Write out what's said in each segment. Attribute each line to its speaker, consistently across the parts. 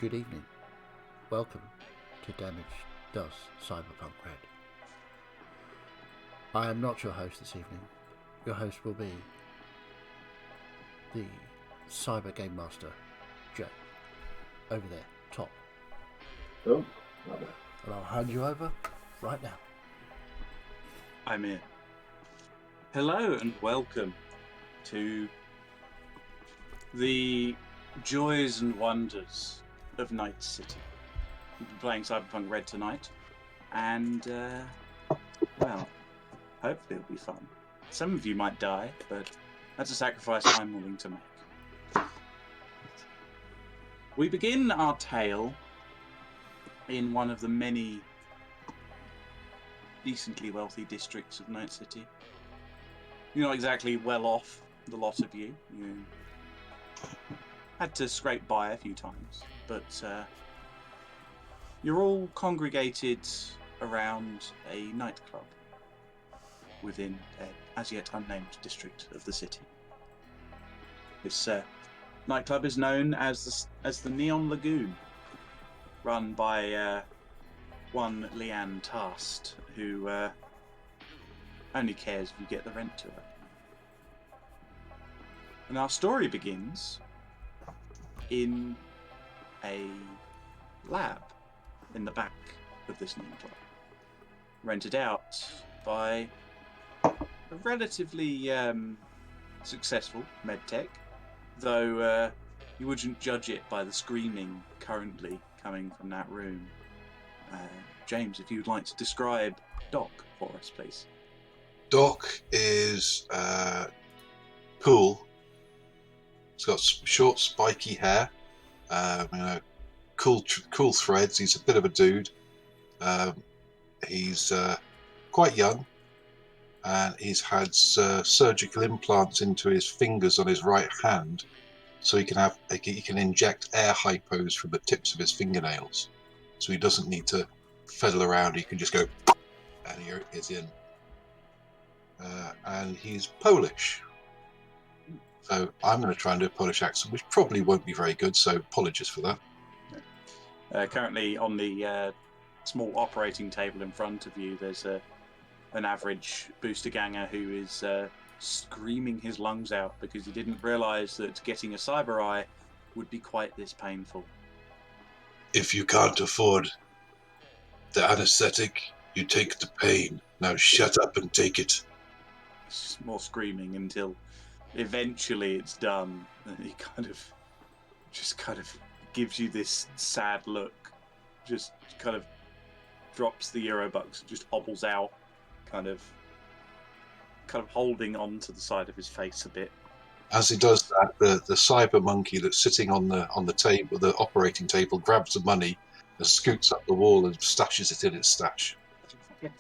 Speaker 1: Good evening. Welcome to Damage Does Cyberpunk Red. I am not your host this evening. Your host will be the Cyber Game Master, Joe, over there, top
Speaker 2: Oh.
Speaker 1: And I'll hand you over right now.
Speaker 3: I'm here. Hello and welcome to the joys and wonders of Night City. We've been playing Cyberpunk Red tonight, and, well, hopefully it'll be fun. Some of you might die, but that's a sacrifice I'm willing to make. We begin our tale in one of the many decently wealthy districts of Night City. You're not exactly well off, the lot of you. You had to scrape by a few times, but you're all congregated around a nightclub within an as yet unnamed district of the city. This nightclub is known as the Neon Lagoon, run by one Leanne Tast, who only cares if you get the rent to her. And our story begins in a lab in the back of this nightclub, rented out by a relatively successful medtech, though you wouldn't judge it by the screaming currently coming from that room. James, if you'd like to describe Doc for us, please.
Speaker 4: Doc is cool. He's got short, spiky hair, cool threads. He's a bit of a dude. He's quite young, and he's had surgical implants into his fingers on his right hand, so he can inject air hypos from the tips of his fingernails, so he doesn't need to fiddle around. He can just go, and here it is in. And he's Polish. So I'm going to try and do a Polish accent, which probably won't be very good, so apologies for that.
Speaker 3: Currently on the small operating table in front of you, there's an average booster ganger who is screaming his lungs out because he didn't realise that getting a cyber eye would be quite this painful.
Speaker 4: If you can't afford the anaesthetic, you take the pain. Now shut up and take it.
Speaker 3: It's just more screaming until eventually it's done, and he kind of gives you this sad look, just kind of drops the Eurobucks and just hobbles out, kind of holding on to the side of his face a bit.
Speaker 4: As he does that, the cyber monkey that's sitting on the table, the operating table, grabs the money and scoots up the wall and stashes it in its stash.
Speaker 3: Get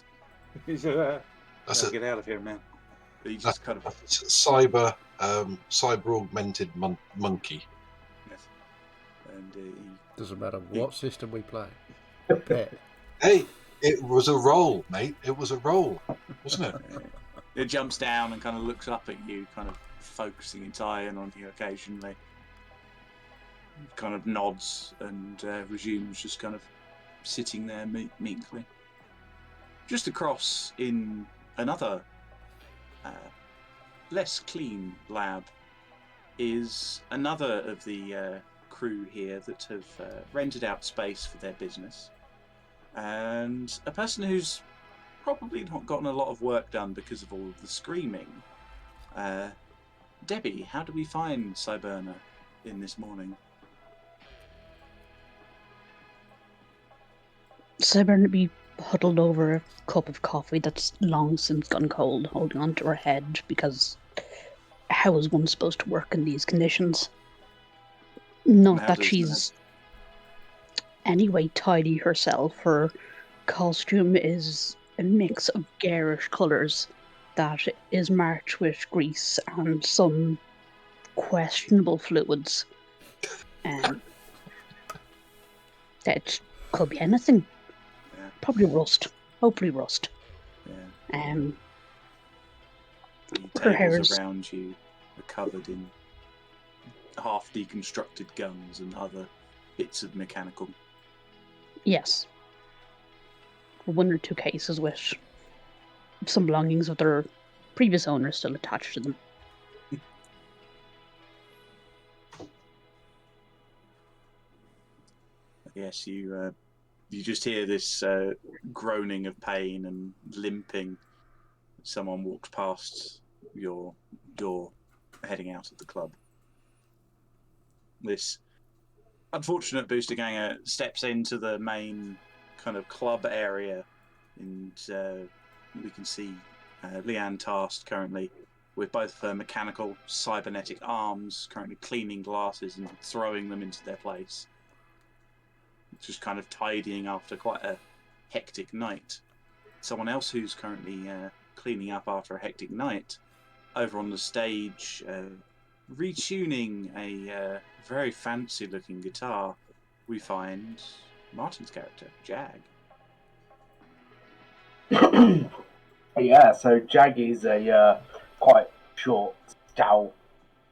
Speaker 3: out of here, man. He just kind of
Speaker 4: cyber augmented monkey.
Speaker 3: Yes. And
Speaker 1: Doesn't matter what system we play. Pet.
Speaker 4: Hey, it was a roll, mate. It was a roll, wasn't it?
Speaker 3: It jumps down and kind of looks up at you, kind of focusing its eye in on you occasionally. Kind of nods and resumes just kind of sitting there meekly. Just across in another less clean lab is another of the crew here that have rented out space for their business, and a person who's probably not gotten a lot of work done because of all of the screaming. Debbie, how do we find Cyberna in this morning?
Speaker 5: Cyberna be huddled over a cup of coffee that's long since gone cold, holding onto her head, because how is one supposed to work in these conditions? Not that she's anyway tidy herself. Her costume is a mix of garish colours that is marked with grease and some questionable fluids. That could be anything.
Speaker 3: Yeah.
Speaker 5: Probably rust. Hopefully rust.
Speaker 3: Yeah. The
Speaker 5: her
Speaker 3: tables around you are covered in half deconstructed guns and other bits of mechanical.
Speaker 5: Yes. One or two cases with some belongings of their previous owners still attached to them.
Speaker 3: Yes, you you just hear this groaning of pain and limping. Someone walks past your door, heading out of the club. This unfortunate booster ganger steps into the main kind of club area, and we can see Leanne tasked currently with both of her mechanical cybernetic arms, currently cleaning glasses and throwing them into their place. Just kind of tidying after quite a hectic night. Someone else who's currently cleaning up after a hectic night, over on the stage, retuning a very fancy-looking guitar, we find Martin's character, Jag.
Speaker 2: Yeah, so Jag is a quite short, stout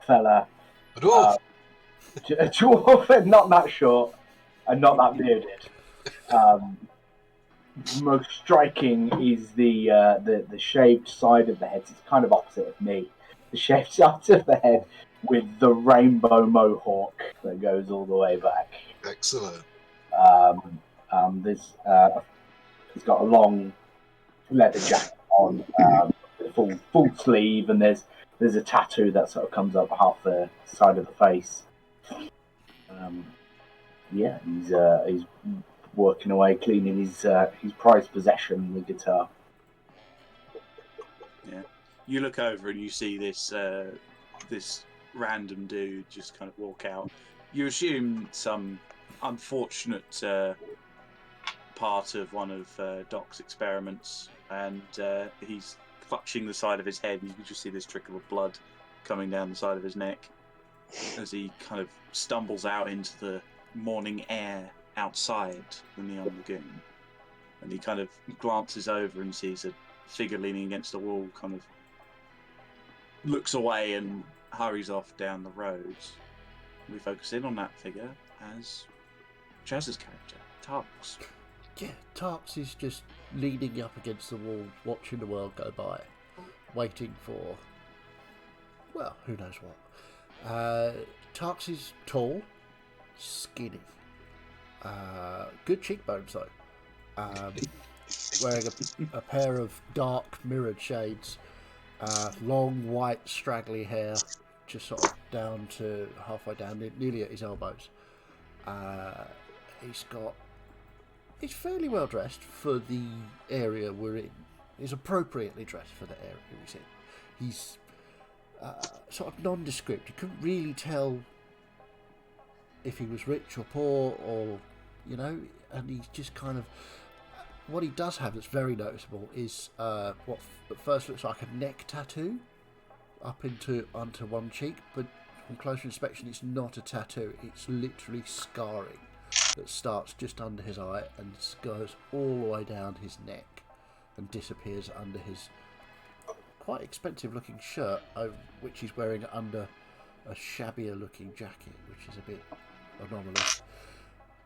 Speaker 2: fella.
Speaker 4: A dwarf.
Speaker 2: A dwarf, not that short and not that bearded. Most striking is the shaved side of the head. It's kind of opposite of me. The shaved side of the head with the rainbow mohawk that goes all the way back.
Speaker 4: Excellent.
Speaker 2: He's got a long leather jacket on, full sleeve, and there's a tattoo that sort of comes up half the side of the face. He's working away, cleaning his prized possession, the guitar.
Speaker 3: Yeah, you look over and you see this this random dude just kind of walk out. You assume some unfortunate part of one of Doc's experiments, and he's clutching the side of his head, and you can just see this trickle of blood coming down the side of his neck as he kind of stumbles out into the morning air outside the Neon Lagoon. And he kind of glances over and sees a figure leaning against the wall, kind of looks away and hurries off down the road. We focus in on that figure as Chaz's character, Tarks.
Speaker 1: Yeah, Tarks is just leaning up against the wall, watching the world go by, waiting for, well, who knows what. Tarks is tall, skinny, good cheekbones though, wearing a pair of dark mirrored shades, long white straggly hair, just sort of down to halfway down, nearly at his elbows. He's fairly well dressed for the area we're in. He's appropriately dressed for the area he's in. He's sort of nondescript. You couldn't really tell if he was rich or poor, or and he's just kind of. What he does have that's very noticeable is what at first looks like a neck tattoo up onto one cheek, but on closer inspection, it's not a tattoo. It's literally scarring that starts just under his eye and goes all the way down his neck and disappears under his quite expensive looking shirt, which he's wearing under a shabbier looking jacket, which is a bit anomalous.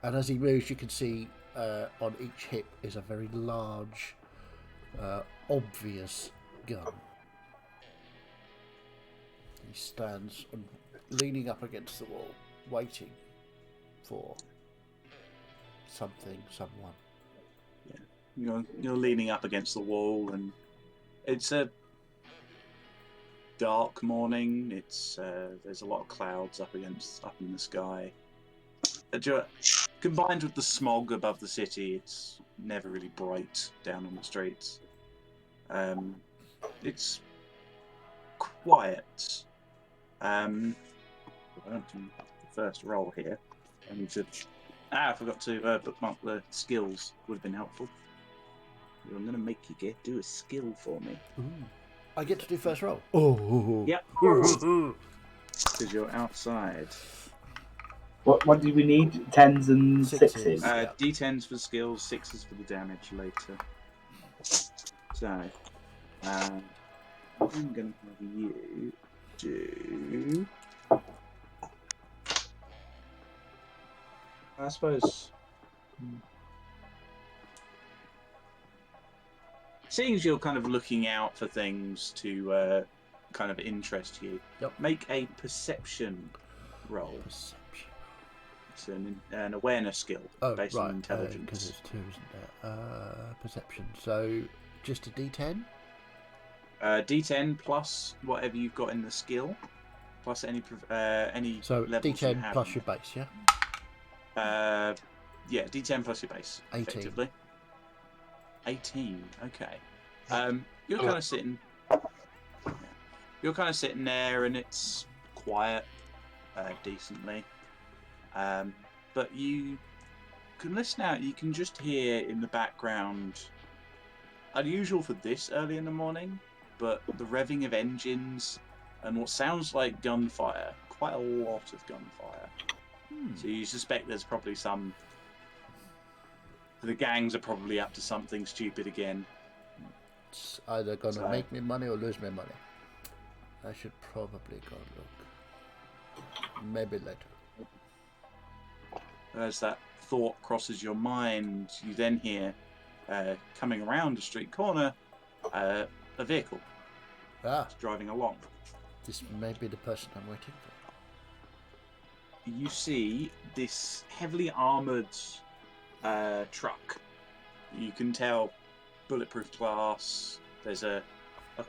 Speaker 1: And as he moves, you can see on each hip is a very large, obvious gun. He stands leaning up against the wall, waiting for something, someone.
Speaker 3: Yeah, you're leaning up against the wall, and it's a dark morning. It's there's a lot of clouds up in the sky. Combined with the smog above the city, it's never really bright down on the streets. It's quiet. I don't do the first roll here. I need to. I forgot to bookmark the skills. Would have been helpful. I'm going to make you do a skill for me.
Speaker 1: Ooh. I get to do first roll. Oh.
Speaker 3: Yep. Because you're outside.
Speaker 2: What do we need? 10s and 6s?
Speaker 3: D10s for skills, 6s for the damage later. So, I'm going to have you do. I suppose. Seeing as you're kind of looking out for things to kind of interest you,
Speaker 1: Yep.
Speaker 3: make a perception roll.
Speaker 1: Perception.
Speaker 3: It's an awareness skill based on intelligence.
Speaker 1: Because there's two, isn't there? Perception. So just a D10.
Speaker 3: D10 plus whatever you've got in the skill, plus any
Speaker 1: So
Speaker 3: levels you
Speaker 1: D10
Speaker 3: have
Speaker 1: plus
Speaker 3: in
Speaker 1: your
Speaker 3: it.
Speaker 1: base, yeah.
Speaker 3: Yeah, D10 plus your base.
Speaker 1: 18.
Speaker 3: Effectively. 18. Okay. You're
Speaker 4: Hello.
Speaker 3: kind of sitting. You're kind of sitting there, and it's quiet, decently. But you can listen out. You can just hear in the background. Unusual for this early in the morning, but the revving of engines and what sounds like gunfire. Quite a lot of gunfire. So you suspect there's probably some. The gangs are probably up to something stupid again.
Speaker 1: It's either going to
Speaker 3: So-
Speaker 1: make me money or lose me money. I should probably go look. Maybe later.
Speaker 3: As that thought crosses your mind, you then hear, coming around a street corner, a vehicle
Speaker 1: Ah,
Speaker 3: driving along.
Speaker 1: this may be the person I'm waiting for.
Speaker 3: You see this heavily armoured truck. You can tell bulletproof glass. There's a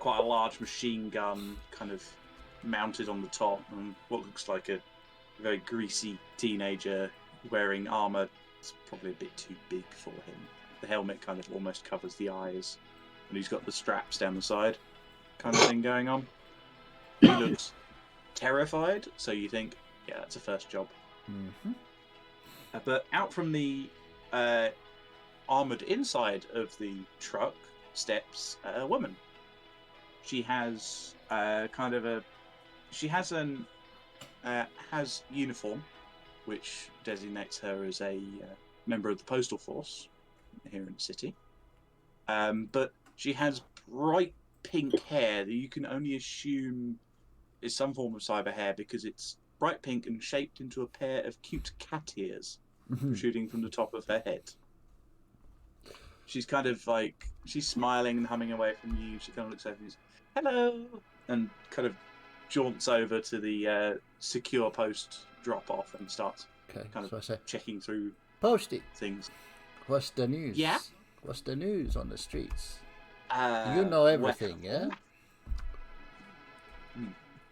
Speaker 3: quite a large machine gun kind of mounted on the top, and what looks like a very greasy teenager wearing armour. It's probably a bit too big for him. The helmet kind of almost covers the eyes, and he's got the straps down the side kind of thing going on. He looks terrified, so you think, yeah, that's a first job.
Speaker 1: Mm-hmm.
Speaker 3: But out from the armoured inside of the truck steps a woman. She has has uniform, which designates her as a member of the postal force here in the city. But she has bright pink hair that you can only assume is some form of cyber hair because it's bright pink and shaped into a pair of cute cat ears protruding from the top of her head. She's kind of like, she's smiling and humming away from you. She kind of looks over and says, hello, and kind of jaunts over to the secure post drop-off and starts
Speaker 1: Okay,
Speaker 3: kind
Speaker 1: so I
Speaker 3: of
Speaker 1: say,
Speaker 3: checking through
Speaker 1: Posty,
Speaker 3: things.
Speaker 1: what's the news?
Speaker 3: Yeah?
Speaker 1: What's the news on the streets? You know everything, yeah?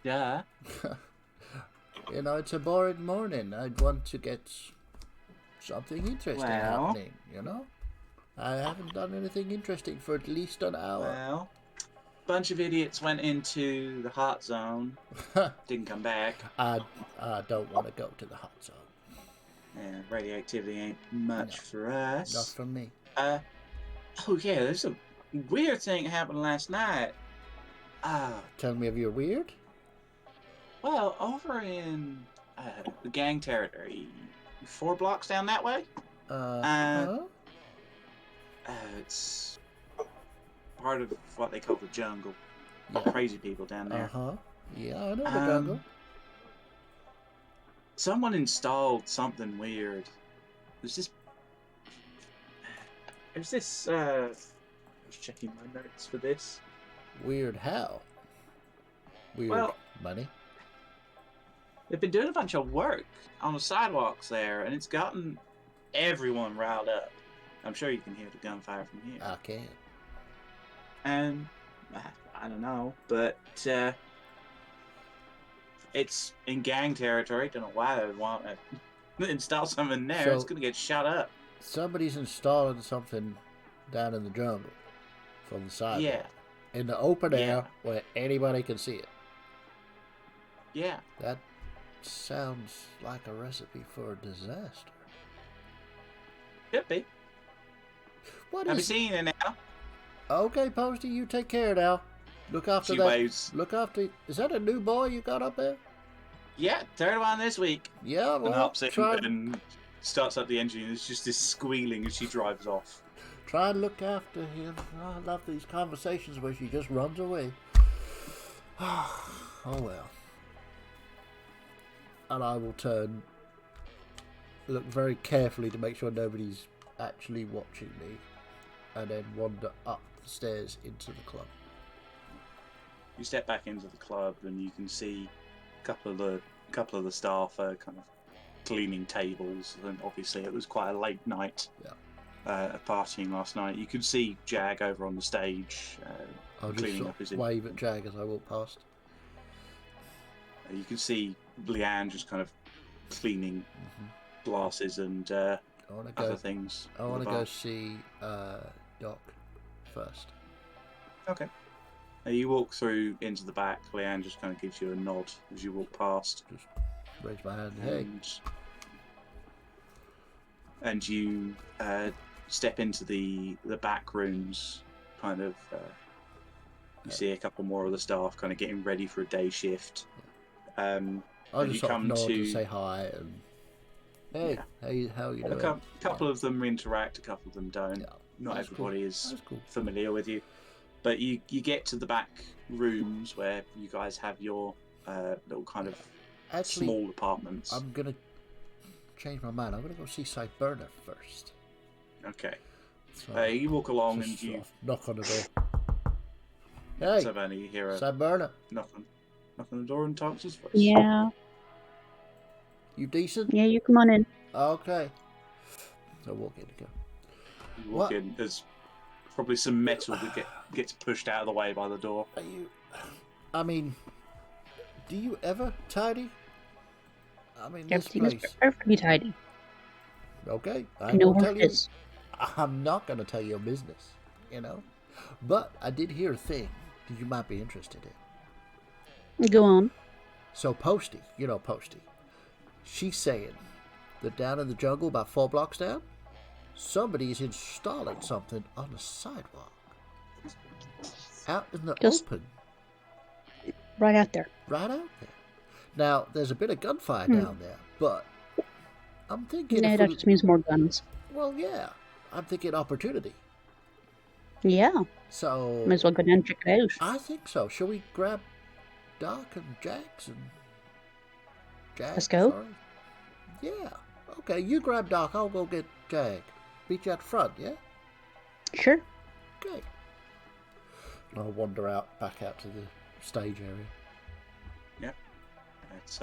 Speaker 3: Yeah.
Speaker 1: You know, it's a boring morning. I'd want to get something interesting
Speaker 3: Well.
Speaker 1: happening, you know? I haven't done anything interesting for at least an hour.
Speaker 3: Well, bunch of idiots went into the hot zone, didn't come back.
Speaker 1: I don't want to go to the hot zone.
Speaker 3: Yeah, radioactivity ain't much
Speaker 1: No.
Speaker 3: for us.
Speaker 1: Not from me.
Speaker 3: Oh yeah, there's a weird thing happened last night.
Speaker 1: Tell me if you're weird.
Speaker 3: Well, over in the gang territory, 4 blocks down that way. It's part of what they call the jungle.
Speaker 1: Yeah.
Speaker 3: Crazy people down there.
Speaker 1: Yeah, I know the jungle.
Speaker 3: Someone installed something weird. There's this. I was checking my notes for this.
Speaker 1: Weird how? Weird
Speaker 3: Well-
Speaker 1: money.
Speaker 3: They've been doing a bunch of work on the sidewalks there, and it's gotten everyone riled up. I'm sure you can hear the gunfire from here.
Speaker 1: I can.
Speaker 3: And I don't know, but it's in gang territory. Don't know why they would want to install something there.
Speaker 1: So-
Speaker 3: It's gonna get shot up.
Speaker 1: Somebody's installing something down in the jungle from the sidewalk.
Speaker 3: Yeah,
Speaker 1: In the open air
Speaker 3: Yeah.
Speaker 1: where anybody can see it.
Speaker 3: yeah.
Speaker 1: That sounds like a recipe for a disaster.
Speaker 3: Could be.
Speaker 1: What
Speaker 3: Have you
Speaker 1: is
Speaker 3: seen it now?
Speaker 1: Okay, Posty, you take care now. Look after
Speaker 3: She
Speaker 1: that.
Speaker 3: waves.
Speaker 1: Look after. Is that a new boy you got up there?
Speaker 3: Yeah, third one this week.
Speaker 1: Yeah,
Speaker 3: And
Speaker 1: well,
Speaker 3: hops in
Speaker 1: try,
Speaker 3: and starts up the engine. It's just this squealing as she drives off.
Speaker 1: try and look after him. Oh, I love these conversations where she just runs away. Oh well. And I will look very carefully to make sure nobody's actually watching me, and then wander up the stairs into the club.
Speaker 3: You step back into the club and you can see a couple of the staff are kind of cleaning tables, and obviously it was quite a late night partying last night. You could see Jag over on the stage
Speaker 1: I'll just
Speaker 3: cleaning
Speaker 1: sort
Speaker 3: up his
Speaker 1: of wave at Jag as I walk past.
Speaker 3: You can see Leanne just kind of cleaning glasses and other things.
Speaker 1: I want to go see Doc first.
Speaker 3: Okay. You walk through into the back. Leanne just kind of gives you a nod as you walk past.
Speaker 1: Just raise my hand. Hey.
Speaker 3: And you step into the back rooms. Kind of, you see a couple more of the staff kind of getting ready for a day shift.
Speaker 1: I'll just sort of nod and say hi and hey, how are you doing?
Speaker 3: A couple of them interact, a couple of them don't. Yeah, not everybody is familiar with you. But you get to the back rooms where you guys have your little kind of small apartments.
Speaker 1: I'm going to change my mind. I'm going to go see Cyberpunk first.
Speaker 3: Okay. So, you walk along and you...
Speaker 1: knock on the door. Hey,
Speaker 3: Cyberpunk, you hear a
Speaker 1: Cyberpunk.
Speaker 3: Knock on the door and Tarx's voice.
Speaker 5: Yeah.
Speaker 1: You decent?
Speaker 5: Yeah, you come on in.
Speaker 1: Okay. So walk in. Go.
Speaker 3: You walk in. There's probably some metal that gets pushed out of the way by the door.
Speaker 1: Are you? I mean, do you ever tidy? I mean,
Speaker 5: Everything
Speaker 1: this
Speaker 5: is
Speaker 1: place.
Speaker 5: perfectly tidy.
Speaker 1: Okay.
Speaker 5: I know where it is.
Speaker 1: I'm not going to tell you your business, you know. But I did hear a thing that you might be interested in.
Speaker 5: Go on.
Speaker 1: So Posty, you know Posty, she's saying that down in the jungle, about 4 blocks down, somebody is installing something on the sidewalk. Out in the open.
Speaker 5: Right out there.
Speaker 1: Right out there. Now, there's a bit of gunfire down there, but I'm thinking...
Speaker 5: No, that just means more guns.
Speaker 1: Well, yeah. I'm thinking opportunity.
Speaker 5: Yeah.
Speaker 1: So...
Speaker 5: might as well go down and check it out.
Speaker 1: I think so. Shall we grab Doc and Jackson?
Speaker 5: Let's go.
Speaker 1: Sorry. Yeah. Okay, you grab Doc. I'll go get Jag. Meet you at the front, yeah?
Speaker 5: Sure.
Speaker 1: Okay. I'll wander back out to the stage area.
Speaker 3: Yep.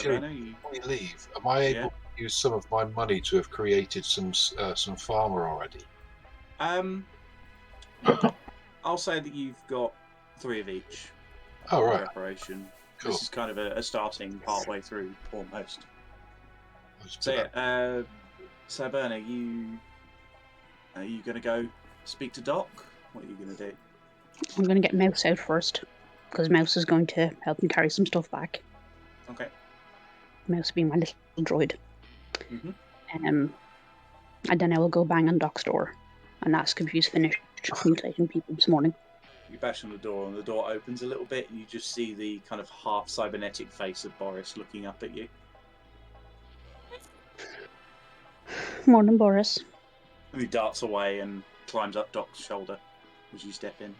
Speaker 4: When we leave, am I able to use some of my money to have created some farmer already?
Speaker 3: I'll say that you've got 3 of each.
Speaker 4: Oh, right.
Speaker 3: Preparation.
Speaker 4: Cool.
Speaker 3: This is kind of a starting partway through, almost. So Cyberna, are you going to go speak to Doc? What are you going to do?
Speaker 5: I'm going to get Mouse out first, because Mouse is going to help me carry some stuff back.
Speaker 3: Okay.
Speaker 5: Mouse being my little droid.
Speaker 3: Mm-hmm.
Speaker 5: And then I will go bang on Doc's door and ask if he's finished mutilating people this morning.
Speaker 3: You bash on the door, and the door opens a little bit, and you just see the kind of half cybernetic face of Boris looking up at you.
Speaker 5: Morning, Boris.
Speaker 3: And he darts away and climbs up Doc's shoulder as you step in.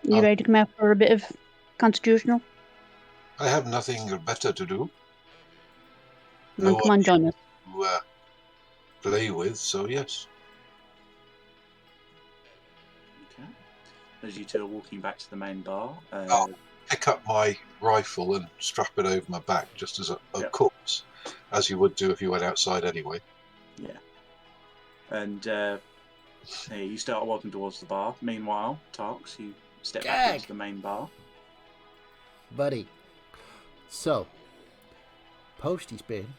Speaker 5: You ready to come out for a bit of constitutional?
Speaker 4: I have nothing better to do.
Speaker 5: Well, come on, join us.
Speaker 4: To play with, so yes.
Speaker 3: Okay. As you two are walking back to the main bar,
Speaker 4: I'll pick up my rifle and strap it over my back, just as a course, as you would do if you went outside anyway.
Speaker 3: Yeah. And you start walking towards the bar. Meanwhile, Tarx, you step back into the main bar.
Speaker 1: Buddy. So, Posty's been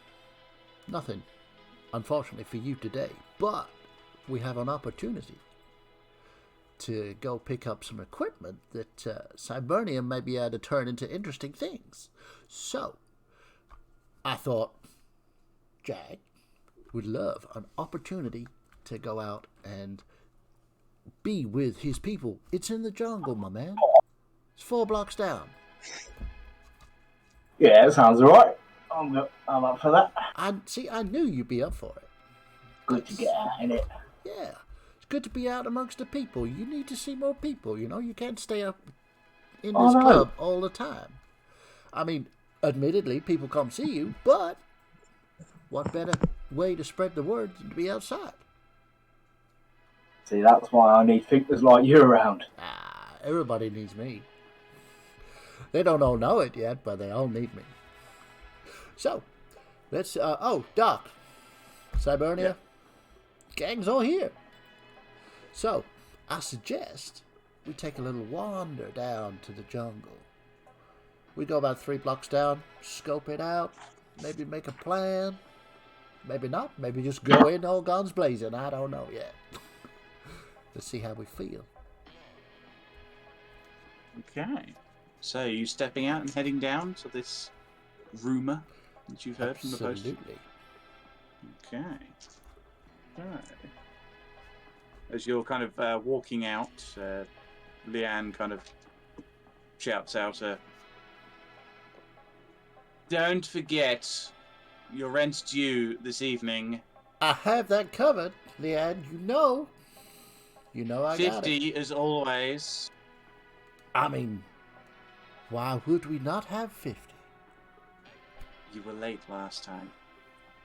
Speaker 1: nothing, unfortunately for you today, but we have an opportunity to go pick up some equipment that Cybernium may be able to turn into interesting things. So, I thought Jag would love an opportunity to go out and be with his people. It's in the jungle, my man. It's 4 blocks down.
Speaker 2: Yeah, it sounds alright. I'm up for that.
Speaker 1: I knew you'd be up for it.
Speaker 2: Good to get out, innit?
Speaker 1: Yeah. It's good to be out amongst the people. You need to see more people, you know? You can't stay up in this club all the time. I mean, admittedly, people come see you, but what better way to spread the word than to be outside?
Speaker 2: See, that's why I need thinkers like you around.
Speaker 1: Everybody needs me. They don't all know it yet, but they all need me. So, Let's. Oh, Doc. Cybernia.
Speaker 3: Yeah.
Speaker 1: Gang's all here. So, I suggest we take a little wander down to the jungle. We go about 3 blocks down, scope it out, maybe make a plan. Maybe not. Maybe just go in all guns blazing. I don't know yet. Let's see how we feel.
Speaker 3: Okay. So you stepping out and heading down to this rumour that you've heard from the post?
Speaker 1: Absolutely.
Speaker 3: Okay. Right. As you're kind of walking out, Leanne kind of shouts out, "Don't forget, your rent's due this evening.
Speaker 1: I have that covered, Leanne. You know I got it.
Speaker 3: 50 as always."
Speaker 1: I mean, why would we not have 50?
Speaker 3: You were late last time.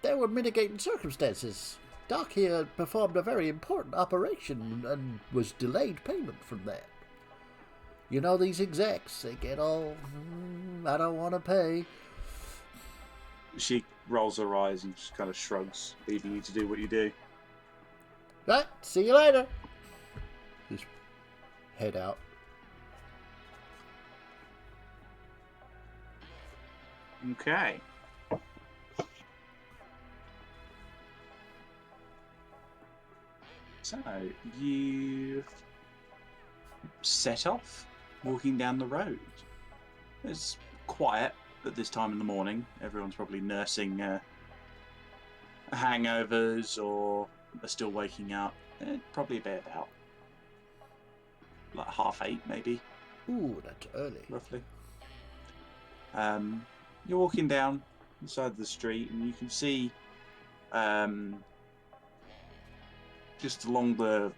Speaker 1: There were mitigating circumstances. Doc here performed a very important operation and was delayed payment from that. You know these execs, they get all, I don't want to pay.
Speaker 3: She rolls her eyes and just kind of shrugs, leaving you to do what you do.
Speaker 1: Right, see you later. Just head out.
Speaker 3: Okay. So, you set off, walking down the road. It's quiet at this time in the morning. Everyone's probably nursing hangovers or are still waking up. Probably about like 8:30 maybe.
Speaker 1: Ooh, that's early.
Speaker 3: Roughly. You're walking down the side of the street and you can see just along the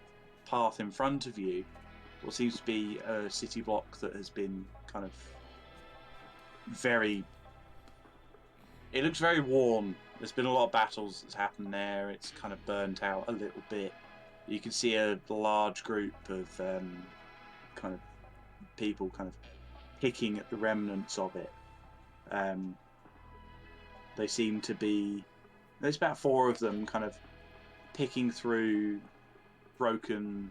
Speaker 3: path in front of you what seems to be a city block that has been kind of it looks very worn. There's been a lot of battles that's happened there. It's kind of burnt out a little bit. You can see a large group of kind of people kind of picking at the remnants of it. They seem to be... There's about 4 of them kind of picking through broken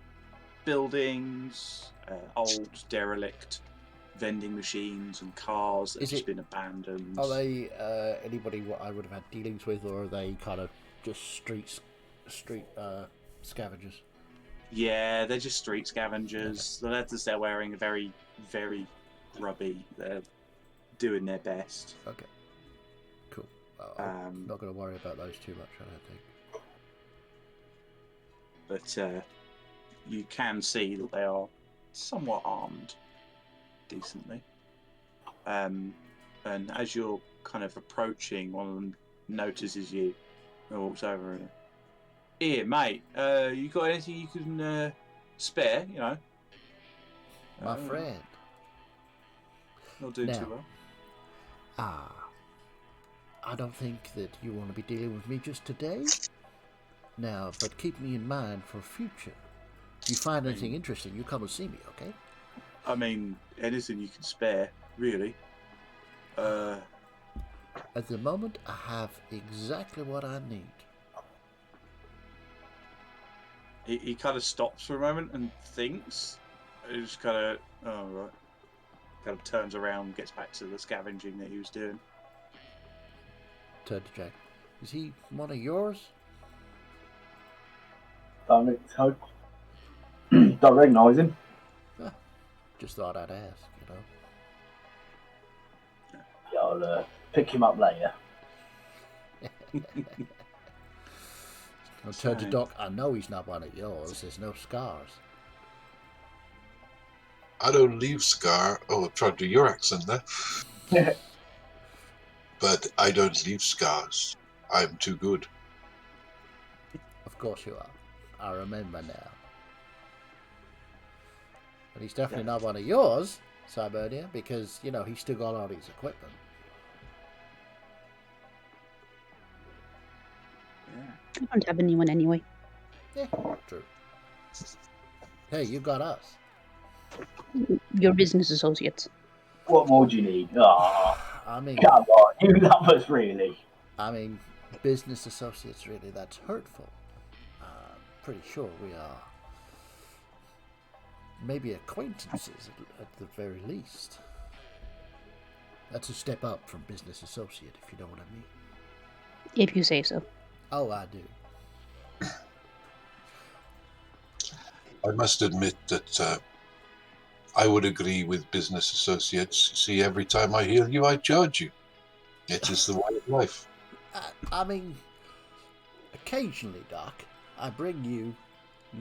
Speaker 3: buildings, old, derelict vending machines and cars that have just been abandoned.
Speaker 1: Are they anybody what I would have had dealings with, or are they kind of just street scavengers?
Speaker 3: Yeah, they're just street scavengers. Okay. The leathers they're wearing are very, very grubby. They're doing their best.
Speaker 1: Okay. Cool. I'm not going to worry about those too much, I don't think.
Speaker 3: But you can see that they are somewhat armed, decently. And as you're kind of approaching, one of them notices you and walks over and, "Here, mate, you got anything you can spare, you know?"
Speaker 1: My friend.
Speaker 3: Not doing too well.
Speaker 1: I don't think that you want to be dealing with me just today. Now, but keep me in mind for future. If you find anything interesting, you come and see me, okay?
Speaker 3: I mean, anything you can spare, really.
Speaker 1: At the moment, I have exactly what I need.
Speaker 3: He kind of stops for a moment and thinks. He just kind of, oh, right. Kind of turns around, gets back to the scavenging that he was doing.
Speaker 1: Turn to Jack. Is he one of yours?
Speaker 2: Don't recognise him.
Speaker 1: Just thought I'd ask, you know.
Speaker 2: Yeah, I'll pick him up later.
Speaker 1: I'll turn to Doc. I know he's not one of yours. There's no scars.
Speaker 4: I don't leave Scar. Oh, I'm trying to do your accent there. But I don't leave scars. I'm too good.
Speaker 1: Of course you are. I remember now. But he's definitely not one of yours, Cybernia, because, you know, he's still got all his equipment.
Speaker 5: I don't have anyone anyway.
Speaker 1: Yeah, true. Hey, you got us.
Speaker 5: Your business associates.
Speaker 2: What more do you need? Oh,
Speaker 1: I mean,
Speaker 2: come on, you love us, really.
Speaker 1: I mean, business associates, really, that's hurtful. Pretty sure we are maybe acquaintances at the very least. That's a step up from business associate, if you know what I mean.
Speaker 5: If you say so.
Speaker 1: Oh, I do.
Speaker 4: I must admit that I would agree with business associates. See, every time I heal you, I charge you. It is the way of life.
Speaker 1: I mean, occasionally, Doc, I bring you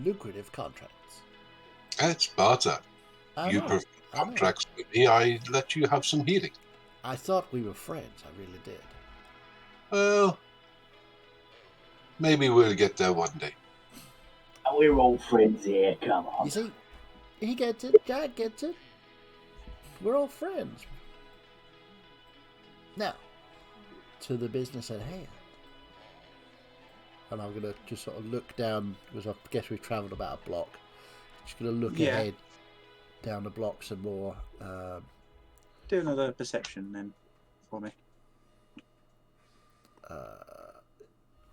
Speaker 1: lucrative contracts.
Speaker 4: It's barter.
Speaker 1: I
Speaker 4: You
Speaker 1: know.
Speaker 4: provide
Speaker 1: I know.
Speaker 4: contracts with me, I let you have some healing.
Speaker 1: I thought we were friends. I really did.
Speaker 4: Well, maybe we'll get there one day.
Speaker 2: We're all friends here, come
Speaker 1: You
Speaker 2: on.
Speaker 1: see, he gets it. Jack gets it. We're all friends. Now, to the business at hand. And I'm going to just sort of look down, because I guess we've travelled about a block. Just going to look ahead down the block some more.
Speaker 3: Do another perception then for me.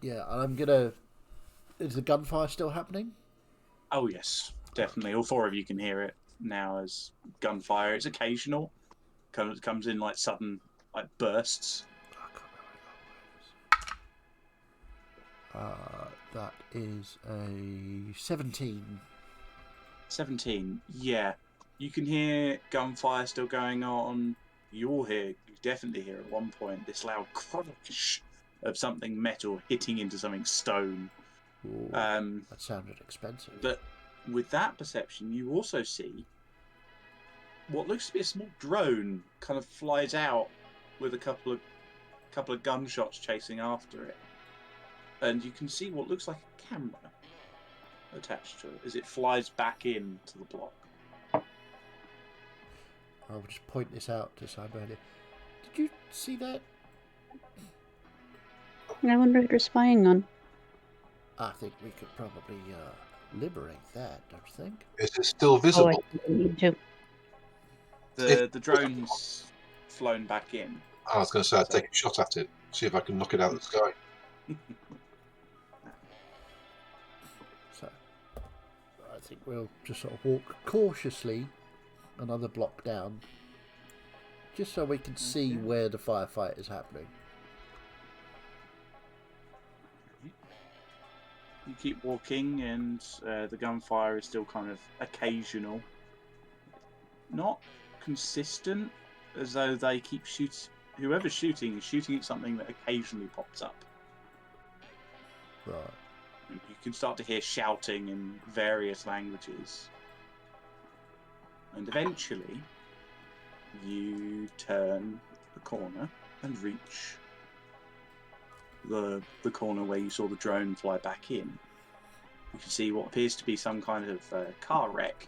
Speaker 1: Yeah, and I'm going to... Is the gunfire still happening?
Speaker 3: Oh yes, definitely. All four of you can hear it now as gunfire. It's occasional. Comes in like sudden bursts.
Speaker 1: That is a 17.
Speaker 3: 17. Yeah. You can hear gunfire still going on. You definitely hear at one point this loud crunch of something metal hitting into something stone.
Speaker 1: Ooh, that sounded expensive.
Speaker 3: But with that perception, you also see what looks to be a small drone kind of flies out with a couple of gunshots chasing after it. And you can see what looks like a camera attached to it as it flies back into the block.
Speaker 1: I'll just point this out to Cyberpunk. Did you see that?
Speaker 5: I wonder if you're spying on.
Speaker 1: I think we could probably liberate that, don't you think?
Speaker 4: Is it still
Speaker 5: Oh, I
Speaker 4: visible?
Speaker 5: think we need to.
Speaker 3: The drone's flown back in.
Speaker 4: I was going to say I'd take a shot at it, see if I can knock it out of the sky.
Speaker 1: So, I think we'll just sort of walk cautiously another block down, just so we can see where the firefight is happening.
Speaker 3: You keep walking, and the gunfire is still kind of occasional, not consistent, as though they keep shooting. Whoever's shooting is shooting at something that occasionally pops up.
Speaker 1: Right.
Speaker 3: And you can start to hear shouting in various languages, and eventually, you turn the corner and reach the corner where you saw the drone fly back in. You can see what appears to be some kind of car wreck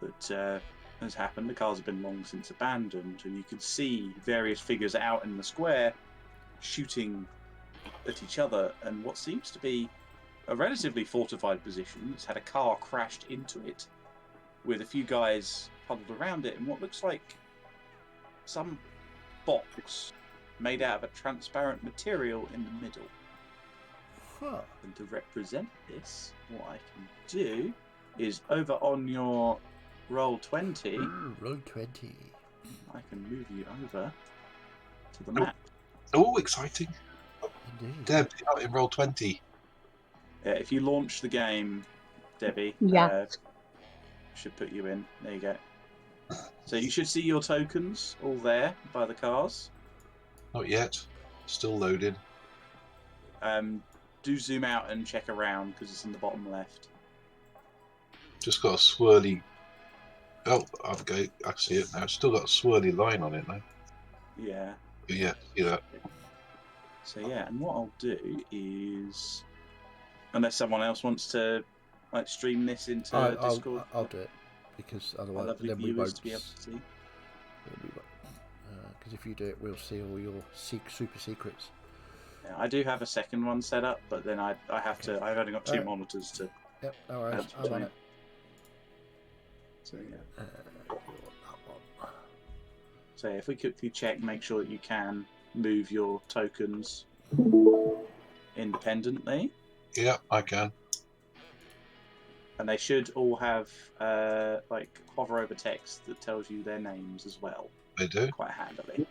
Speaker 3: that has happened. The cars have been long since abandoned, and you can see various figures out in the square shooting at each other, and what seems to be a relatively fortified position. It's had a car crashed into it with a few guys huddled around it, and what looks like some box made out of a transparent material in the middle.
Speaker 1: Huh.
Speaker 3: And to represent this, what I can do is over on your roll 20,
Speaker 1: Roll 20.
Speaker 3: I can move you over to the map.
Speaker 4: Oh, exciting.
Speaker 1: Indeed.
Speaker 4: Deb, you're out in roll 20.
Speaker 3: If you launch the game, Debbie,
Speaker 5: Yeah.
Speaker 3: should put you in. There you go. So you should see your tokens all there by the cars.
Speaker 4: Not yet. Still loaded.
Speaker 3: Do zoom out and check around because it's in the bottom left.
Speaker 4: Just got a swirly... Oh, okay, I see it now. Still got a swirly line on it now.
Speaker 3: Yeah.
Speaker 4: Yeah, see that.
Speaker 3: So yeah, and what I'll do is, unless someone else wants to stream this into Discord,
Speaker 1: I'll do it, because
Speaker 3: our
Speaker 1: otherwise
Speaker 3: lovely
Speaker 1: then we
Speaker 3: viewers
Speaker 1: won't.
Speaker 3: to be able to see.
Speaker 1: Because if you do it, we'll see all your super secrets.
Speaker 3: Yeah, I do have a second one set up, but then I have to. I've only got two monitors to.
Speaker 1: Yep, no worries.
Speaker 3: That's
Speaker 1: I'm on
Speaker 3: fine.
Speaker 1: it.
Speaker 3: So yeah.
Speaker 1: That one.
Speaker 3: So if we quickly check, make sure that you can move your tokens independently.
Speaker 4: Yeah, I can.
Speaker 3: And they should all have like hover over text that tells you their names as well.
Speaker 4: They do.
Speaker 3: Quite handily.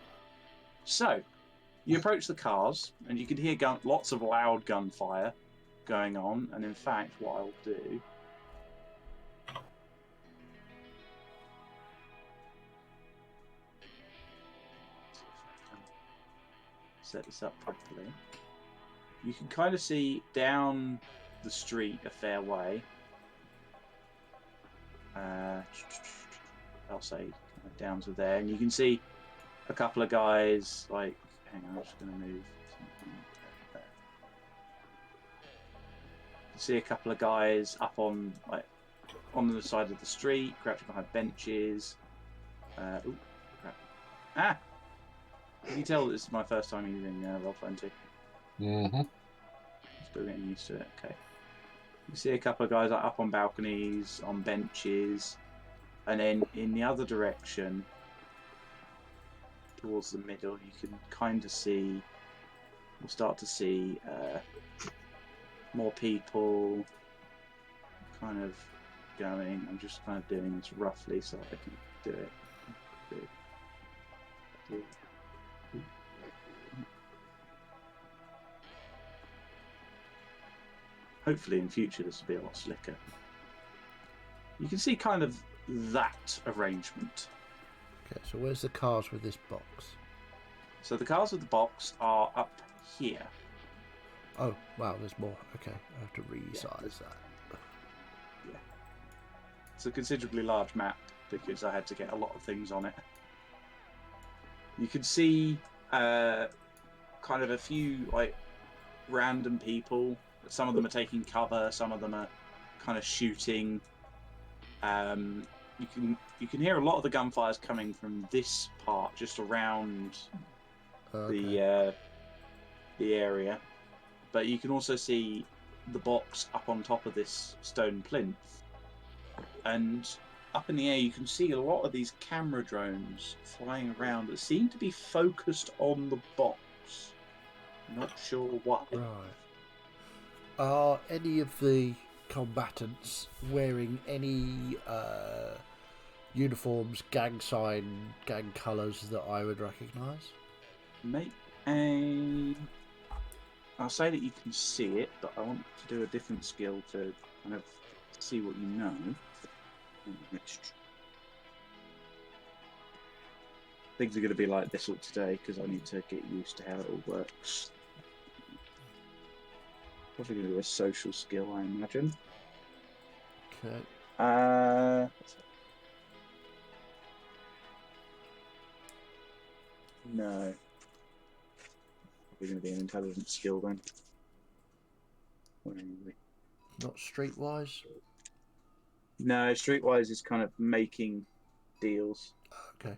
Speaker 3: So, you approach the cars, and you can hear lots of loud gunfire going on. And in fact, what I'll do... set this up properly. You can kind of see down the street a fair way. I'll say kind of down to there, and you can see a couple of guys. Like, hang on, I'm just going to move something there. You can see a couple of guys up on the side of the street, crouching behind benches. Ooh, crap. Ah! You can tell this is my first time using Roll20.
Speaker 4: Mm-hmm.
Speaker 3: Still getting used to it. Okay. You see a couple of guys up on balconies, on benches, and then in the other direction, towards the middle, you can kind of see, we'll start to see more people kind of going. I'm just kind of doing this roughly so I can do it. Hopefully in future this will be a lot slicker. You can see kind of that arrangement.
Speaker 1: Okay, so where's the cars with this box?
Speaker 3: So the cars with the box are up here.
Speaker 1: Oh, wow, there's more. Okay, I have to resize that.
Speaker 3: Yeah. It's a considerably large map because I had to get a lot of things on it. You can see kind of a few like random people. Some of them are taking cover, some of them are kind of shooting. You can hear a lot of the gunfires coming from this part, just around the area. But you can also see the box up on top of this stone plinth, and up in the air you can see a lot of these camera drones flying around that seem to be focused on the box. Not sure why.
Speaker 1: Right. Are any of the combatants wearing any uniforms, gang sign, gang colours that I would recognise?
Speaker 3: Make I'll say that you can see it, but I want to do a different skill to kind of see what you know. Things are going to be like this all today because I need to get used to how it all works. Probably going to do a social skill, I imagine.
Speaker 1: Okay.
Speaker 3: No. Probably going to be an intelligence skill then. Where are we?
Speaker 1: Not streetwise?
Speaker 3: No, streetwise is kind of making deals.
Speaker 1: Okay.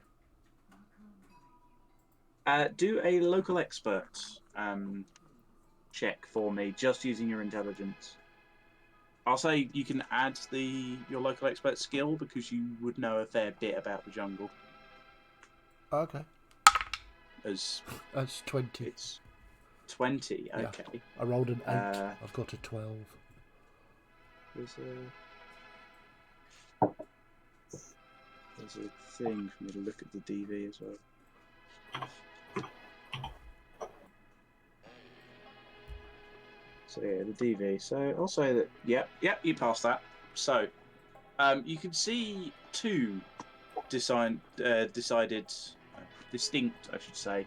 Speaker 3: Do a local expert check for me, just using your intelligence. I'll say you can add your local expert skill because you would know a fair bit about the jungle.
Speaker 1: Okay.
Speaker 3: As
Speaker 1: That's 20.
Speaker 3: it's 20.
Speaker 1: Yeah.
Speaker 3: Okay.
Speaker 1: I rolled an 8. I've got a 12.
Speaker 3: There's a thing for me to look at the DV as well. So yeah, the DV. So I'll say that. Yep, you passed that. So you can see two distinct, I should say,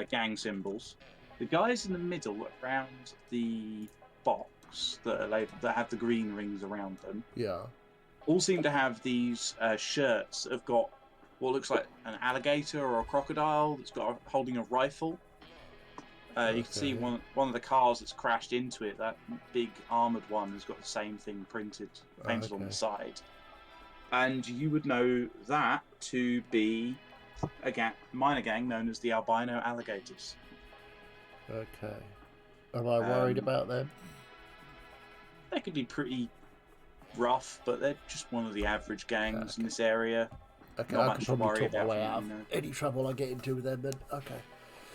Speaker 3: gang symbols. The guys in the middle around the box that are labeled, that have the green rings around them.
Speaker 1: Yeah.
Speaker 3: All seem to have these shirts that have got what looks like an alligator or a crocodile that's holding a rifle. You can see one of the cars that's crashed into it. That big armoured one has got the same thing painted on the side. And you would know that to be a minor gang known as the albino alligators.
Speaker 1: Okay. Am I worried about them?
Speaker 3: They could be pretty rough, but they're just one of the average gangs in this area.
Speaker 1: Okay,
Speaker 3: Not
Speaker 1: I
Speaker 3: much
Speaker 1: can
Speaker 3: to
Speaker 1: probably
Speaker 3: worry
Speaker 1: talk my
Speaker 3: about,
Speaker 1: way out
Speaker 3: you know.
Speaker 1: of any trouble I get into with them then. Okay.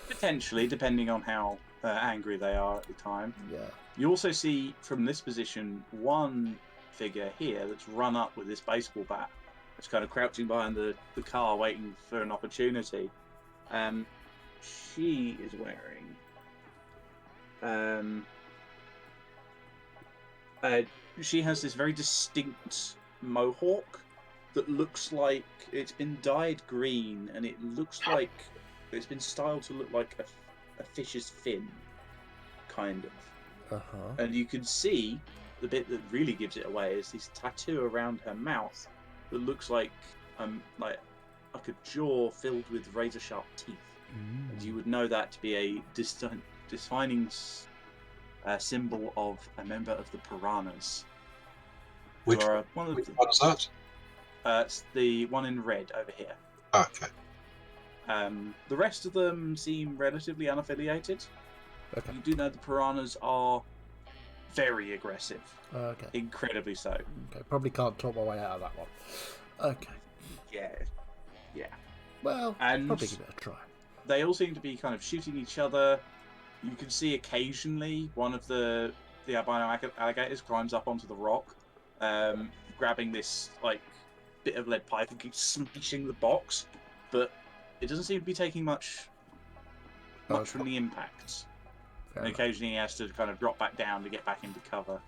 Speaker 3: Potentially, depending on how angry they are at the time.
Speaker 1: Yeah.
Speaker 3: You also see from this position one figure here that's run up with this baseball bat. It's kind of crouching behind the car, waiting for an opportunity. She is wearing she has this very distinct mohawk that looks like it's been dyed green, and it looks like it's been styled to look like a fish's fin, kind of. And you can see the bit that really gives it away is this tattoo around her mouth that looks like a jaw filled with razor sharp teeth. And you would know that to be a defining symbol of a member of the piranhas.
Speaker 4: Which
Speaker 3: one of
Speaker 4: which one is that?
Speaker 3: It's the one in red over here.
Speaker 4: Okay.
Speaker 3: The rest of them seem relatively unaffiliated.
Speaker 1: Okay.
Speaker 3: You do know the piranhas are very aggressive.
Speaker 1: Okay.
Speaker 3: Incredibly so.
Speaker 1: Okay. Probably can't talk my way out of that one. Okay.
Speaker 3: Yeah.
Speaker 1: Well,
Speaker 3: And
Speaker 1: probably give it a try.
Speaker 3: they all seem to be kind of shooting each other. You can see occasionally one of the albino alligators climbs up onto the rock, grabbing this like bit of lead pipe and keeps smashing the box, but it doesn't seem to be taking much from the impacts.
Speaker 1: Fair
Speaker 3: And
Speaker 1: enough.
Speaker 3: occasionally he has to kind of drop back down to get back into cover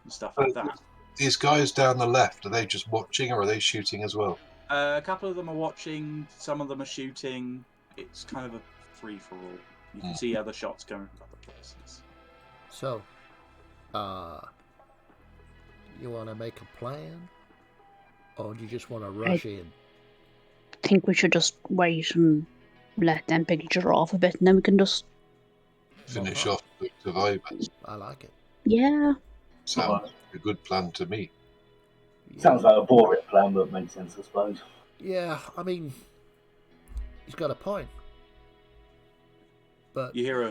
Speaker 3: and stuff like that.
Speaker 4: These guys down the left, are they just watching or are they shooting as well?
Speaker 3: A couple of them are watching, some of them are shooting. It's kind of a free-for-all. You can see other shots going from other places.
Speaker 1: So, you want to make a plan? Or do you just want to rush in?
Speaker 5: I think we should just wait and let them pick each other off a bit, and then we can just...
Speaker 4: Finish
Speaker 1: Okay.
Speaker 4: off the survivors.
Speaker 1: I like it.
Speaker 5: Yeah.
Speaker 4: Sounds like a good plan to me.
Speaker 1: Yeah.
Speaker 2: Sounds like a boring plan, but makes sense, I suppose.
Speaker 1: Yeah, I mean, he's got a point. But
Speaker 3: You hear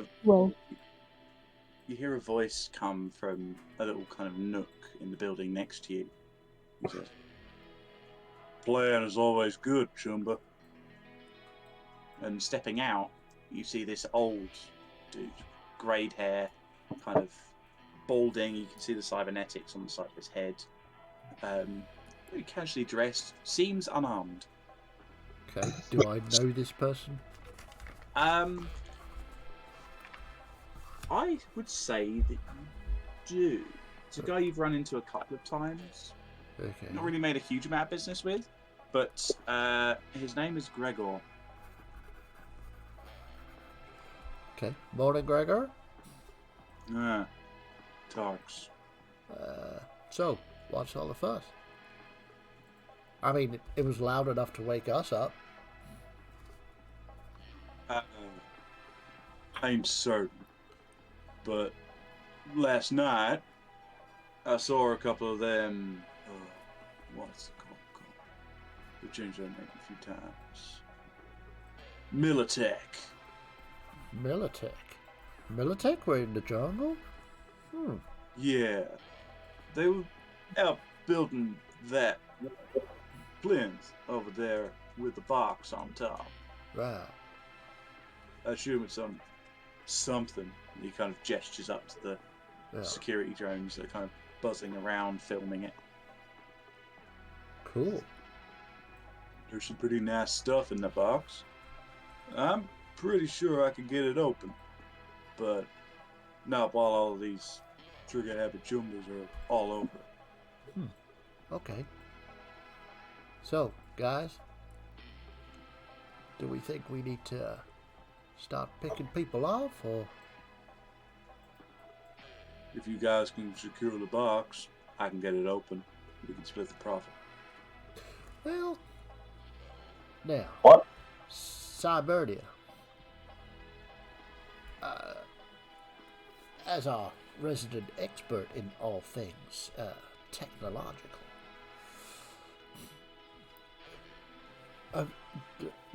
Speaker 3: a voice come from a little kind of nook in the building next to you. He says, "Plan is always good, Chumba." And stepping out, you see this old dude, greyed hair, kind of balding. You can see the cybernetics on the side of his head. Very casually dressed, seems unarmed.
Speaker 1: okay, do I know this person?
Speaker 3: I would say that you do. It's a guy you've run into a couple of times.
Speaker 1: Okay.
Speaker 3: Not really made a huge amount of business with, but his name is Gregor.
Speaker 1: Okay. Morning, Gregor.
Speaker 3: Tarks.
Speaker 1: So, what's all the fuss? I mean, it was loud enough to wake us up.
Speaker 3: I ain't certain, but last night I saw a couple of them. What's it called? We changed their name a few times. Militech.
Speaker 1: Militech were in the jungle?
Speaker 3: Yeah, they were out building that plinth over there with the box on top.
Speaker 1: Right.
Speaker 3: I assume it's something. He kind of gestures up to the
Speaker 1: Yeah.
Speaker 3: security drones that are kind of buzzing around, filming it.
Speaker 1: Cool.
Speaker 3: There's some pretty nice stuff in the box. I'm pretty sure I can get it open, but not while all of these trigger-happy jumbas are all over it.
Speaker 1: Okay. So, guys, do we think we need to start picking people off, or?
Speaker 3: If you guys can secure the box, I can get it open. We can split the profit.
Speaker 1: Well, now,
Speaker 2: What?
Speaker 1: Cybernia, as our resident expert in all things technological,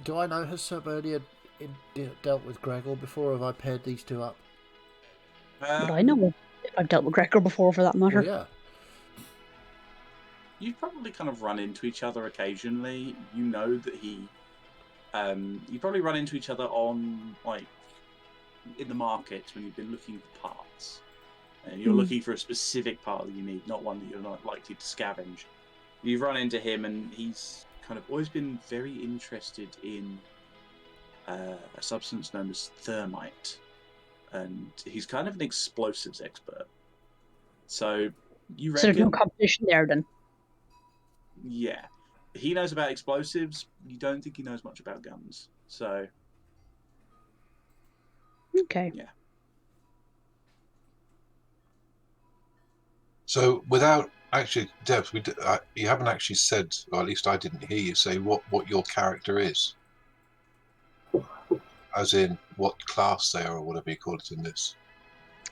Speaker 1: do I know has Cybernia dealt with Gregor before, or have I paired these two up?
Speaker 5: But I know if I've dealt with Gregor before, for that matter.
Speaker 1: Oh, yeah.
Speaker 3: You've probably kind of run into each other occasionally. You know that he... you probably run into each other on, like, in the market when you've been looking for parts, and you're looking for a specific part that you need, not one that you're not likely to scavenge. You've run into him, and he's kind of always been very interested in a substance known as thermite, and he's kind of an explosives expert. So you
Speaker 5: So there's no
Speaker 3: reckon?
Speaker 5: competition there then.
Speaker 3: Yeah, he knows about explosives. You don't think he knows much about guns. So
Speaker 5: Okay.
Speaker 3: yeah.
Speaker 4: So without actually, Debs, you haven't actually said, or at least I didn't hear you say what your character is, as in what class they are or whatever you call it in this.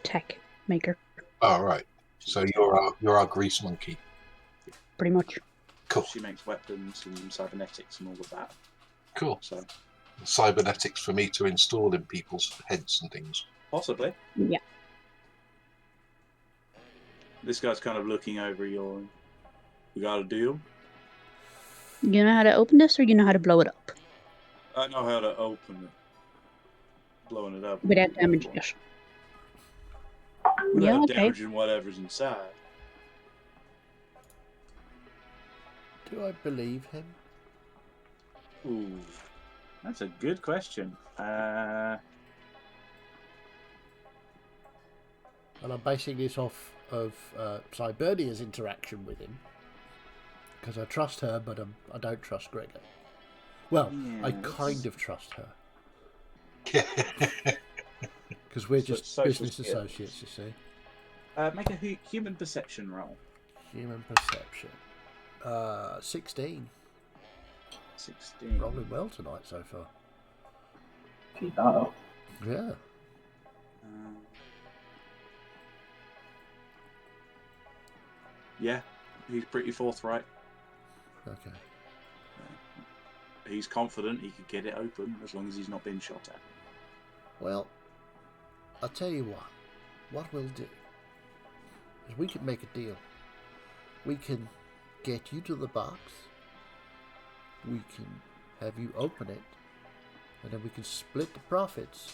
Speaker 5: Tech maker,
Speaker 4: Oh, right. So you're our grease monkey.
Speaker 5: pretty much.
Speaker 4: Cool.
Speaker 3: She makes weapons and cybernetics and all of that.
Speaker 4: Cool.
Speaker 3: So
Speaker 4: Cybernetics for me to install in people's heads and things.
Speaker 3: possibly.
Speaker 5: Yeah.
Speaker 3: This guy's kind of looking over your. You got a deal?
Speaker 5: You know how to open this, or you know how to blow it up
Speaker 3: I know how to open it. Blowing it up.
Speaker 5: without damaging it?
Speaker 3: Without
Speaker 5: Yeah, okay.
Speaker 3: damaging whatever's inside.
Speaker 1: Do I believe him?
Speaker 3: Ooh, that's a good question.
Speaker 1: And I'm basing this off of Cybernia's interaction with him. Because I trust her, but I don't trust Gregor. Well, I kind of trust her. Because we're just
Speaker 3: social
Speaker 1: business
Speaker 3: skills.
Speaker 1: associates, you see.
Speaker 3: Make a human perception roll.
Speaker 1: Human perception. 16.
Speaker 3: 16.
Speaker 1: Rolling well tonight so far.
Speaker 2: Keep that up.
Speaker 1: Yeah.
Speaker 3: Yeah, he's pretty forthright.
Speaker 1: Okay.
Speaker 3: He's confident he could get it open as long as he's not being shot at.
Speaker 1: Well, I'll tell you what. What we'll do is we can make a deal. We can get you to the box. We can have you open it. And then we can split the profits.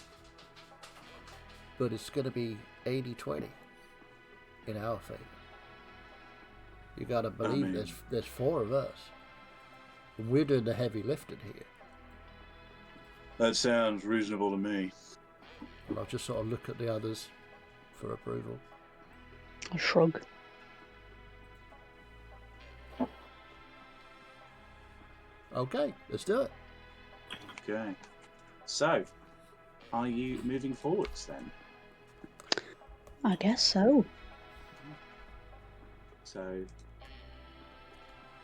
Speaker 1: But it's going to be 80-20 in our favor. You got to believe there's four of us. And we're doing the heavy lifting here.
Speaker 3: That sounds reasonable to me.
Speaker 1: And I'll just sort of look at the others for approval.
Speaker 5: A shrug.
Speaker 1: Okay, let's do it.
Speaker 3: Okay. So, are you moving forwards then?
Speaker 5: I guess so.
Speaker 3: So,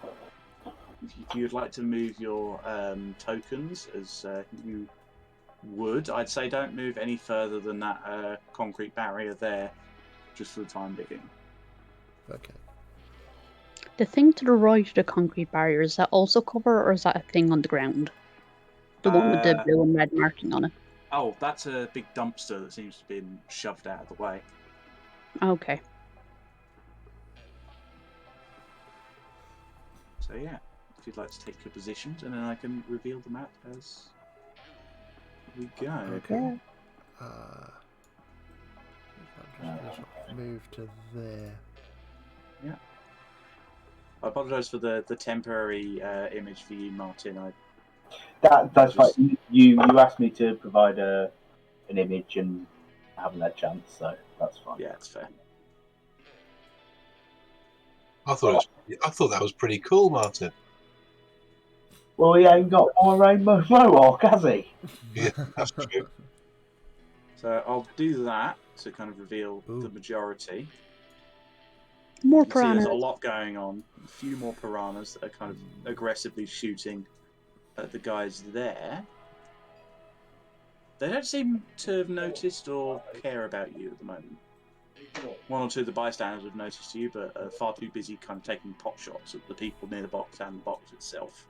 Speaker 3: if you'd like to move your tokens as you would, I'd say don't move any further than that concrete barrier there, just for the time being.
Speaker 1: Okay.
Speaker 5: The thing to the right of the concrete barrier, is that also cover, or is that a thing on the ground? The one with the blue and red marking on it.
Speaker 3: Oh, that's a big dumpster that seems to have been shoved out of the way.
Speaker 5: Okay.
Speaker 3: So yeah, if you'd like to take your positions, and then I can reveal the map as we go.
Speaker 1: Okay. I'm just going to sort of move to there.
Speaker 3: Yeah. I apologise for the temporary image for you, Martin.
Speaker 2: That's fine. You asked me to provide an image, and I haven't had a chance, so that's fine.
Speaker 3: Yeah, it's fair.
Speaker 4: I thought that was pretty cool, Martin.
Speaker 2: Well, he ain't got more rainbow mohawk, has he?
Speaker 4: Yeah, that's true.
Speaker 3: So I'll do that to kind of reveal
Speaker 1: Ooh.
Speaker 3: the majority.
Speaker 5: More
Speaker 3: You can see
Speaker 5: piranhas.
Speaker 3: there's a lot going on. A few more piranhas that are kind of aggressively shooting at the guys there. They don't seem to have noticed or care about you at the moment. One or two of the bystanders have noticed you, but are far too busy kind of taking pot shots at the people near the box and the box itself.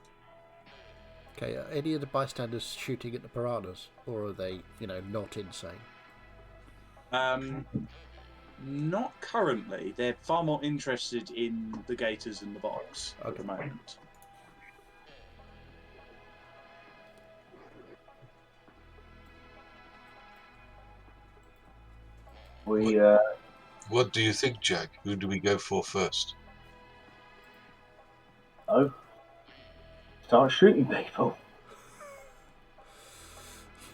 Speaker 1: Okay, are any of the bystanders shooting at the piranhas? Or are they, not insane?
Speaker 3: Not currently. They're far more interested in the gators and the box at the moment.
Speaker 2: We
Speaker 4: What do you think, Jack? Who do we go for first?
Speaker 2: start shooting people.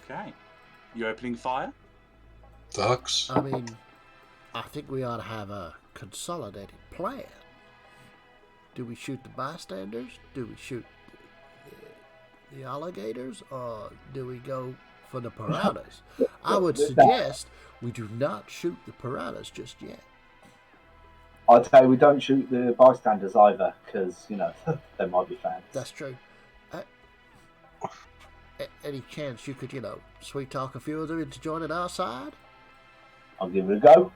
Speaker 3: Okay. You opening fire?
Speaker 4: Ducks?
Speaker 1: I mean, I think we ought to have a consolidated plan. Do we shoot the bystanders? Do we shoot the alligators? Or do we go for the piranhas? I would suggest we do not shoot the piranhas just yet.
Speaker 2: I'd say we don't shoot the bystanders either, because, they might be fans.
Speaker 1: That's true. Any chance you could, sweet talk a few of them into joining our side?
Speaker 2: I'll give it a go.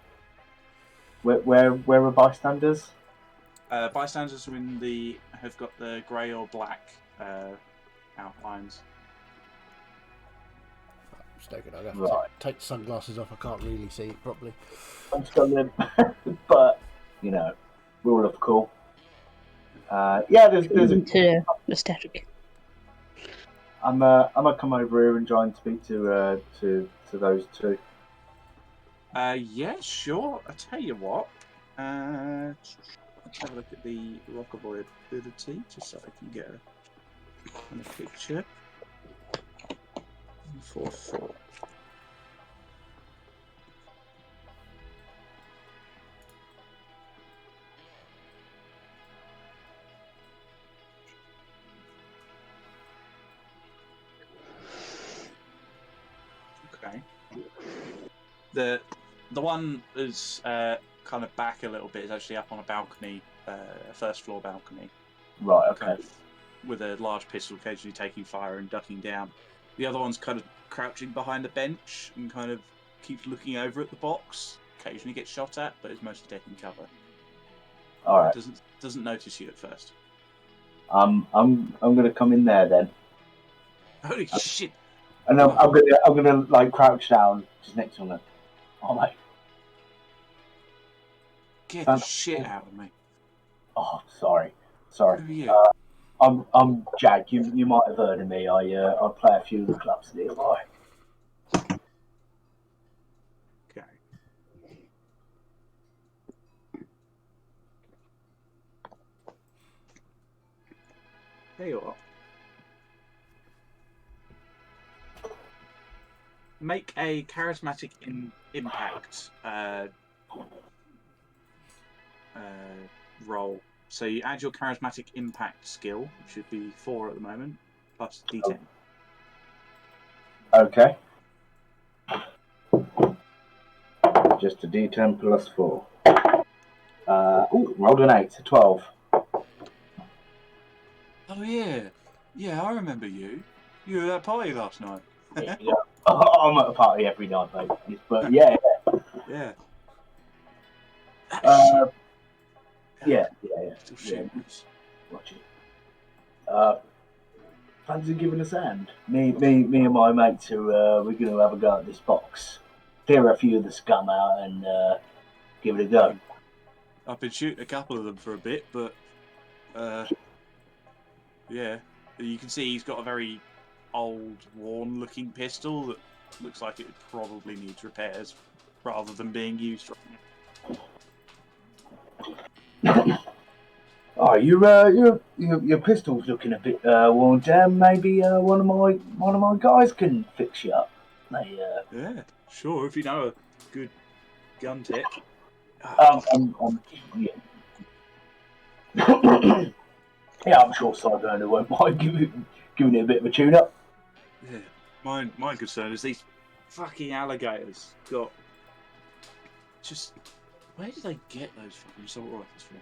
Speaker 2: Where are bystanders?
Speaker 3: Bystanders have got the grey or black outlines.
Speaker 1: I'm mistaken. I have to
Speaker 2: Right.
Speaker 1: take the sunglasses off. I can't really see it properly.
Speaker 2: I'm struggling, but we're all up cool. There's
Speaker 5: Into aesthetic.
Speaker 2: I'm gonna come over here and try and speak to those two.
Speaker 3: Yeah, sure. I tell you what. Let's have a look at the Rockavoy ability, just so I can get a picture. 4-4. Okay. The one is kind of back a little bit. Is actually up on a balcony, first floor balcony.
Speaker 2: Right. Okay.
Speaker 3: Kind of with a large pistol, occasionally taking fire and ducking down. The other one's kind of crouching behind a bench and kind of keeps looking over at the box. Occasionally gets shot at, but is mostly taking cover.
Speaker 2: All right.
Speaker 3: Doesn't notice you at first.
Speaker 2: I'm gonna come in there then.
Speaker 3: Holy shit!
Speaker 2: And I'm gonna like crouch down just next to him. Oh mate.
Speaker 3: Get the shit out of me.
Speaker 2: Oh, sorry.
Speaker 3: Who are you?
Speaker 2: I'm Jack. You might have heard of me. I play a few of the clubs nearby.
Speaker 3: Okay. There you are. Make a charismatic impact roll. So you add your charismatic impact skill, which should be 4 at the moment, plus D10.
Speaker 2: Okay. Just a D10 plus 4. Rolled an 8, 12.
Speaker 3: Oh yeah, I remember you. You were at that party last night.
Speaker 2: Yeah. I'm at a party every night, mate. But yeah.
Speaker 3: Yeah.
Speaker 2: Yeah.
Speaker 3: Still shooting us.
Speaker 2: Watch it. Fancy giving us a hand? Me and my mates we're going to have a go at this box. Clear a few of the scum out and give it a go.
Speaker 3: I've been shooting a couple of them for a bit, but yeah, you can see he's got a very old, worn-looking pistol that looks like it probably needs repairs rather than being used right now.
Speaker 2: Oh, your pistol's looking a bit worn down. Maybe one of my guys can fix you up.
Speaker 3: Yeah, sure. If you know a good gun tech.
Speaker 2: Yeah, I'm sure Cyberpunk won't mind giving it a bit of a tune-up.
Speaker 3: Yeah, my concern is these fucking alligators got just. Where did they get those fucking assault rifles from?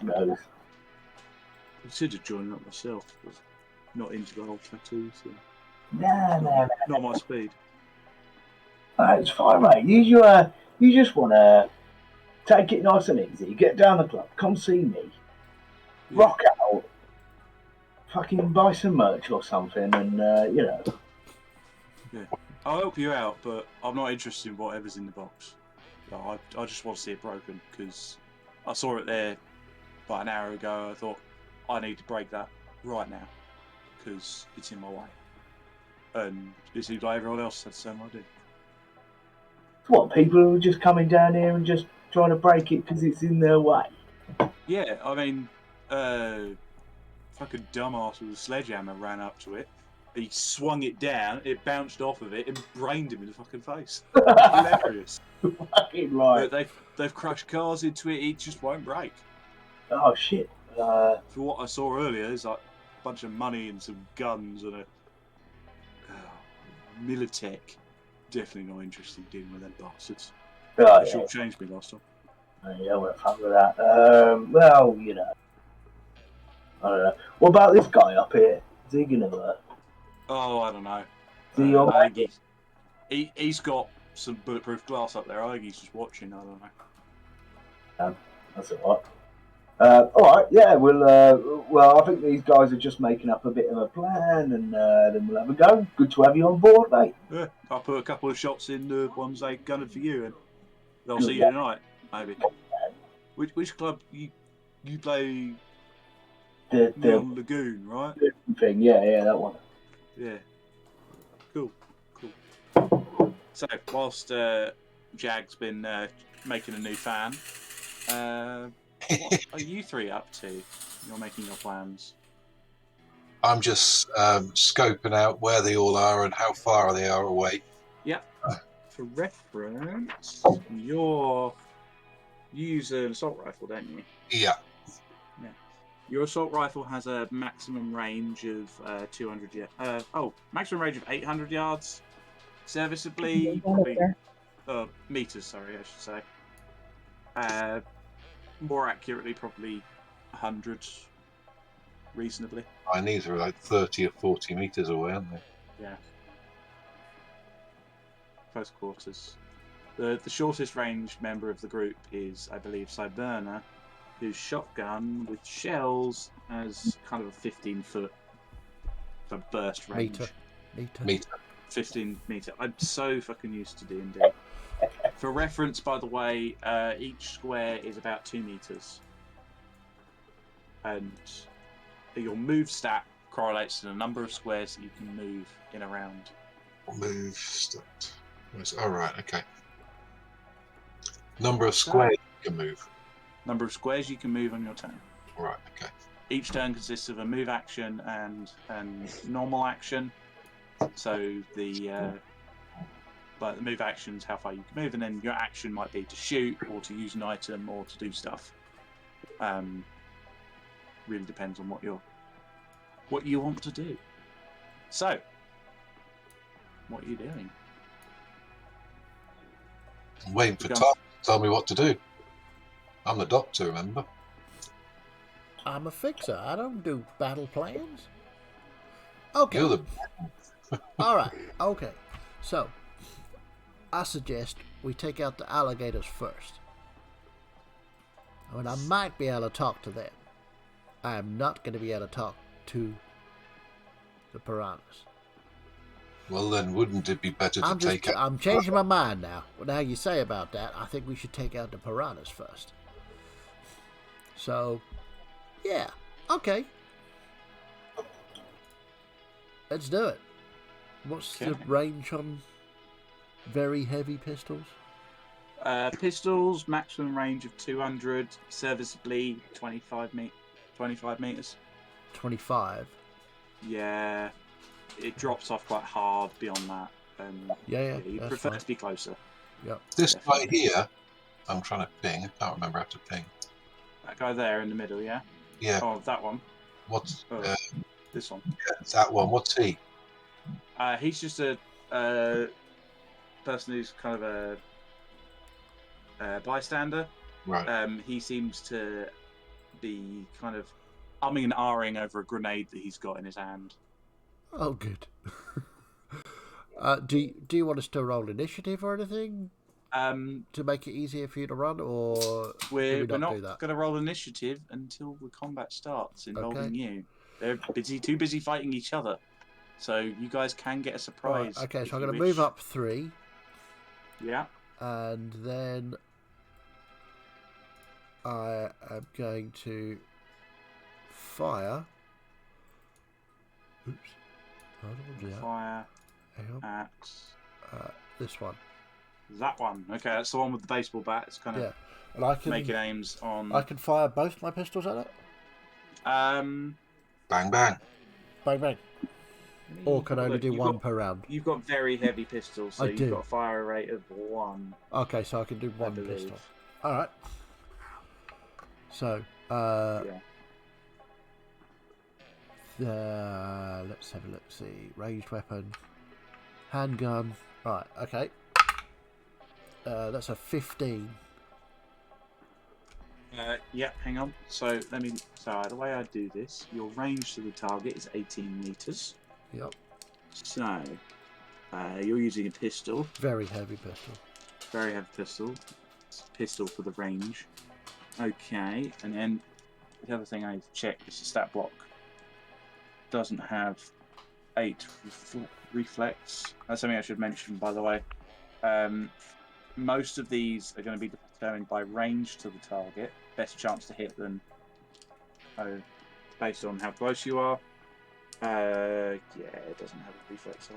Speaker 2: No.
Speaker 3: I considered joining up myself, but not into the whole tattoo, so
Speaker 2: Nah.
Speaker 3: not my speed.
Speaker 2: It's fine, mate. You just want to take it nice and easy. Get down the club. Come see me.
Speaker 3: Yeah.
Speaker 2: Rock out. Fucking buy some merch or something, and
Speaker 3: Yeah, I'll help you out, but I'm not interested in whatever's in the box. No, I just want to see it broken because I saw it there about an hour ago. I thought I need to break that right now because it's in my way, and it seems like everyone else had the same idea.
Speaker 2: What, people who are just coming down here and just trying to break it because it's in their way?
Speaker 3: Yeah, I mean, fucking dumbass with a sledgehammer ran up to it. He swung it down, it bounced off of it, and brained him in the fucking face. Hilarious.
Speaker 2: Fucking right.
Speaker 3: They've crushed cars into it, it just won't break.
Speaker 2: Oh, shit.
Speaker 3: For what I saw earlier, there's like a bunch of money and some guns and a Militech. Definitely not interested in dealing with them bastards.
Speaker 2: Right,
Speaker 3: They shortchanged me last time.
Speaker 2: You don't want to fuck with that. Well, you know. I don't know. What about this guy up here? Is he going to work?
Speaker 3: Oh, I don't know.
Speaker 2: Is he all
Speaker 3: I
Speaker 2: right?
Speaker 3: think he's got some bulletproof glass up there. I think he's just watching. I don't know.
Speaker 2: That's all right. All right, yeah. Well, I think these guys are just making up a bit of a plan, and then we'll have a go. Good to have you on board, mate.
Speaker 3: Yeah, I'll put a couple of shots in the ones they gunned for you, and they'll see you tonight, maybe. Which club you play?
Speaker 2: The
Speaker 3: Neon Lagoon, right?
Speaker 2: thing, yeah, that one.
Speaker 3: Yeah. Cool. So, whilst Jag's been making a new fan, what are you three up to? You're making your plans.
Speaker 4: I'm just scoping out where they all are and how far they are away.
Speaker 3: Yep. For reference, you use an assault rifle, don't you?
Speaker 4: Yeah.
Speaker 3: Your assault rifle has a maximum range of 200 yards. Maximum range of 800 yards. Serviceably, probably meters. Sorry, I should say. More accurately, probably 100. Reasonably.
Speaker 4: Mine, these are like 30 or 40 meters away, aren't they?
Speaker 3: Yeah. Close quarters. The shortest range member of the group is, I believe, Cyberna, whose shotgun with shells has kind of a 15-foot burst range.
Speaker 4: Meter.
Speaker 3: 15 meter. I'm so fucking used to D&D. For reference, by the way, each square is about 2 meters. And your move stat correlates to the number of squares that you can move in a round.
Speaker 4: Move stat. All right, okay. Number of squares you can move.
Speaker 3: Number of squares you can move on your turn.
Speaker 4: All right, okay.
Speaker 3: Each turn consists of a move action and normal action. So the move action is how far you can move, and then your action might be to shoot or to use an item or to do stuff. Really depends on what you want to do. So, what are you doing?
Speaker 4: I'm waiting for Tom to tell me what to do. I'm the doctor, remember?
Speaker 1: I'm a fixer. I don't do battle plans. Okay.
Speaker 4: You're the...
Speaker 1: All right. Okay. So, I suggest we take out the alligators first. I mean, I might be able to talk to them. I am not going to be able to talk to the piranhas.
Speaker 4: Well, then, wouldn't it be better to take out...
Speaker 1: I'm changing my mind now. Now you say about that, I think we should take out the piranhas first. So, yeah. Okay. Let's do it. What's the range on very heavy pistols?
Speaker 3: Pistols, maximum range of 200, serviceably 25 meters.
Speaker 1: 25?
Speaker 3: Yeah. It drops off quite hard beyond that.
Speaker 1: Yeah,
Speaker 3: you
Speaker 1: that's
Speaker 3: prefer
Speaker 1: fine.
Speaker 3: to be closer.
Speaker 1: Yep.
Speaker 4: This
Speaker 3: Definitely.
Speaker 4: guy here, I'm trying to ping. I can't remember how to ping.
Speaker 3: That guy there in the middle, yeah?
Speaker 4: Yeah.
Speaker 3: Oh, that one.
Speaker 4: What's...
Speaker 3: This one.
Speaker 4: Yeah, that one. What's he?
Speaker 3: He's just a person who's kind of a bystander.
Speaker 4: Right.
Speaker 3: He seems to be kind of umming and ahhing over a grenade that he's got in his hand.
Speaker 1: Oh, good. Do you want us to roll initiative or anything to make it easier for you to run, or
Speaker 3: we're
Speaker 1: do we
Speaker 3: not
Speaker 1: do that?
Speaker 3: going to roll initiative until the combat starts involving you. They're too busy fighting each other, so you guys can get a surprise.
Speaker 1: Right, okay, so I'm going to move up 3.
Speaker 3: Yeah.
Speaker 1: And then I am going to fire. Oops. I don't want to do that.
Speaker 3: Fire
Speaker 1: Hang on.
Speaker 3: at
Speaker 1: This one.
Speaker 3: That one. Okay, that's the one with the baseball bat. It's kind of
Speaker 1: Yeah, and I can
Speaker 3: making aims on.
Speaker 1: I can fire both my pistols at it.
Speaker 3: Um,
Speaker 4: Bang, bang.
Speaker 1: Bang bang. Or can I only
Speaker 3: look,
Speaker 1: do one per round?
Speaker 3: You've got very heavy pistols, so
Speaker 1: I
Speaker 3: you've
Speaker 1: do.
Speaker 3: got a fire rate of 1.
Speaker 1: Okay, so I can do one
Speaker 3: believe.
Speaker 1: pistol. All right. So,
Speaker 3: Yeah.
Speaker 1: let's have a look. See, ranged weapon, handgun. Right. Okay. That's a 15.
Speaker 3: Yeah, hang on. So the way I do this, your range to the target is 18 meters.
Speaker 1: Yep.
Speaker 3: So, you're using a pistol.
Speaker 1: Very heavy pistol.
Speaker 3: Very heavy pistol. It's a pistol for the range. Okay, and then the other thing I need to check is the stat block doesn't have 8 reflex. That's something I should mention, by the way. Most of these are going to be determined by range to the target. Best chance to hit them based on how close you are. Yeah, it doesn't have a reflex.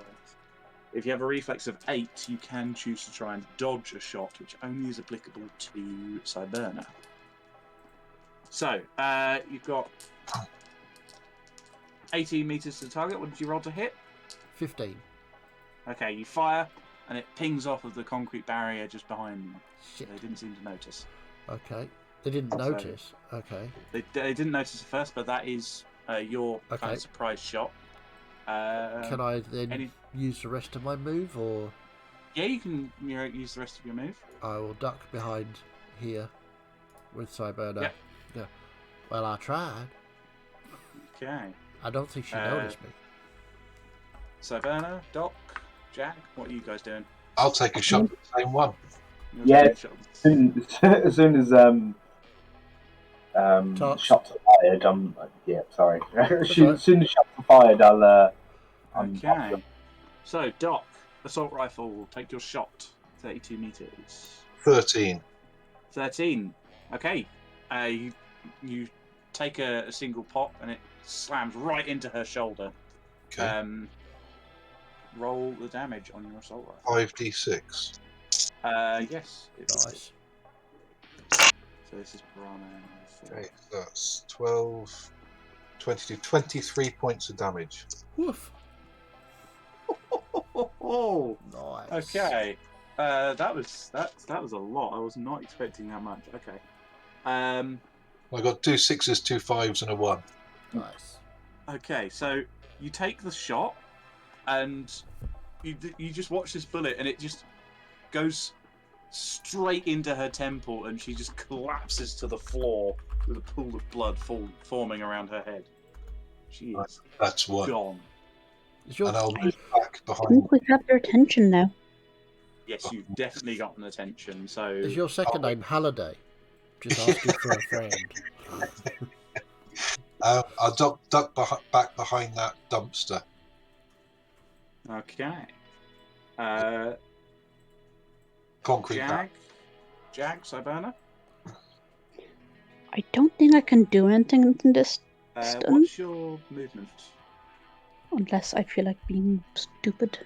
Speaker 3: If you have a reflex of 8, you can choose to try and dodge a shot, which only is applicable to Cyberna. So, you've got 18 meters to the target. What did you roll to hit?
Speaker 1: 15.
Speaker 3: Okay, you fire, and it pings off of the concrete barrier just behind them.
Speaker 1: Shit.
Speaker 3: They didn't seem to notice.
Speaker 1: Okay. They didn't notice. Okay.
Speaker 3: They didn't notice at first, but that is your kind
Speaker 1: Okay.
Speaker 3: of surprise shot.
Speaker 1: Can I then use the rest of my move, or
Speaker 3: Yeah, you can use the rest of your move.
Speaker 1: I will duck behind here with Cyberna?
Speaker 3: Yep.
Speaker 1: Yeah. Well, I tried.
Speaker 3: Okay.
Speaker 1: I don't think she noticed me.
Speaker 3: Cyberna, Doc, Jack, what are you guys doing?
Speaker 4: I'll take a shot at the same one.
Speaker 3: You're
Speaker 2: Yeah.
Speaker 3: taking shots.
Speaker 2: As soon as
Speaker 1: Tops.
Speaker 2: shots are fired, sorry. As soon
Speaker 1: right.
Speaker 2: as shots are fired,
Speaker 3: Okay. So, Doc, assault rifle, will take your shot. 32 meters.
Speaker 4: 13.
Speaker 3: 13. Okay. You take a single pop and it slams right into her shoulder.
Speaker 4: Okay.
Speaker 3: Roll the damage on your assault rifle.
Speaker 4: 5d6.
Speaker 3: Yes.
Speaker 1: Nice.
Speaker 3: So this is Piranha.
Speaker 4: Okay, that's 12, 22, 23 points of damage.
Speaker 1: Woof.
Speaker 3: Oh,
Speaker 1: Nice.
Speaker 3: okay. That was a lot. I was not expecting that much. Okay.
Speaker 4: I got 2 6s, 2 5s, and a 1.
Speaker 1: Nice.
Speaker 3: Okay. So you take the shot, and you just watch this bullet, and it just goes straight into her temple, and she just collapses to the floor with a pool of blood forming around her head. She is
Speaker 4: That's 1.
Speaker 3: gone.
Speaker 1: Is your
Speaker 4: And I'll move back
Speaker 5: I
Speaker 4: behind.
Speaker 5: think we have their attention now.
Speaker 3: Yes, you've definitely gotten attention. So
Speaker 1: is your second name Halliday? Just asking for a friend.
Speaker 4: I'll duck back behind that dumpster.
Speaker 3: okay.
Speaker 4: Concrete back.
Speaker 3: Jack, Cyberna.
Speaker 5: I don't think I can do anything in this stun
Speaker 3: What's your movement?
Speaker 5: unless I feel like being stupid.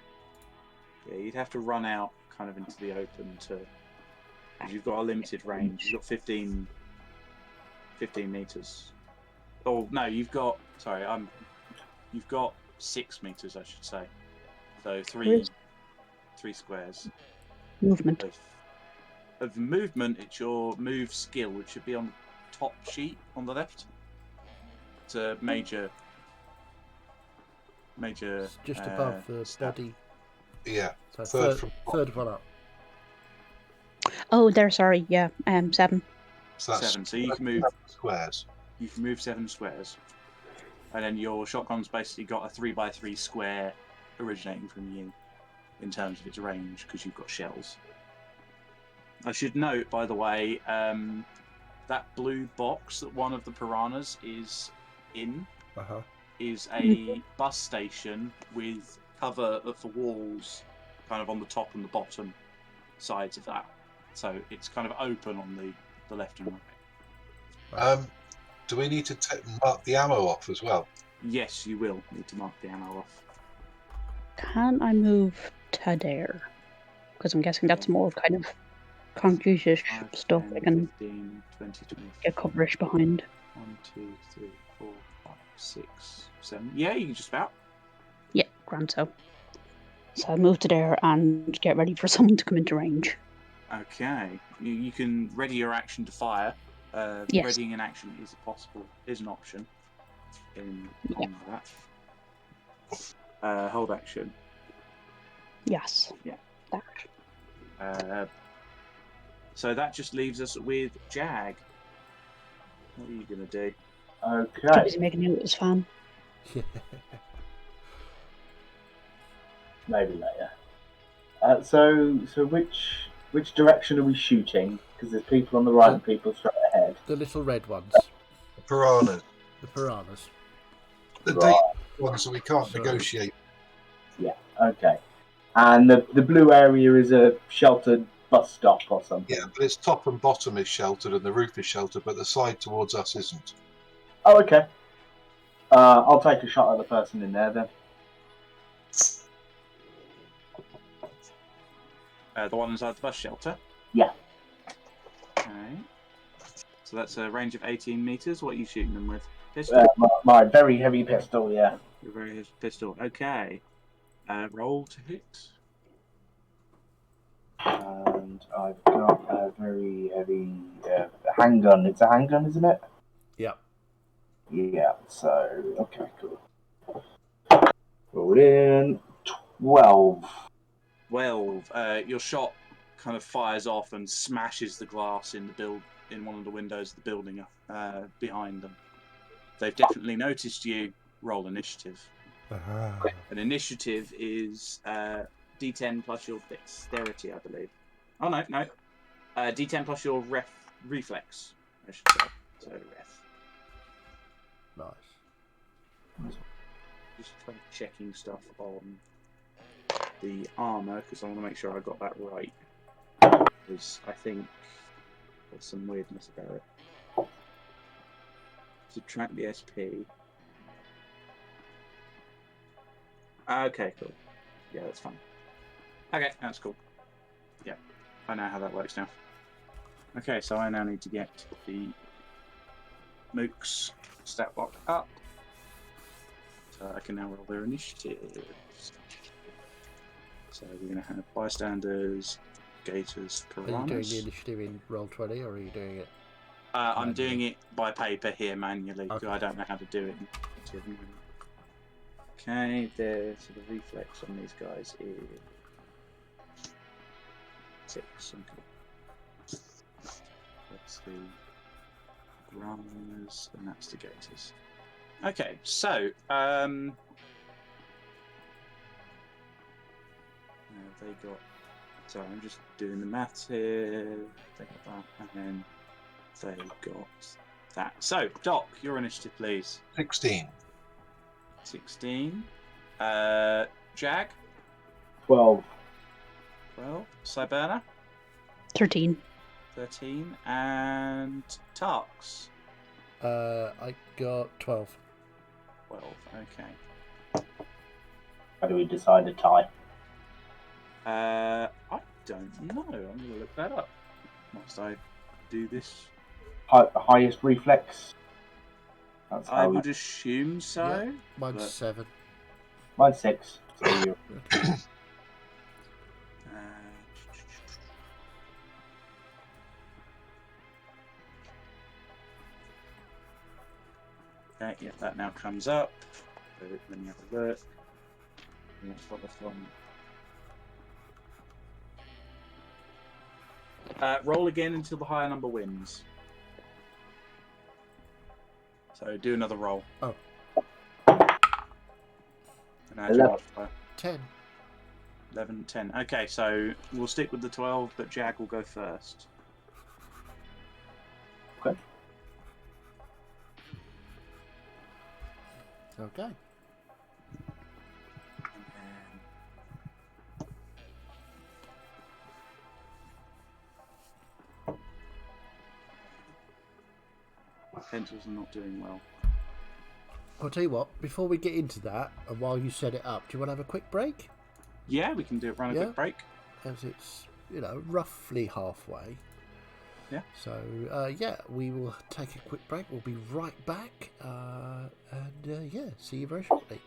Speaker 3: Yeah, you'd have to run out kind of into the open to. You've got a limited range. You've got 15 meters. Oh no, you've got. Sorry, You've got 6 meters, I should say. So three squares.
Speaker 5: Movement.
Speaker 3: Of movement, it's your move skill, which should be on the top sheet on the left. It's a major.
Speaker 1: It's just above the
Speaker 3: stat.
Speaker 1: body.
Speaker 4: Yeah.
Speaker 1: So
Speaker 4: Third
Speaker 1: third one up.
Speaker 5: Oh, there. Sorry. Yeah. 7.
Speaker 4: So that's
Speaker 3: 7. So you can move.
Speaker 4: squares.
Speaker 3: You can move 7 squares, and then your shotgun's basically got a 3x3 square originating from you in terms of its range because you've got shells. I should note, by the way, that blue box that one of the piranhas is in is a bus station with cover for walls kind of on the top and the bottom sides of that. So it's kind of open on the left and right.
Speaker 4: Do we need to mark the ammo off as well?
Speaker 3: Yes, you will need to mark the ammo off.
Speaker 5: Can I move to there? Because I'm guessing that's more kind of concrete-ish
Speaker 3: 5,
Speaker 5: stuff
Speaker 3: 10,
Speaker 5: I can
Speaker 3: 15, 20, 25.
Speaker 5: get coverage behind.
Speaker 3: 1, 2, 3, 4, 5, 6, 7. Yeah, you can just about.
Speaker 5: Yeah, grand so. So I move to there and get ready for someone to come into range.
Speaker 3: Okay. You can ready your action to fire.
Speaker 5: Yes.
Speaker 3: Readying an action is an option in combat. Hold action.
Speaker 5: Yes.
Speaker 3: Yeah.
Speaker 5: That.
Speaker 3: So that just leaves us with Jag. What are you going to do?
Speaker 5: Too
Speaker 2: Okay.
Speaker 5: busy making you his fan.
Speaker 2: Maybe later. So which direction are we shooting? Because there's people on the right and people straight ahead.
Speaker 1: The little red ones.
Speaker 4: The piranhas.
Speaker 1: The piranhas.
Speaker 4: The
Speaker 2: Right.
Speaker 4: deep ones that we can't
Speaker 1: Sorry.
Speaker 4: negotiate.
Speaker 2: Yeah. Okay. And the blue area is a sheltered bus stop or something.
Speaker 4: Yeah, but its top and bottom is sheltered and the roof is sheltered, but the side towards us isn't.
Speaker 2: Oh, okay. I'll take a shot at the person in there then.
Speaker 3: The one inside the bus shelter?
Speaker 2: Yeah.
Speaker 3: Okay. So that's a range of 18 meters. What are you shooting them with? Pistol?
Speaker 2: My very heavy pistol, yeah.
Speaker 3: Your very heavy pistol. Okay. Roll to hit.
Speaker 2: And I've got a very heavy handgun. It's a handgun, isn't it?
Speaker 1: Yep.
Speaker 2: Yeah, so, okay, cool. Roll in 12.
Speaker 3: 12. Your shot kind of fires off and smashes the glass in one of the windows of the building behind them. They've definitely noticed you. Roll initiative. An initiative is D10 plus your dexterity, I believe. Oh no. D10 plus your reflex, I should say. So ref.
Speaker 1: Nice.
Speaker 3: Just kind of checking stuff on the armor because I want to make sure I got that right. Because I think there's some weirdness about it. Subtract the SP. Okay, cool. Yeah, that's fine. Okay, that's cool. Yeah, I know how that works now. Okay, so I now need to get the mooks stat block up. So I can now roll their initiatives. So we're going to have bystanders, gators,
Speaker 1: Are you doing the
Speaker 3: piranhas.
Speaker 1: initiative in Roll20 or are you doing it?
Speaker 3: I'm doing it by paper here manually because
Speaker 1: Okay.
Speaker 3: I don't know how to do it. Okay, there. So the reflex on these guys is 6. Okay. That's the piranhas and that's the gators. Okay, so they got. Sorry, I'm just doing the maths here. They got that, and then they got that. So, Doc, your initiative, please.
Speaker 4: 16.
Speaker 3: 16. Jag.
Speaker 2: 12.
Speaker 3: 12. Cyberna.
Speaker 5: 13.
Speaker 3: 13. And Tarks.
Speaker 1: I got 12.
Speaker 3: 12. Okay.
Speaker 2: How do we decide a tie?
Speaker 3: I don't know. I'm going to look that up. Must I do this?
Speaker 2: Highest reflex? That's
Speaker 3: I
Speaker 2: how
Speaker 3: would assume so.
Speaker 1: Yeah. Mine's
Speaker 3: but-
Speaker 1: 7.
Speaker 2: Mine's 6. So you're...
Speaker 3: Okay, yeah, that now comes up. So let me have a look. And that's what that's on. Roll again until the higher number wins. So do another roll.
Speaker 1: Oh.
Speaker 3: And add your
Speaker 2: 11.
Speaker 3: modifier.
Speaker 1: 10.
Speaker 3: 11, 10. Okay, so we'll stick with the 12, but Jag will go first.
Speaker 2: Okay.
Speaker 1: Okay.
Speaker 3: And then... My pencils are not doing well.
Speaker 1: I'll tell you what, before we get into that, and while you set it up, do you want to have a quick break?
Speaker 3: Yeah, we can run a
Speaker 1: Yeah.
Speaker 3: quick break.
Speaker 1: as it's, roughly halfway.
Speaker 3: Yeah.
Speaker 1: So, we will take a quick break. We'll be right back. And see you very shortly.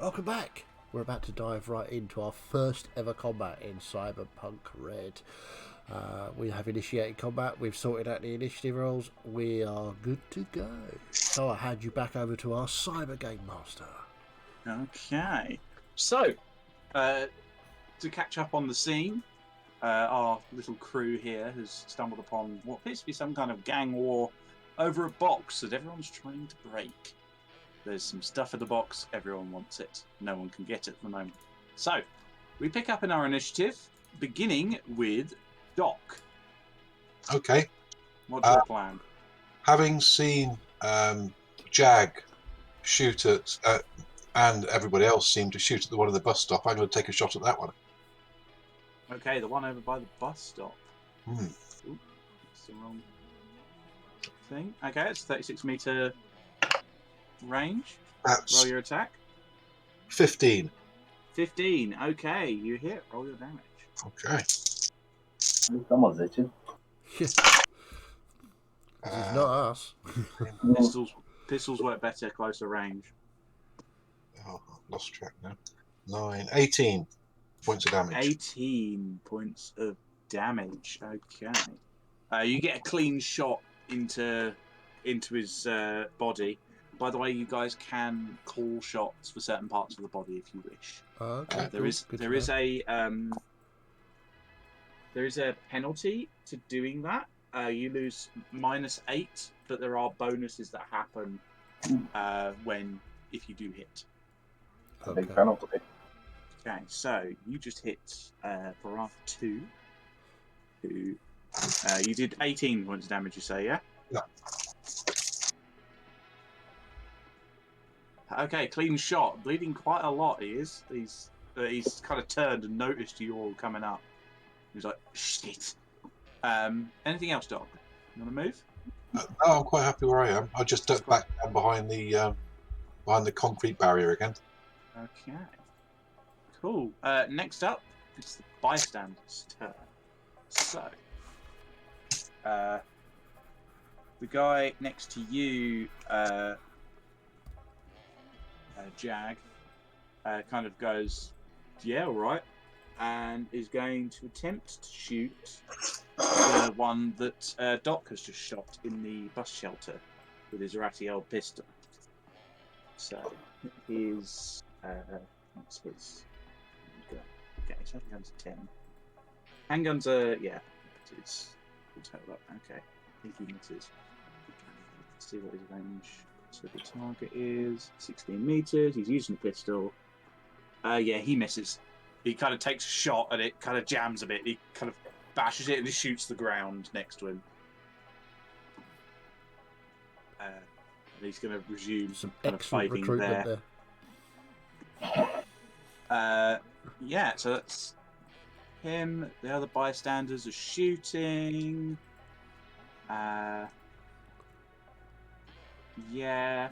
Speaker 1: Welcome back. We're about to dive right into our first ever combat in Cyberpunk Red. We have initiated combat. We've sorted out the initiative rolls. We are good to go. So I hand you back over to our Cyber Game Master.
Speaker 3: Okay. So, to catch up on the scene, our little crew here has stumbled upon what appears to be some kind of gang war over a box that everyone's trying to break. There's some stuff in the box, everyone wants it. No one can get it at the moment. So, we pick up in our initiative, beginning with Doc.
Speaker 4: Okay.
Speaker 3: What's your plan?
Speaker 4: Having seen Jag shoot at, and everybody else seem to shoot at the one at the bus stop, I'm going to take a shot at that one.
Speaker 3: Okay, the one over by the bus stop.
Speaker 4: Hmm.
Speaker 3: Ooh, that's the wrong thing. Okay, it's 36 meter range.
Speaker 4: That's
Speaker 3: Roll your attack.
Speaker 4: 15.
Speaker 3: 15. Okay, you hit. Roll your damage.
Speaker 4: Okay.
Speaker 2: Someone's itching.
Speaker 1: This is not us.
Speaker 3: Pistols work better closer range.
Speaker 4: Oh, I've lost track now. 18 points of damage.
Speaker 3: 18 points of damage. Okay. You get a clean shot into his body. By the way, you guys can call shots for certain parts of the body if you wish.
Speaker 1: Okay.
Speaker 3: There is a penalty to doing that. You lose -8, but there are bonuses that happen if you do hit.
Speaker 2: A big penalty.
Speaker 3: Okay, so you just hit Barath 2. You did 18 points of damage, you say, yeah?
Speaker 4: Yeah.
Speaker 3: Okay, clean shot. Bleeding quite a lot, he is. He's kind of turned and noticed you all coming up. He's like, shit. Anything else, Doc? You want to move?
Speaker 4: No, I'm quite happy where I am. I just ducked back down behind the concrete barrier again.
Speaker 3: Okay. Cool. Next up, it's the bystander's turn. So, the guy next to you, Jag, kind of goes, yeah, all right, and is going to attempt to shoot the one that Doc has just shot in the bus shelter with his ratty old pistol. So, his what's his? Okay, so handgun's 10. Handguns are, yeah, it's total up. Okay, I think he misses. Let's see what his range. So the target is 16 meters. He's using a pistol. Yeah, he misses. He kind of takes a shot and it kind of jams a bit. He kind of bashes it and he shoots the ground next to him. And he's going to resume
Speaker 1: Some
Speaker 3: kind of
Speaker 1: excellent
Speaker 3: fighting
Speaker 1: recruitment
Speaker 3: there. Yeah, so that's him. The other bystanders are shooting. Yeah.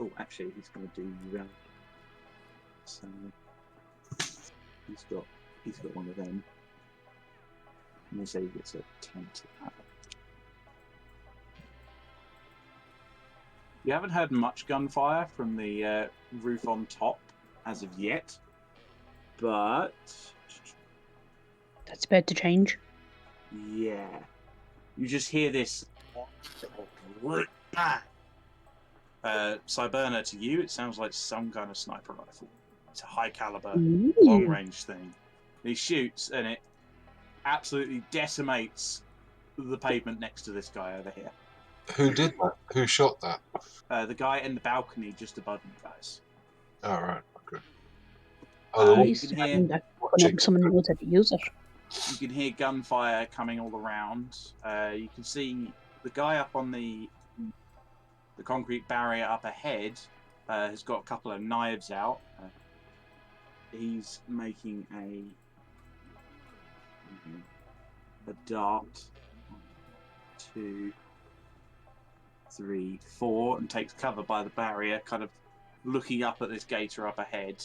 Speaker 3: Oh, actually, he's going to do. So he's got one of them. And they say he gets a 10 to that. You haven't heard much gunfire from the roof on top as of yet, but
Speaker 5: That's about to change.
Speaker 3: yeah, you just hear this. Cyberna, to you, it sounds like some kind of sniper rifle. It's a high caliber,
Speaker 5: Ooh.
Speaker 3: long range thing. He shoots and it absolutely decimates the pavement next to this guy over here.
Speaker 4: Who did that? Who shot that?
Speaker 3: The guy in the balcony just above you guys.
Speaker 4: All right. Okay. Oh, the
Speaker 3: You
Speaker 5: Nice.
Speaker 3: can
Speaker 5: I
Speaker 3: hear
Speaker 5: mean, that someone knows how to use it.
Speaker 3: you can hear gunfire coming all around. You can see the guy up on the concrete barrier up ahead has got a couple of knives out. He's making a dart. 1, 2, 3, 4, and takes cover by the barrier, kind of looking up at this gator up ahead,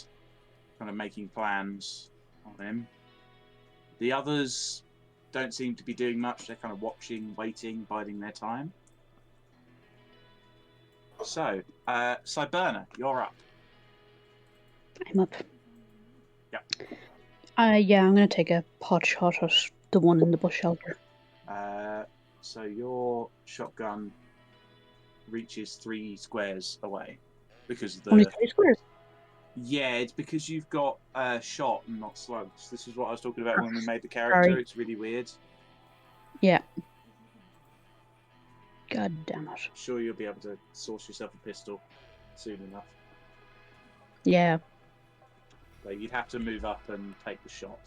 Speaker 3: kind of making plans on him. The others don't seem to be doing much. They're kind of watching, waiting, biding their time. So, Cyberna, you're up.
Speaker 5: I'm up.
Speaker 3: Yep.
Speaker 5: Yeah, I'm gonna take a pot shot at the one in the bush shelter.
Speaker 3: So your shotgun reaches 3 squares away because of
Speaker 5: Only
Speaker 3: the
Speaker 5: 3 squares.
Speaker 3: yeah, it's because you've got shot and not slugs. This is what I was talking about when we made the character.
Speaker 5: Sorry.
Speaker 3: It's really weird.
Speaker 5: Yeah. God damn it.
Speaker 3: Sure, you'll be able to source yourself a pistol soon enough.
Speaker 5: Yeah.
Speaker 3: Like, you'd have to move up and take the shot.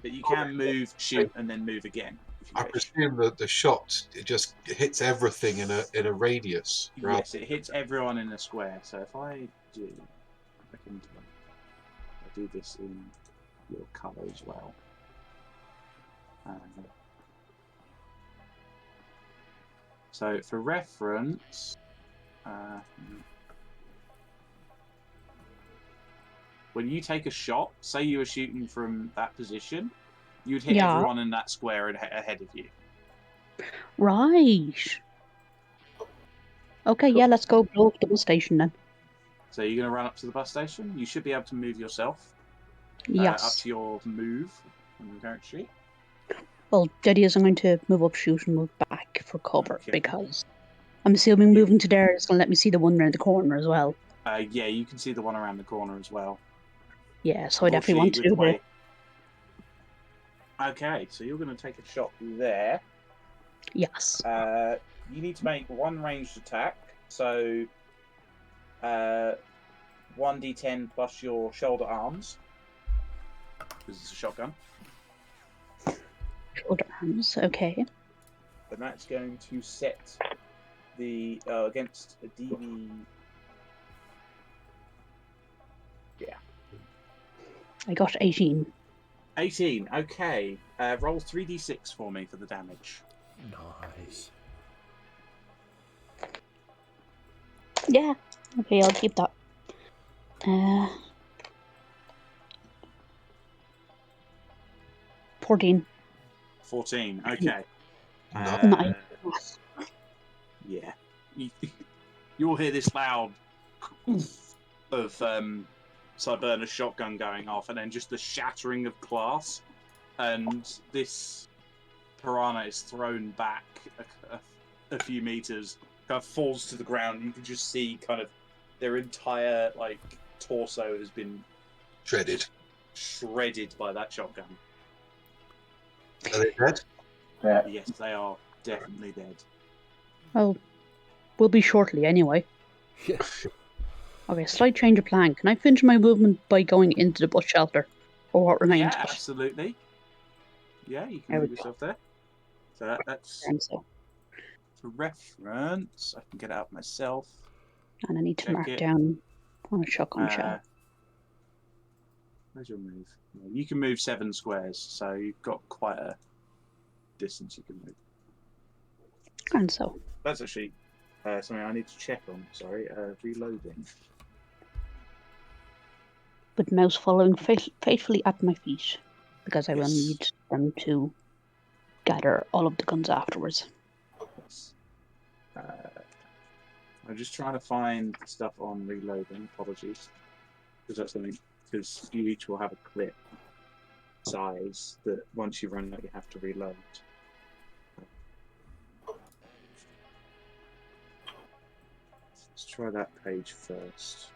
Speaker 3: But you can move, shoot, and then move again if you
Speaker 4: I
Speaker 3: wish.
Speaker 4: presume that the shot it just hits everything in a radius. Right?
Speaker 3: Yes, it hits everyone in a square. So if I do, I do this in your colour as well. So for reference, when you take a shot, say you were shooting from that position, you'd hit
Speaker 5: Yeah.
Speaker 3: everyone in that square ahead of you.
Speaker 5: Right. Okay, yeah, let's go blow up the bus station then.
Speaker 3: So you're going to run up to the bus station. You should be able to move yourself
Speaker 5: Yes.
Speaker 3: up to your move on the current sheet.
Speaker 5: Well, the idea is I'm going to move up, shoot, and move back for cover
Speaker 3: Okay.
Speaker 5: because I'm assuming moving to there is going to let me see the one around the corner as well.
Speaker 3: Yeah, you can see the one around the corner as well.
Speaker 5: Yeah, so I definitely want to do that.
Speaker 3: Okay, so you're going to take a shot there.
Speaker 5: Yes.
Speaker 3: You need to make 1 ranged attack. So 1d10 plus your shoulder arms, because it's a shotgun.
Speaker 5: Shoulder arms, okay.
Speaker 3: And that's going to set the against a DV. Yeah.
Speaker 5: I got 18.
Speaker 3: 18. Okay. Roll 3d6 for me for the damage.
Speaker 1: Nice.
Speaker 5: Yeah. Okay, I'll keep that. 14.
Speaker 3: 14. Okay.
Speaker 5: Nice.
Speaker 3: Yeah. You'll hear this loud of Cyberna's shotgun going off, and then just the shattering of glass, and this piranha is thrown back a few meters, kind of falls to the ground. You can just see kind of their entire torso has been shredded by that shotgun.
Speaker 4: Are they dead?
Speaker 2: Yeah.
Speaker 3: Yes, they are definitely dead.
Speaker 5: Well, we'll be shortly anyway.
Speaker 1: Yeah.
Speaker 5: Okay, slight change of plan. Can I finish my movement by going into the bus shelter? Or what remains
Speaker 3: Yeah,
Speaker 5: of it?
Speaker 3: absolutely. Yeah, you can
Speaker 5: There we
Speaker 3: move
Speaker 5: go.
Speaker 3: yourself there. So that's
Speaker 5: So.
Speaker 3: for reference. I can get it out myself.
Speaker 5: And I need to
Speaker 3: Check
Speaker 5: mark
Speaker 3: it.
Speaker 5: down on a shotgun shell.
Speaker 3: Where's your move? You can move 7 squares, so you've got quite a distance you can move.
Speaker 5: And so,
Speaker 3: That's actually something I need to check on. Sorry, reloading.
Speaker 5: with mouse following faithfully at my feet, because I will
Speaker 3: Yes.
Speaker 5: need them to gather all of the guns afterwards.
Speaker 3: Yes. I'm just trying to find stuff on reloading. Apologies, because that's something. Because you each will have a clip size that once you run out, you have to reload. Let's try that page first.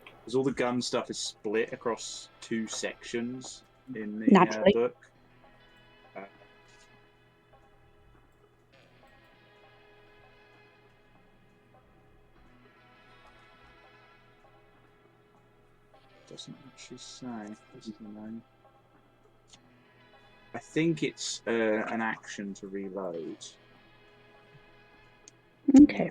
Speaker 3: Because all the gun stuff is split across 2 sections in the
Speaker 5: Naturally.
Speaker 3: book. Doesn't actually say. I think it's an action to reload.
Speaker 5: Okay.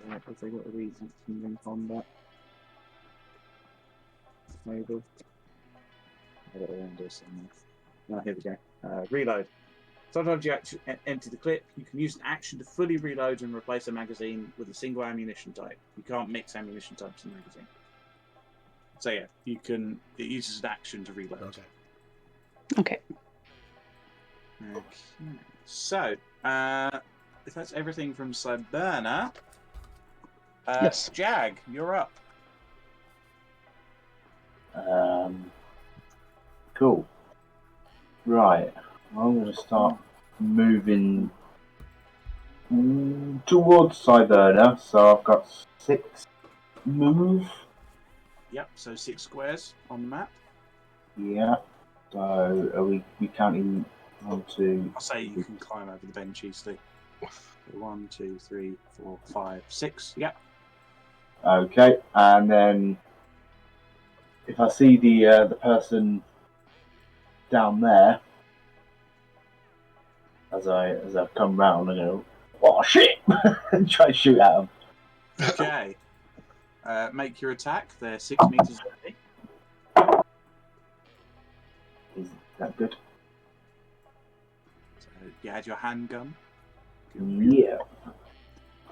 Speaker 3: Have they got a reason link on that? Maybe. I got around this somewhere. No, here we go. Reload. Sometimes you actually empty the clip. You can use an action to fully reload and replace a magazine with a single ammunition type. You can't mix ammunition types in the magazine. So yeah, you can. It uses an action to reload.
Speaker 5: Okay.
Speaker 3: So, if that's everything from Cyberna,
Speaker 5: Yes.
Speaker 3: Jag, you're up.
Speaker 2: Cool. Right. I'm going to start moving towards Cyberna. So I've got 6 move.
Speaker 3: Yep. So 6 squares on the map.
Speaker 2: Yeah. So are we counting 1, 2?
Speaker 3: I'll say you can climb over the bench easily. 1, 2, 3, 4, 5, 6. Yep.
Speaker 2: Okay, and then if I see the person down there, as I come round, I go, "Oh shit!" and try to shoot at them.
Speaker 3: Okay. Make your attack. They're 6 meters away.
Speaker 2: Is that good?
Speaker 3: So you had your handgun.
Speaker 2: Yeah.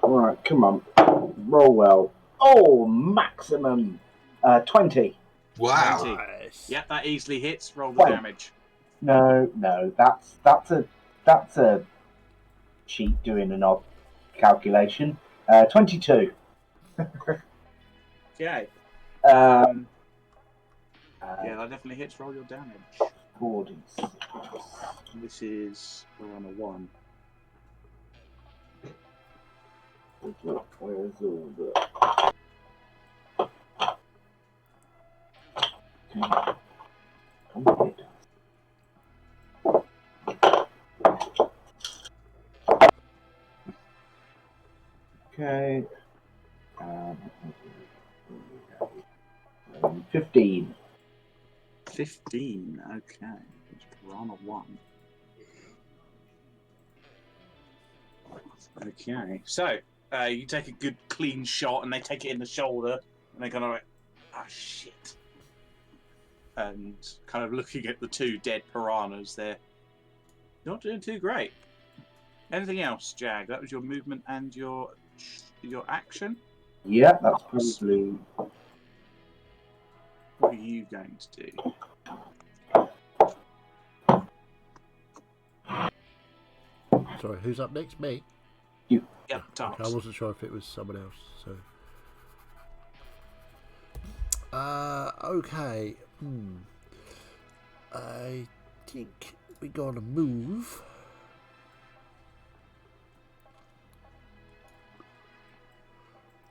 Speaker 2: All right, come on, roll well. Oh, maximum 20.
Speaker 4: Wow.
Speaker 3: 20.
Speaker 1: Nice.
Speaker 3: Yep, that easily hits. Roll the
Speaker 2: Well,
Speaker 3: damage.
Speaker 2: No, that's a cheat doing an odd calculation. 22.
Speaker 3: Okay.
Speaker 2: Uh,
Speaker 3: Yeah, that definitely hits. Roll your damage.
Speaker 2: 46.
Speaker 3: This is we're on a 1.
Speaker 2: Where's all the... Okay. 15.
Speaker 3: 15. Okay. We're on a 1. Okay. So you take a good clean shot, and they take it in the shoulder, and they kind of like, ah, shit. And kind of looking at the 2 dead piranhas, they're not doing too great. Anything else, Jag? That was your movement and your action.
Speaker 2: Yeah, that's probably...
Speaker 3: What are you going to do?
Speaker 1: Sorry, who's up next? Me?
Speaker 2: You.
Speaker 3: Yep, Tarks.
Speaker 1: Okay, I wasn't sure if it was someone else, so... okay. I think we're gonna move.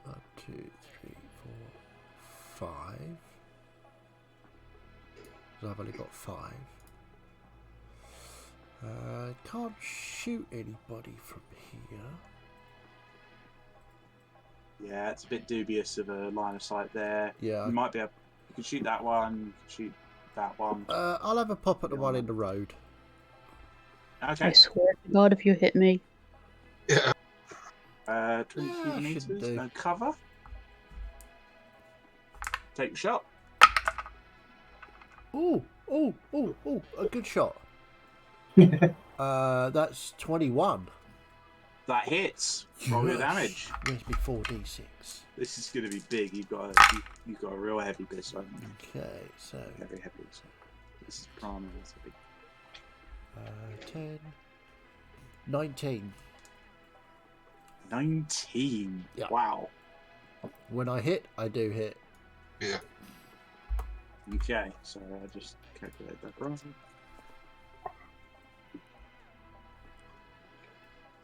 Speaker 1: One, 2, 3, 4, 5. So I've only got 5. Can't shoot anybody from here.
Speaker 3: Yeah, it's a bit dubious of a line of sight there.
Speaker 1: Yeah.
Speaker 3: You might be able. You can shoot that one. You can shoot that one.
Speaker 1: I'll have a pop at the one in the road.
Speaker 3: Okay.
Speaker 5: I swear to God, if you hit me.
Speaker 4: Yeah.
Speaker 3: 20
Speaker 1: Yeah,
Speaker 3: meters.
Speaker 1: shouldn't do.
Speaker 3: No cover. Take the shot.
Speaker 1: Ooh, a good shot. That's 21.
Speaker 3: That hits. Roll your damage.
Speaker 1: Where's my 4d6?
Speaker 3: This is going to be big. You've got a real heavy bit on you.
Speaker 1: Okay, so
Speaker 3: Very heavy. So this is prana. That's a big.
Speaker 1: 10, 19.
Speaker 3: 19.
Speaker 1: Yeah.
Speaker 3: Wow.
Speaker 1: When I hit, I do hit.
Speaker 4: Yeah.
Speaker 3: Okay, so I just calculate that wrong.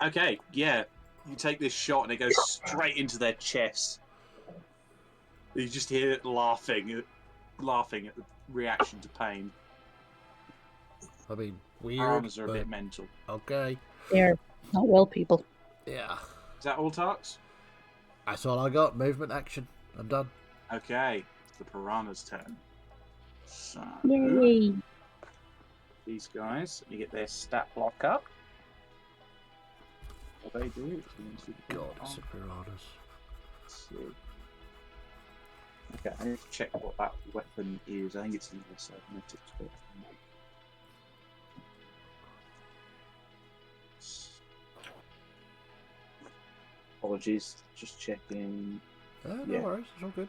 Speaker 3: Okay, yeah. You take this shot and it goes straight into their chest. You just hear it laughing at the reaction to pain.
Speaker 1: I mean, weird.
Speaker 3: Piranhas are a
Speaker 1: but
Speaker 3: bit mental.
Speaker 1: okay.
Speaker 5: They're not well people.
Speaker 1: Yeah.
Speaker 3: Is that all, Tarks?
Speaker 1: That's all I got. Movement, action. I'm done.
Speaker 3: Okay, it's the piranha's turn. So,
Speaker 5: Yay!
Speaker 3: these guys, you get their stat block up. What they do?
Speaker 1: God, it's the piranhas.
Speaker 3: So, okay, I need to check what that weapon is. I think it's an cybernetic weapon. Apologies, just checking.
Speaker 1: No
Speaker 3: Yeah.
Speaker 1: worries. It's all good.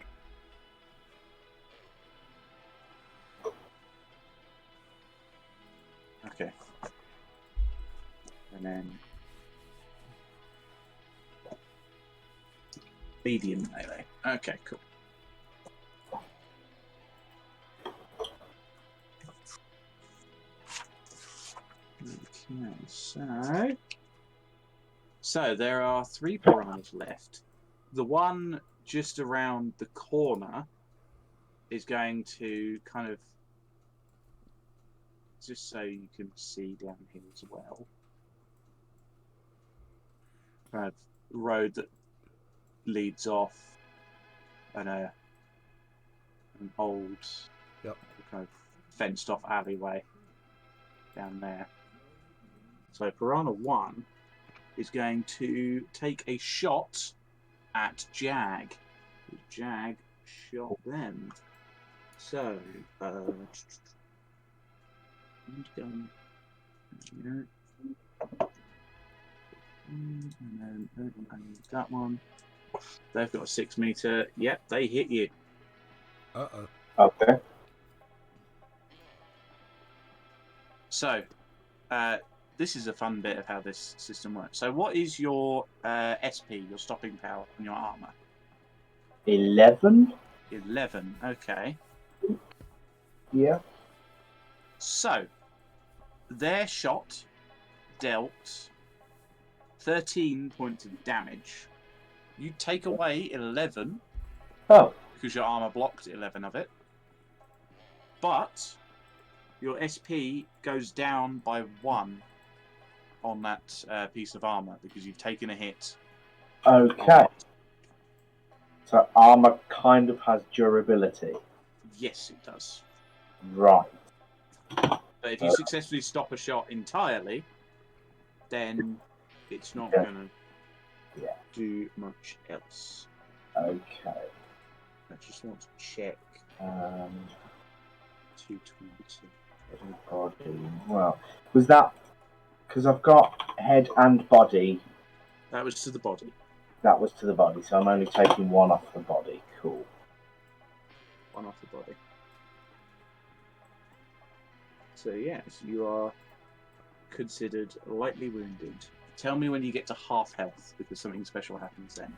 Speaker 3: Okay. And then medium melee. Okay, cool. Okay, so there are 3 piranhas left. The one just around the corner is going to kind of, just so you can see down here as well, kind of road that leads off and an old kind of fenced off alleyway down there. So Piranha 1 is going to take a shot at Jag. Jag shot them. So, gun. And then that one. They've got a 6 meter. Yep, they hit you.
Speaker 1: Uh-oh.
Speaker 2: Okay.
Speaker 3: So, this is a fun bit of how this system works. So, what is your SP, your stopping power on your armor?
Speaker 2: 11?
Speaker 3: 11. Okay.
Speaker 2: Yeah.
Speaker 3: So, their shot dealt 13 points of damage. You take away 11
Speaker 2: Oh.
Speaker 3: because your armor blocked 11 of it. But your SP goes down by 1 on that piece of armor because you've taken a hit.
Speaker 2: Okay. So armor kind of has durability.
Speaker 3: Yes, it does.
Speaker 2: Right.
Speaker 3: But if you successfully stop a shot entirely, then it's not going to do much else.
Speaker 2: Okay.
Speaker 3: I just want to check. 220.
Speaker 2: Body. Well, was that because I've got head and body?
Speaker 3: That was to the body.
Speaker 2: That was to the body, so I'm only taking 1 off the body. Cool.
Speaker 3: 1 off the body. So yes, you are considered lightly wounded. Tell me when you get to half health, because something special happens then.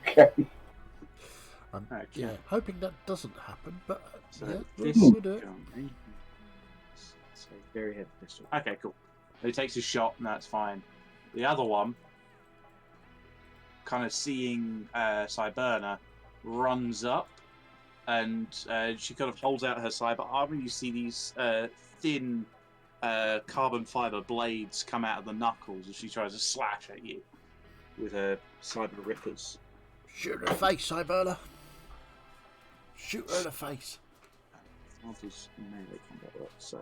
Speaker 2: Okay.
Speaker 1: Yeah, hoping that doesn't happen, but
Speaker 3: So
Speaker 1: yeah,
Speaker 3: this
Speaker 1: we'll do it.
Speaker 3: gun, so very heavy pistol. Okay, cool. He takes his shot, and that's fine. The other one, kind of seeing Cyberna, runs up, and she kind of holds out her cyber arm, and you see these thin carbon fiber blades come out of the knuckles as she tries to slash at you with her cyber rippers.
Speaker 1: Shoot her in the face, Cyberna. Shoot her in the face.
Speaker 3: How does melee combat work? So,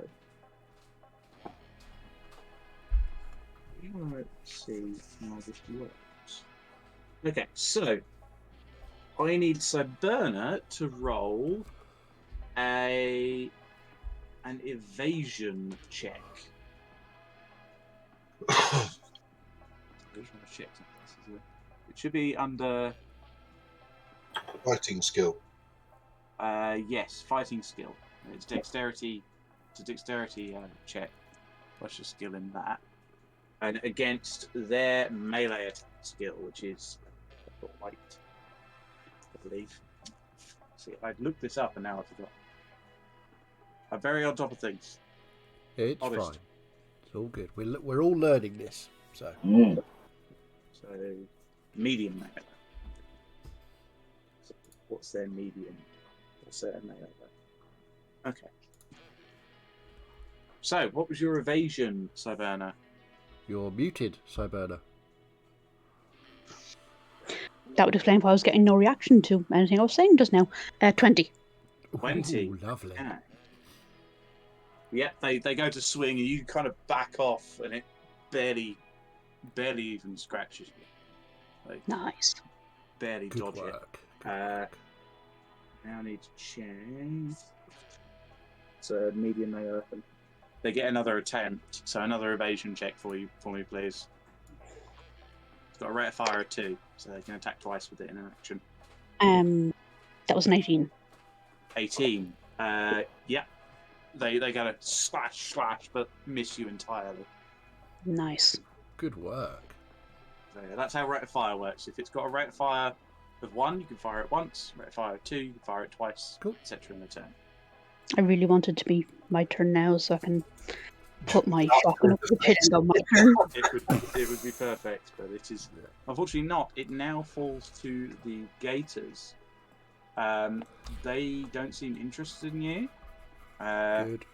Speaker 3: let's see how this works. Okay, so I need Cyberna to roll a an evasion check. It should be under
Speaker 4: Fighting skill.
Speaker 3: yes, fighting skill. It's dexterity. It's a dexterity check. What's your skill in that? And against their melee attack skill, which is light, I believe. See, I'd looked this up and now I forgot. I'm very on top of things.
Speaker 1: It's
Speaker 3: Honest.
Speaker 1: fine. It's all good. We're all learning this. So
Speaker 3: So, medium melee. So what's their medium? What's their melee? Okay. So, what was your evasion, Cyberna?
Speaker 1: you're muted, Cyberna.
Speaker 5: That would explain why I was getting no reaction to anything I was saying just now. 20.
Speaker 3: 20.
Speaker 1: Ooh, lovely.
Speaker 3: Okay. Yep, they go to swing and you kind of back off and it barely even scratches you. Like,
Speaker 5: Nice.
Speaker 3: barely
Speaker 1: Good
Speaker 3: dodge it.
Speaker 1: work. Good work.
Speaker 3: Now I need to change. It's a medium melee weapon. They get another attempt, so another evasion check for me, please. It's got a rate of fire of 2, so they can attack twice with it in an action.
Speaker 5: That was an 18.
Speaker 3: 18. Yeah. They gotta slash, but miss you entirely.
Speaker 5: Nice.
Speaker 1: Good work.
Speaker 3: So yeah, that's how rate of fire works. If it's got a rate of fire of 1, you can fire it once. Rate of fire of 2, you can fire it twice,
Speaker 1: Cool.
Speaker 3: etc. in a turn.
Speaker 5: I really wanted to be my turn now so I can put my shotgun up the pit and go my turn.
Speaker 3: It would be perfect, but it is unfortunately not. It now falls to the Gators. They don't seem interested in you.
Speaker 1: Good.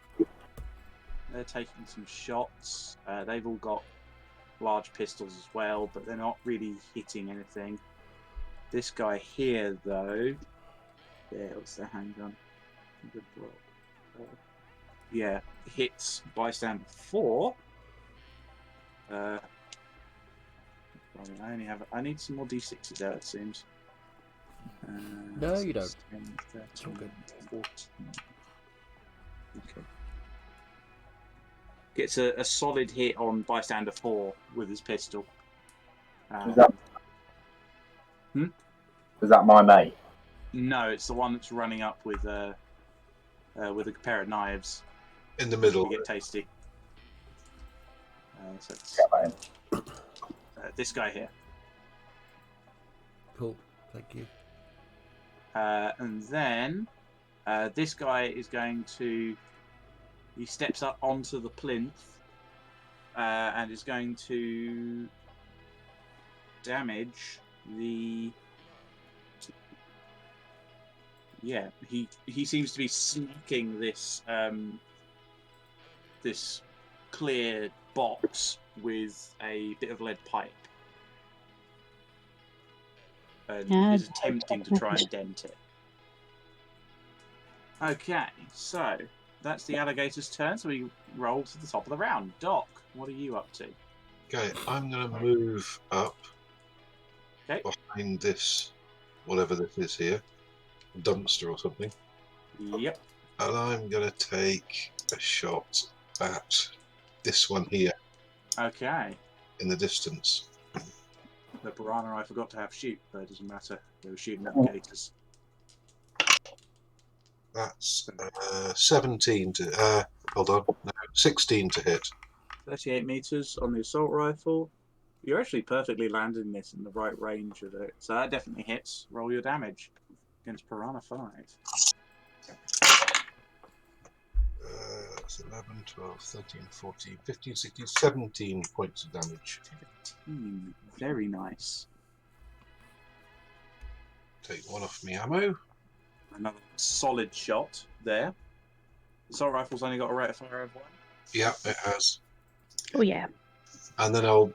Speaker 3: They're taking some shots. They've all got large pistols as well, but they're not really hitting anything. This guy here, though, what's the handgun? Good roll. Yeah, hits bystander 4. I need some more d6s out, it seems.
Speaker 1: No, you don't.
Speaker 3: 10, 13,
Speaker 1: It's all good.
Speaker 3: 14. Okay. Gets a solid hit on bystander 4 with his pistol.
Speaker 2: Is that my mate?
Speaker 3: No, it's the one that's running up with a pair of knives.
Speaker 4: In the middle.
Speaker 3: You get tasty. So it's,
Speaker 2: Yeah, mate.
Speaker 3: this guy here.
Speaker 1: Cool. Thank you.
Speaker 3: And then this guy is going to... He steps up onto the plinth and is going to damage the... Yeah, he seems to be sneaking this this clear box with a bit of lead pipe. And is attempting to try and dent it. Okay, so that's the alligator's turn, so we roll to the top of the round. Doc, what are you up to?
Speaker 4: Okay, I'm going to move up behind this, whatever this is here, dumpster or something.
Speaker 3: Yep.
Speaker 4: And I'm going to take a shot at this one here
Speaker 3: Okay.
Speaker 4: in the distance.
Speaker 3: The piranha I forgot to have shoot, but it doesn't matter. They were shooting at the gators.
Speaker 4: That's 17 to, hold on, no, 16 to hit.
Speaker 3: 38 meters on the assault rifle. You're actually perfectly landing this in the right range of it. So that definitely hits. Roll your damage against Piranha 5.
Speaker 4: That's 11, 12, 13, 14, 15, 16, 17 points of damage.
Speaker 3: 17. Very nice.
Speaker 4: Take one off me ammo.
Speaker 3: Another solid shot there. The assault rifle's only got a rate of fire of 1.
Speaker 4: Yeah, it has.
Speaker 5: Oh, yeah.
Speaker 4: And then I'll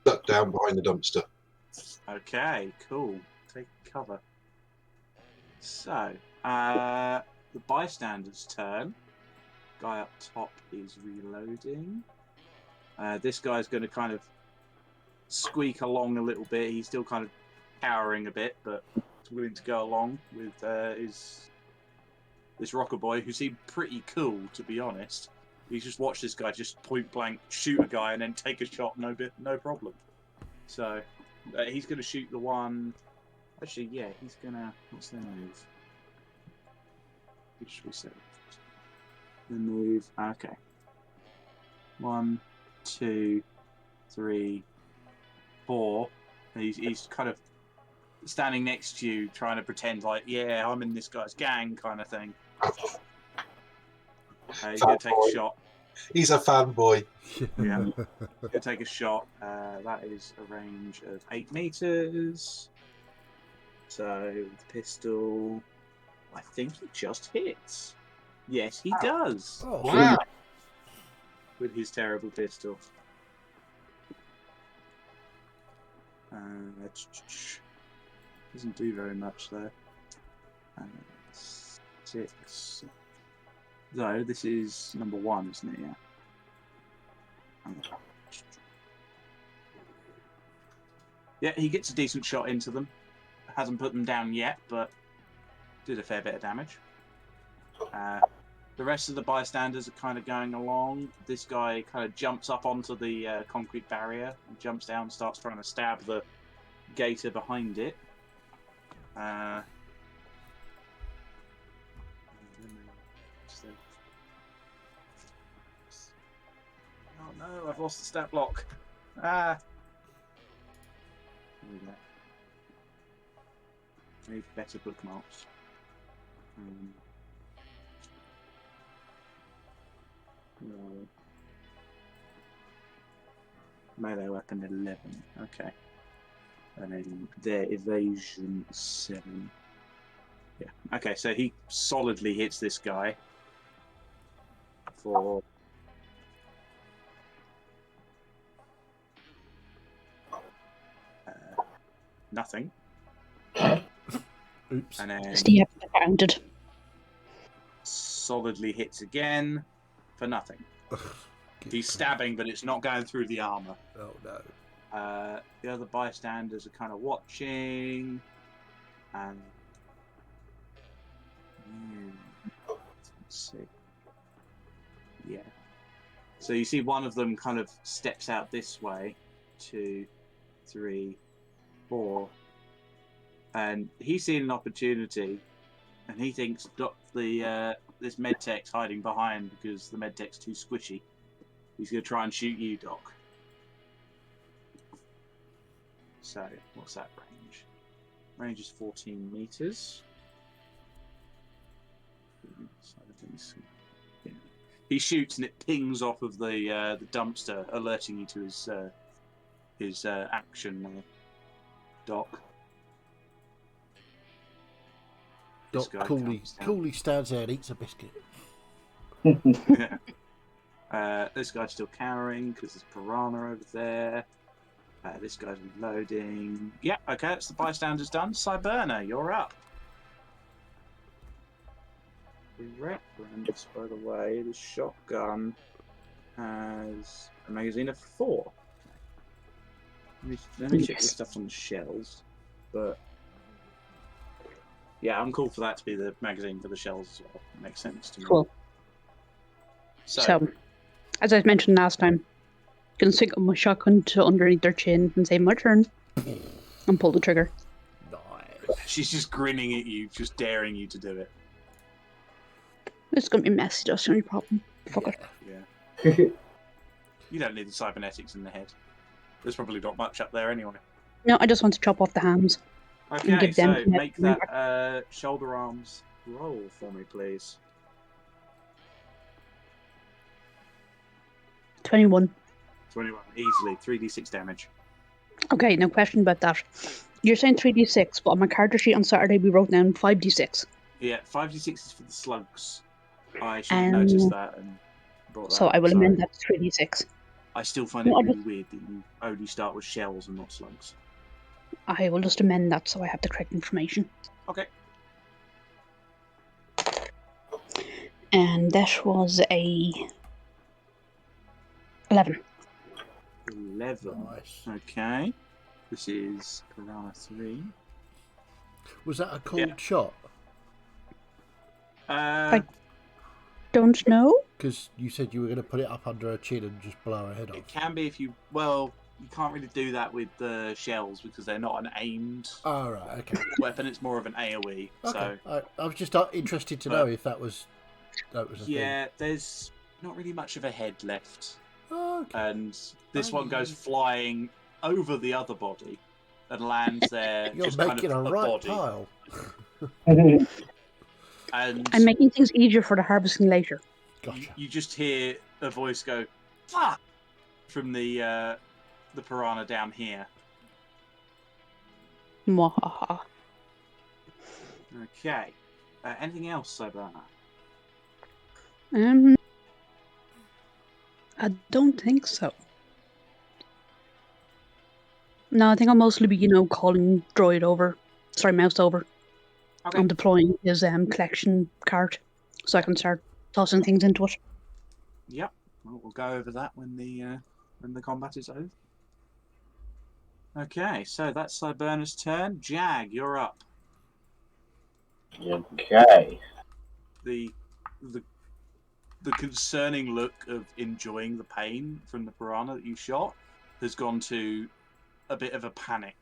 Speaker 4: duck down behind the dumpster.
Speaker 3: Okay, cool. Take cover. So, the bystander's turn. Guy up top is reloading. This guy's going to kind of squeak along a little bit. He's still kind of cowering a bit, but willing to go along with his this rocker boy, who seemed pretty cool, to be honest. He's just watched this guy just point blank shoot a guy and then take a shot, no problem. So he's going to shoot the one. Actually, yeah, he's going to. What's their move? What should we say? The move. Okay. 1, 2, 3, 4. And he's kind of standing next to you, trying to pretend like, yeah, I'm in this guy's gang, kind of thing. He's going to take a shot.
Speaker 4: He's a fanboy.
Speaker 3: Yeah. He's going to take a shot. That is a range of 8 meters. So, with the pistol, I think he just hits. Yes, he does.
Speaker 1: Oh,
Speaker 4: Wow.
Speaker 3: With his terrible pistol. Doesn't do very much there. 6. So this is number 1, isn't it? Yeah. Yeah, he gets a decent shot into them. Hasn't put them down yet, but did a fair bit of damage. The rest of the bystanders are kind of going along. This guy kind of jumps up onto the concrete barrier and jumps down and starts trying to stab the gator behind it. Oh no, I've lost the stat block. Ah. There we go. Need better bookmarks. No. Melee weapon 11. Okay. And then their evasion 7. Yeah. Okay, so he solidly hits this guy for nothing.
Speaker 1: Oops.
Speaker 3: And then
Speaker 5: Steve counted.
Speaker 3: solidly hits again for nothing. He's stabbing, but it's not going through the armor.
Speaker 1: Oh no.
Speaker 3: The other bystanders are kind of watching, and let's see. Yeah. So you see one of them kind of steps out this way, 2, 3, 4, and he's seen an opportunity, and he thinks this medtech's hiding behind because the medtech's too squishy. He's going to try and shoot you, Doc. So, what's that range? Range is 14 meters. Yeah. He shoots and it pings off of the dumpster, alerting you to his action. Doc. This
Speaker 1: Doc
Speaker 3: guy
Speaker 1: coolly
Speaker 3: comes down.
Speaker 1: coolly stands there and eats a biscuit.
Speaker 3: Yeah. This guy's still cowering because there's piranha over there. This guy's reloading. Yeah, okay, that's the bystanders done. Cyberna, you're up. The reference, by the way, the shotgun has a magazine of 4. Let me check the stuff on the shells. But yeah, I'm cool for that to be the magazine for the shells as well. Makes sense to me.
Speaker 5: Cool. So, as I mentioned last time, gonna stick my shotgun to underneath their chin and say my turn, and pull the trigger.
Speaker 1: Nice.
Speaker 3: She's just grinning at you, just daring you to do it.
Speaker 5: It's gonna be messy. That's the only problem. Fuck it.
Speaker 3: Yeah. You don't need the cybernetics in the head. There's probably not much up there anyway.
Speaker 5: No, I just want to chop off the hands.
Speaker 3: Okay,
Speaker 5: give
Speaker 3: so
Speaker 5: them
Speaker 3: make that shoulder arms roll for me, please.
Speaker 5: 21.
Speaker 3: 21, easily. 3d6 damage.
Speaker 5: Okay, no question about that. You're saying 3d6, but on my character sheet on Saturday we wrote down 5d6.
Speaker 3: Yeah, 5d6 is for the slugs. I should have noticed that and brought that
Speaker 5: So
Speaker 3: up,
Speaker 5: I will
Speaker 3: sorry.
Speaker 5: amend that to 3d6.
Speaker 3: I still find it
Speaker 5: No, I
Speaker 3: really weird that you only start with shells and not slugs.
Speaker 5: I will just amend that so I have the correct information.
Speaker 3: Okay.
Speaker 5: And that was a 11.
Speaker 3: 11.
Speaker 1: Nice.
Speaker 3: Okay. This is Piranha 3.
Speaker 1: Was that a cold shot?
Speaker 5: I don't know.
Speaker 1: Because you said you were going to put it up under her chin and just blow her head off.
Speaker 3: It can be if you. Well, you can't really do that with the shells because they're not an aimed
Speaker 1: Oh, right, okay.
Speaker 3: weapon. It's more of an AoE.
Speaker 1: Okay.
Speaker 3: So
Speaker 1: I was just interested to know if that was a thing.
Speaker 3: yeah, there's not really much of a head left,
Speaker 1: Okay.
Speaker 3: and this one goes flying over the other body and lands there.
Speaker 1: You're
Speaker 3: just
Speaker 1: making
Speaker 3: kind of
Speaker 1: a right
Speaker 3: body.
Speaker 1: pile.
Speaker 3: And
Speaker 5: I'm making things easier for the harvesting later.
Speaker 1: Gotcha.
Speaker 3: you just hear a voice go "fuck" from the piranha down here.
Speaker 5: Mwahaha.
Speaker 3: Okay. Anything else, Cyberna?
Speaker 5: I don't think so. No, I think I'll mostly be, calling mouse over.
Speaker 3: Okay.
Speaker 5: I'm deploying his collection cart so I can start tossing things into it.
Speaker 3: Yep. Well, we'll go over that when the combat is over. Okay, so that's Cyberna's turn. Jag, you're up.
Speaker 2: Okay.
Speaker 3: The concerning look of enjoying the pain from the piranha that you shot has gone to a bit of a panic.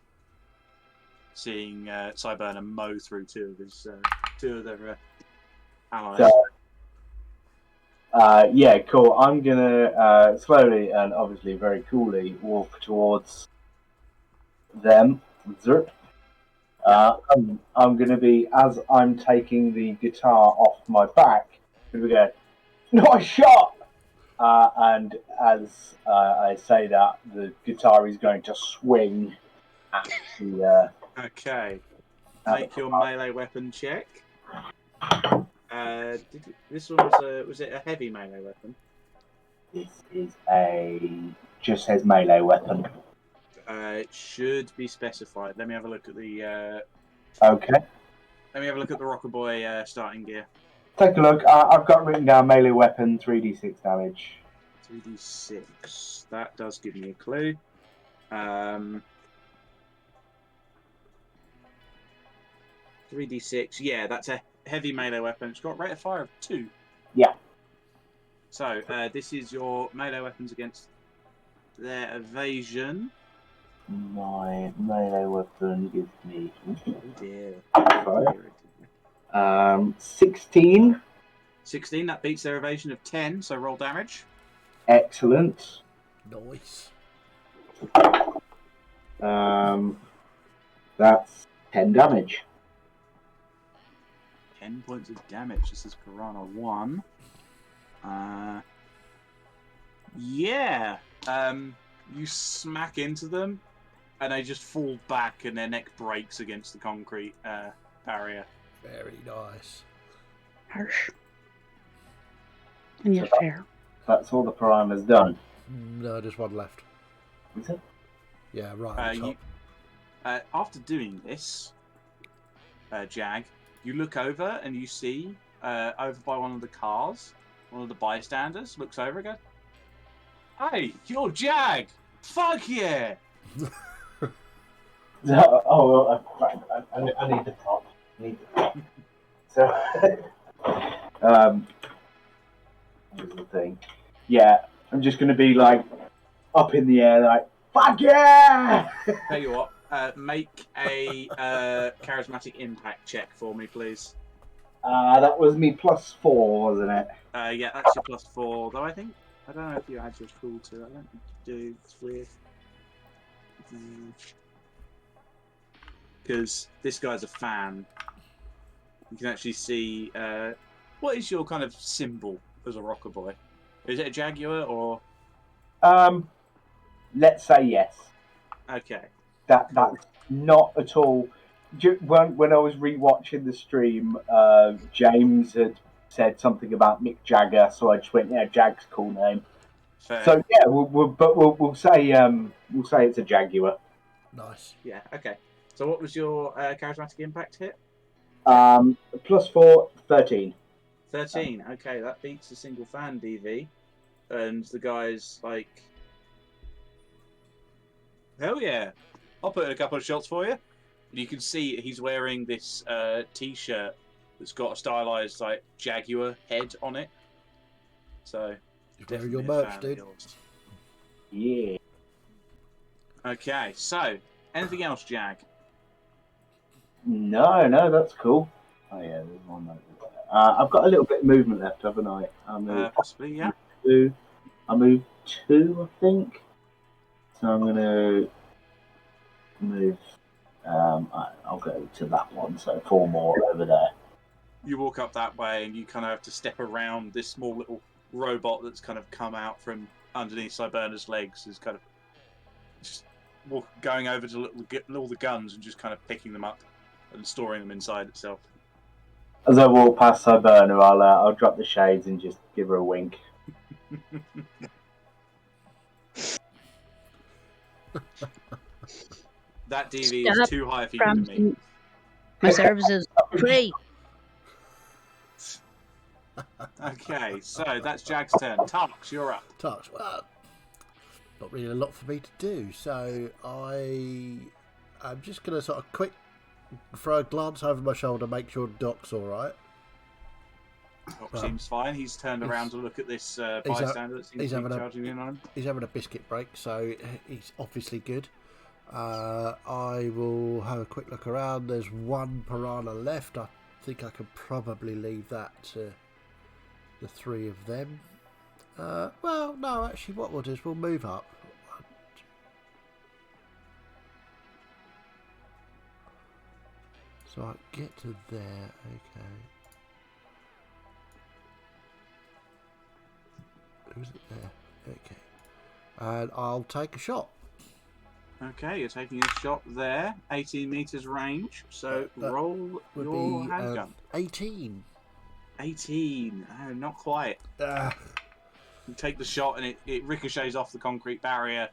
Speaker 3: Seeing Cyberna mow through two of their allies.
Speaker 2: So, yeah, cool. I'm gonna slowly and obviously very coolly walk towards them. I'm gonna be, as I'm taking the guitar off my back, gonna be going, "Nice shot!" And as I say that, the guitar is going to swing at the.
Speaker 3: Okay.
Speaker 2: at
Speaker 3: Make
Speaker 2: the
Speaker 3: your melee weapon check. This one was it a heavy melee weapon?
Speaker 2: This is just says melee weapon.
Speaker 3: It should be specified. Let me have a look at the.
Speaker 2: Okay.
Speaker 3: Let me have a look at the Rocker Boy starting gear.
Speaker 2: Take a look. I've got written down melee weapon, 3d6 damage.
Speaker 3: 3d6. That does give me a clue. 3d6. Yeah, that's a heavy melee weapon. It's got rate of fire of 2.
Speaker 2: Yeah.
Speaker 3: So this is your melee weapons against their evasion.
Speaker 2: My melee weapon gives me.
Speaker 3: Oh dear.
Speaker 2: 16.
Speaker 3: 16. That beats their evasion of 10. So roll damage.
Speaker 2: Excellent.
Speaker 1: Nice.
Speaker 2: That's 10 damage.
Speaker 3: 10 points of damage. This is Piranha 1. Yeah. You smack into them, and they just fall back, and their neck breaks against the concrete barrier.
Speaker 1: Very nice.
Speaker 5: Harsh. And yet fair.
Speaker 2: That's all the piranha's done.
Speaker 1: No, just one left.
Speaker 2: Is it?
Speaker 1: Yeah, right. On top.
Speaker 3: After doing this, Jag, you look over and you see over by one of the cars, one of the bystanders looks over and goes, "Hey, you're Jag! Fuck yeah!"
Speaker 2: I need the top. So, here's the thing. Yeah, I'm just gonna be like up in the air, like fuck yeah!
Speaker 3: Tell you what, make a charismatic impact check for me, please.
Speaker 2: That was me +4, wasn't it?
Speaker 3: Yeah, that's your +4. Though I don't know if you add your cool to it. I don't think you do. It's weird. Because this guy's a fan. You can actually see what is your kind of symbol as a rocker boy? Is it a jaguar or?
Speaker 2: Let's say yes.
Speaker 3: Okay.
Speaker 2: That's not at all. When I was rewatching the stream, James had said something about Mick Jagger, so I just went, yeah, Jag's cool name.
Speaker 3: Fair.
Speaker 2: So yeah, we'll say it's a jaguar.
Speaker 1: Nice.
Speaker 3: Yeah. Okay. So what was your charismatic impact hit?
Speaker 2: +4, 13.
Speaker 3: 13. Okay, that beats a single fan DV, and the guy's like, "Hell yeah! I'll put in a couple of shots for you." And you can see he's wearing this T-shirt that's got a stylized like jaguar head on it. So
Speaker 1: There
Speaker 3: definitely
Speaker 1: your
Speaker 3: a
Speaker 1: merch,
Speaker 3: fan of
Speaker 1: dude.
Speaker 3: yours.
Speaker 2: Yeah.
Speaker 3: Okay, so anything else, Jag?
Speaker 2: No, that's cool. Oh yeah, there's one over there. I've got a little bit of movement left, haven't I?
Speaker 3: Possibly, yeah.
Speaker 2: Two. I moved 2, I think. So I'm gonna move. I'll go to that one. So 4 more over there.
Speaker 3: You walk up that way, and you kind of have to step around this small little robot that's kind of come out from underneath Cyberna's legs. Is kind of just going over to all the guns and just kind of picking them up and storing them inside itself.
Speaker 2: As I walk past Cyberna, I'll drop the shades and just give her a wink.
Speaker 3: That DV is too high for you to meet.
Speaker 5: Ramsey, my service is free.
Speaker 3: Okay, so that's Jag's turn. Tarks, you're up.
Speaker 1: Touch. Well, not really a lot for me to do, so I'm just gonna sort of quick throw a glance over my shoulder, make sure Doc's all right.
Speaker 3: Doc seems fine. He's turned around to look at this bystander that seems to be charging in on him.
Speaker 1: He's having a biscuit break, so he's obviously good. I will have a quick look around. There's one piranha left. I think I could probably leave that to the 3 of them. Well, no, actually, what we'll do is we'll move up. So I get to there, okay. Who's it there? Okay. And I'll take a shot.
Speaker 3: Okay, you're taking a shot there. 18 meters range. So roll your handgun.
Speaker 1: 18.
Speaker 3: 18. Oh, not quite. You take the shot and it ricochets off the concrete barrier.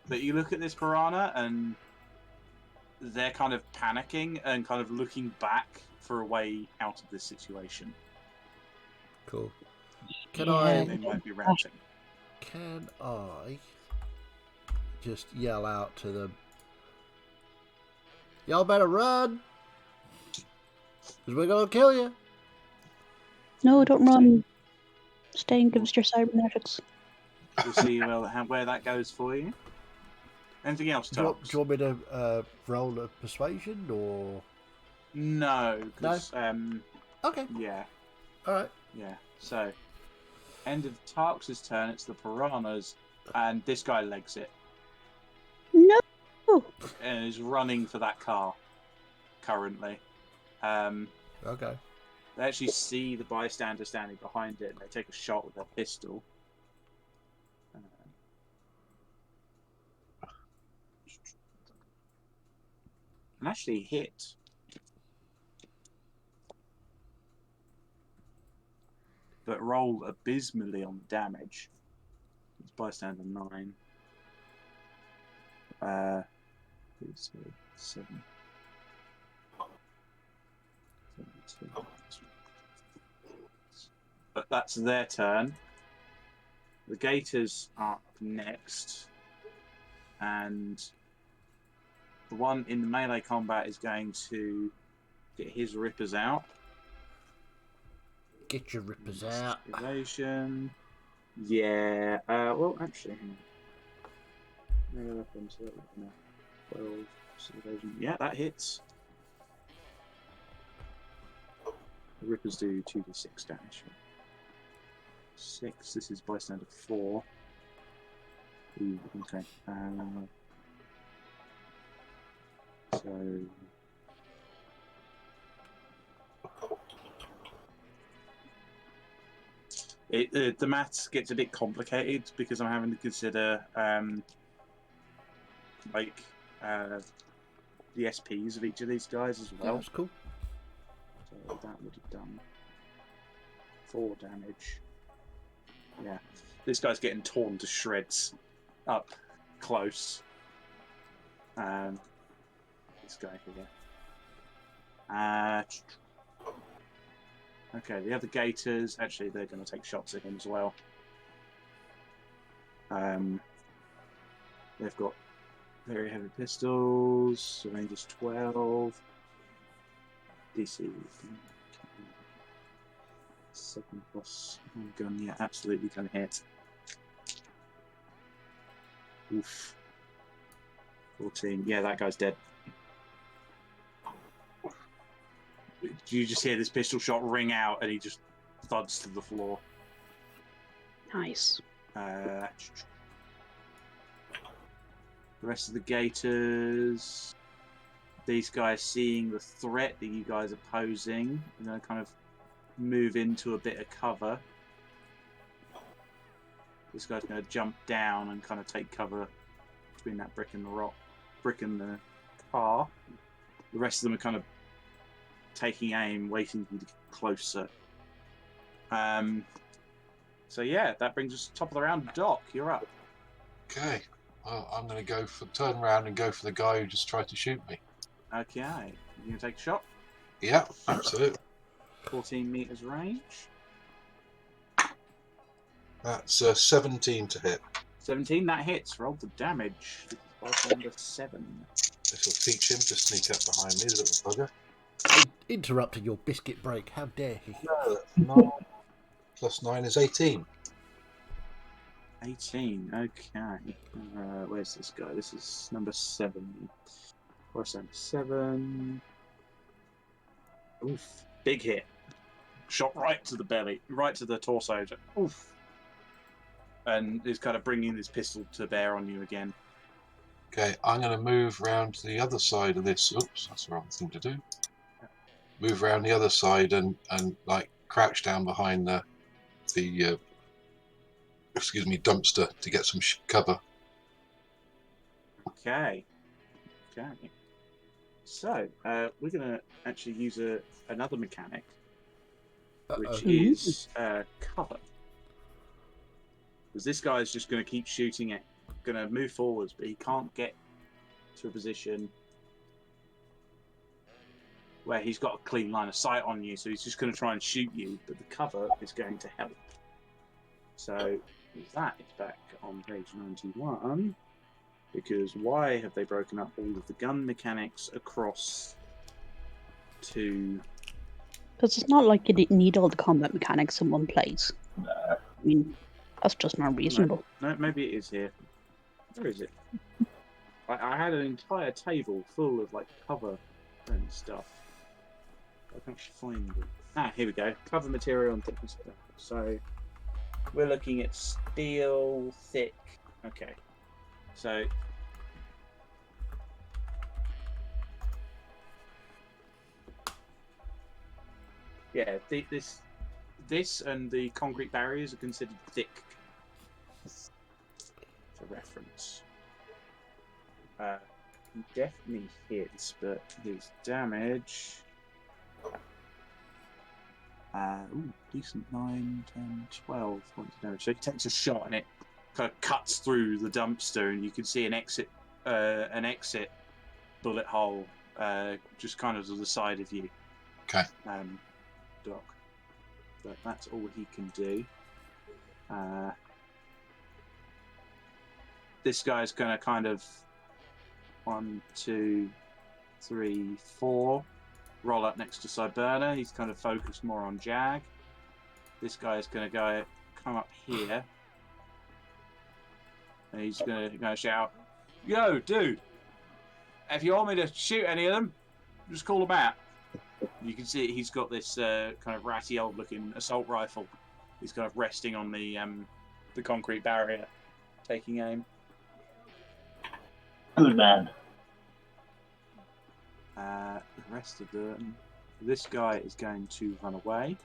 Speaker 3: But you look at this piranha and they're kind of panicking and kind of looking back for a way out of this situation.
Speaker 1: Cool.
Speaker 3: They might be ranting.
Speaker 1: Can I just yell out to them, y'all better run, because we're going to kill you?
Speaker 5: No, don't run. Stay and give us your cybernetics.
Speaker 3: We'll see where that goes for you. Anything else,
Speaker 1: Do you
Speaker 3: Tox?
Speaker 1: want me to roll a persuasion, or...?
Speaker 3: No, because...
Speaker 1: Okay.
Speaker 3: Yeah.
Speaker 1: Alright.
Speaker 3: Yeah, so... End of Tarks' turn, it's the piranhas, and this guy legs it.
Speaker 5: No!
Speaker 3: And is running for that car, currently.
Speaker 1: Okay.
Speaker 3: They actually see the bystander standing behind it, and they take a shot with their pistol. And actually hit. But roll abysmally on damage. It's bystander 9. 7. 72. But that's their turn. The Gators are up next. And the one in the melee combat is going to get his rippers out.
Speaker 1: Get your rippers out.
Speaker 3: Evasion. Yeah. Well, actually, hang on. Melee weapons. 12. Evasion. Yeah, that hits. The rippers do 2d6 damage. 6. This is bystander 4. Ooh, okay. So. The maths gets a bit complicated because I'm having to consider the SPs of each of these guys as well.
Speaker 1: Yeah, that's cool.
Speaker 3: So that would have done 4 damage. Yeah, this guy's getting torn to shreds up close. This guy here. Okay, the other Gators, actually, they're going to take shots at him as well. They've got very heavy pistols, range is 12. DC 7 plus gun, yeah, absolutely gonna hit. Oof. 14. Yeah, that guy's dead. You just hear this pistol shot ring out, and he just thuds to the floor.
Speaker 5: Nice.
Speaker 3: The rest of the Gators, these guys seeing the threat that you guys are posing, are going to kind of move into a bit of cover. This guy's going to jump down and kind of take cover between that brick and the car. The rest of them are kind of taking aim, waiting for you to get closer. So yeah, that brings us to the top of the round. Doc, you're up.
Speaker 4: Okay. Well, I'm going to turn around and go for the guy who just tried to shoot me.
Speaker 3: Okay, you going to take a shot?
Speaker 4: Yeah, absolutely.
Speaker 3: 14 meters range.
Speaker 4: That's 17 to hit.
Speaker 3: 17, that hits. Roll the damage. Number 7.
Speaker 4: This will teach him to sneak up behind me, the little bugger.
Speaker 1: Interrupting your biscuit break. How dare he?
Speaker 4: No, that's 9 plus 9 is 18.
Speaker 3: 18, okay. Where's this guy? This is number 7. Where's number 7? Oof. Big hit. Shot right to the belly, right to the torso. Oof. And is kind of bringing this pistol to bear on you again.
Speaker 4: Okay, I'm going to move round to the other side of this. Oops, that's the wrong thing to do. Move around the other side and like crouch down behind the dumpster to get some cover.
Speaker 3: Okay. So we're going to actually use another mechanic, which is cover. Because this guy is just going to keep shooting it, going to move forwards, but he can't get to a position where he's got a clean line of sight on you, so he's just going to try and shoot you, but the cover is going to help. So that is back on page 91, because why have they broken up all of the gun mechanics across to...
Speaker 5: Because it's not like you didn't need all the combat mechanics in one place.
Speaker 2: No.
Speaker 5: I mean, that's just not reasonable.
Speaker 3: No, maybe it is here. Where is it? I had an entire table full of like cover and stuff. I can't find it. Ah, here we go. Cover material and thickness. So we're looking at steel thick. Okay. So yeah, this and the concrete barriers are considered thick. For reference. He definitely hits, but his damage... decent 9, 10, 12 points of damage. So he takes a shot and it kind of cuts through the dumpster, and you can see an exit bullet hole just kind of to the side of you.
Speaker 4: Okay.
Speaker 3: Doc. But that's all he can do. This guy's going to kind of 1, 2, 3, 4 roll up next to Cyberna. He's kind of focused more on Jag. This guy's going to come up here. And he's going to shout, "Yo, dude, if you want me to shoot any of them, just call them out." You can see he's got this kind of ratty old looking assault rifle. He's kind of resting on the concrete barrier, taking aim.
Speaker 2: Good man.
Speaker 3: The rest of them, this guy is going to run away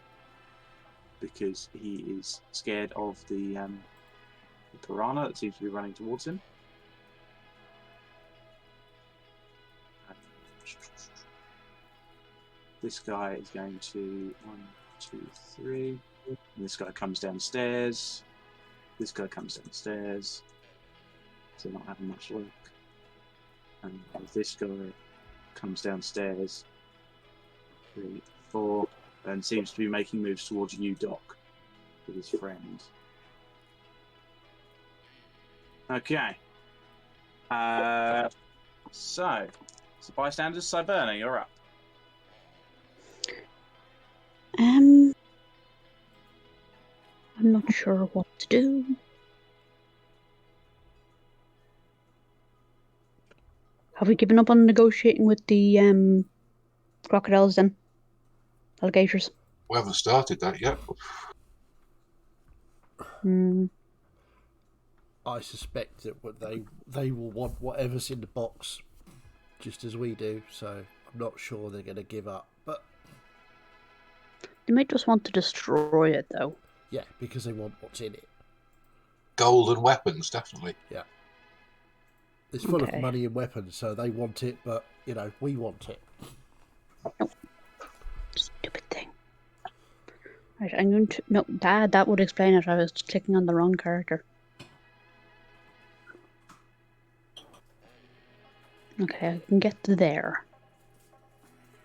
Speaker 3: because he is scared of the piranha that seems to be running towards him. This guy is going to 1, 2, 3. And this guy comes downstairs. This guy comes downstairs. So not having much luck. And this guy comes downstairs. 3, 4, and seems to be making moves towards you, Doc, with his friend. Okay. So bystanders, Cyberna, you're up.
Speaker 5: I'm not sure what to do. Have we given up on negotiating with the crocodiles then? Alligators?
Speaker 4: We haven't started that yet.
Speaker 5: Hmm.
Speaker 1: I suspect that they will want whatever's in the box, just as we do. So I'm not sure they're going to give up. But
Speaker 5: They might just want to destroy it, though.
Speaker 1: yeah, because they want what's in it.
Speaker 4: Gold and weapons, definitely.
Speaker 1: Yeah, it's full of
Speaker 5: Okay.
Speaker 1: money and weapons, so they want it. But we want it.
Speaker 5: Stupid thing. Right, I'm going to... No, that would explain it. I was clicking on the wrong character. Okay, I can get to there.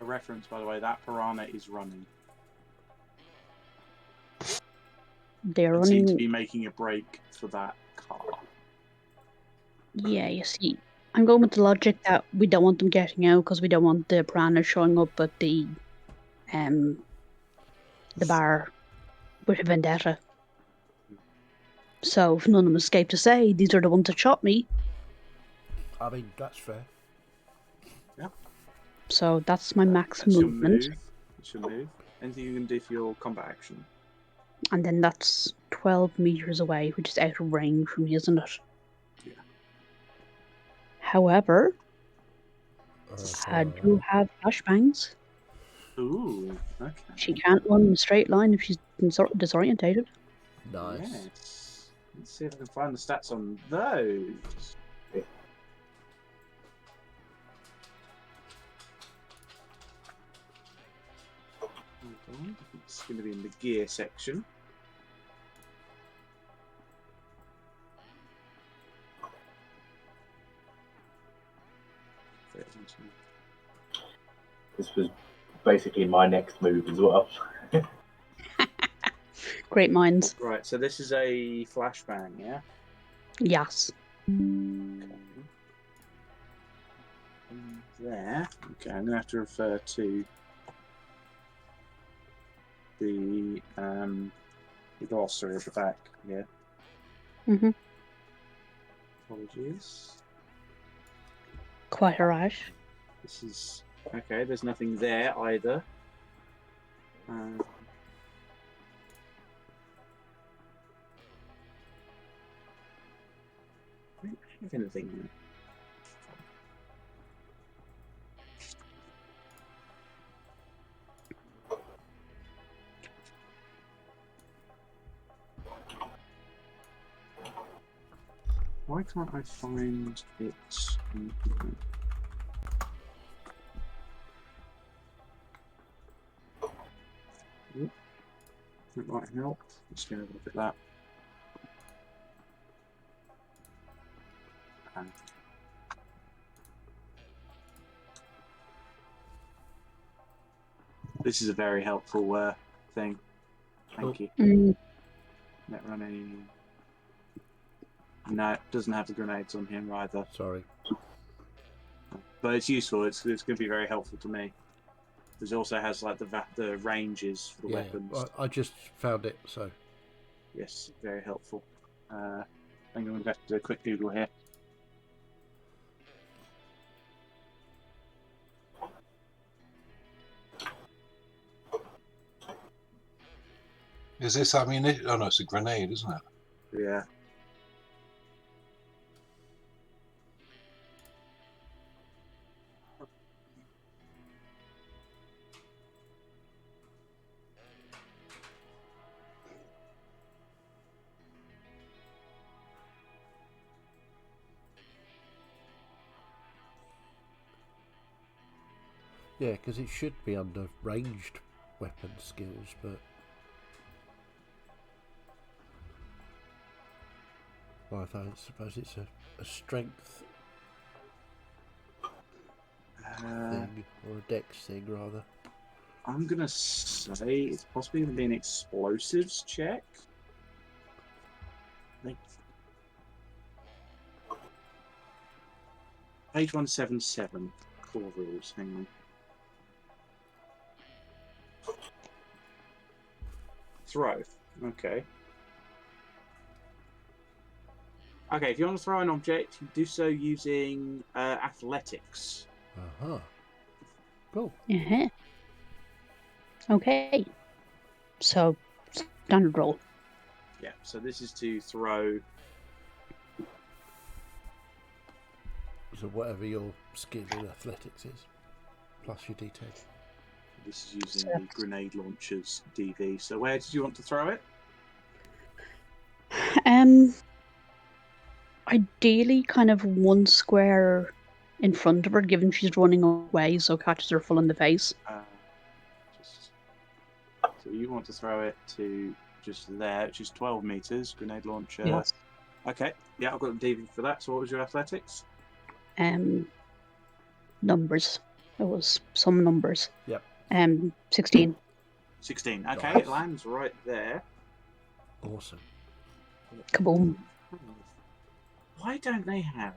Speaker 3: A reference, by the way, that piranha is running.
Speaker 5: They're
Speaker 3: It seems to
Speaker 5: running...
Speaker 3: be making a break for that car.
Speaker 5: Yeah, you see. I'm going with the logic that we don't want them getting out because we don't want the piranha showing up at the bar with a vendetta. So if none of them escape to say, these are the ones that shot me.
Speaker 1: I mean, that's fair.
Speaker 5: So that's my max
Speaker 3: That's
Speaker 5: movement.
Speaker 3: That's your move. Anything you can do for your combat action?
Speaker 5: And then that's 12 meters away, which is out of range from me, isn't it?
Speaker 3: Yeah.
Speaker 5: However, I do have flashbangs.
Speaker 3: Ooh, okay.
Speaker 5: She can't run in a straight line if she's disorientated.
Speaker 1: Nice.
Speaker 3: Yes. Let's see if I can find the stats on those. Hold on. It's going to be in the gear section.
Speaker 2: This was basically my next move as well.
Speaker 5: Great minds.
Speaker 3: Right, so this is a flashbang, yeah?
Speaker 5: Yes.
Speaker 3: Okay. There. Okay, I'm going to have to refer to the glossary at the back here.
Speaker 5: Mhm.
Speaker 3: Apologies.
Speaker 5: Quite alright.
Speaker 3: This is okay. There's nothing there either. I don't have anything there. Why can't I find it? That might help. Let's go have a look at that. This is a very helpful thing. Thank you. Net running. No, it doesn't have the grenades on him either.
Speaker 1: Sorry.
Speaker 3: But it's useful. It's going to be very helpful to me. It also has like the ranges for the weapons.
Speaker 1: I just found it, so
Speaker 3: Yes, very helpful. I'm going to have to do a quick Google here.
Speaker 4: Is this ammunition? Oh no, it's a grenade, isn't it?
Speaker 3: Yeah.
Speaker 1: yeah, because it should be under ranged weapon skills, but well, I suppose it's a strength thing or a dex thing rather.
Speaker 3: I'm going to say it's possibly going to be an explosives check. Page 177. Core rules. Hang on. Throw. Okay. Okay, if you want to throw an object, you do so using athletics.
Speaker 1: Uh-huh. Cool.
Speaker 5: Uh-huh. Okay. So, standard roll.
Speaker 3: Yeah, so this is to throw.
Speaker 1: So whatever your skill in athletics is, plus your D10.
Speaker 3: This is using the grenade launcher's DV. So where did you want to throw it?
Speaker 5: Ideally, kind of one square in front of her, given she's running away, so catches her full in the face.
Speaker 3: So you want to throw it to just there, which is 12 meters. Grenade launcher.
Speaker 5: Yes.
Speaker 3: Okay. Yeah, I've got the DV for that. So what was your athletics?
Speaker 5: Numbers. It was some numbers.
Speaker 1: Yep.
Speaker 5: 16.
Speaker 3: 16. Okay,
Speaker 1: Nice.
Speaker 3: it lands right there.
Speaker 1: Awesome.
Speaker 5: Kaboom.
Speaker 3: Why don't they have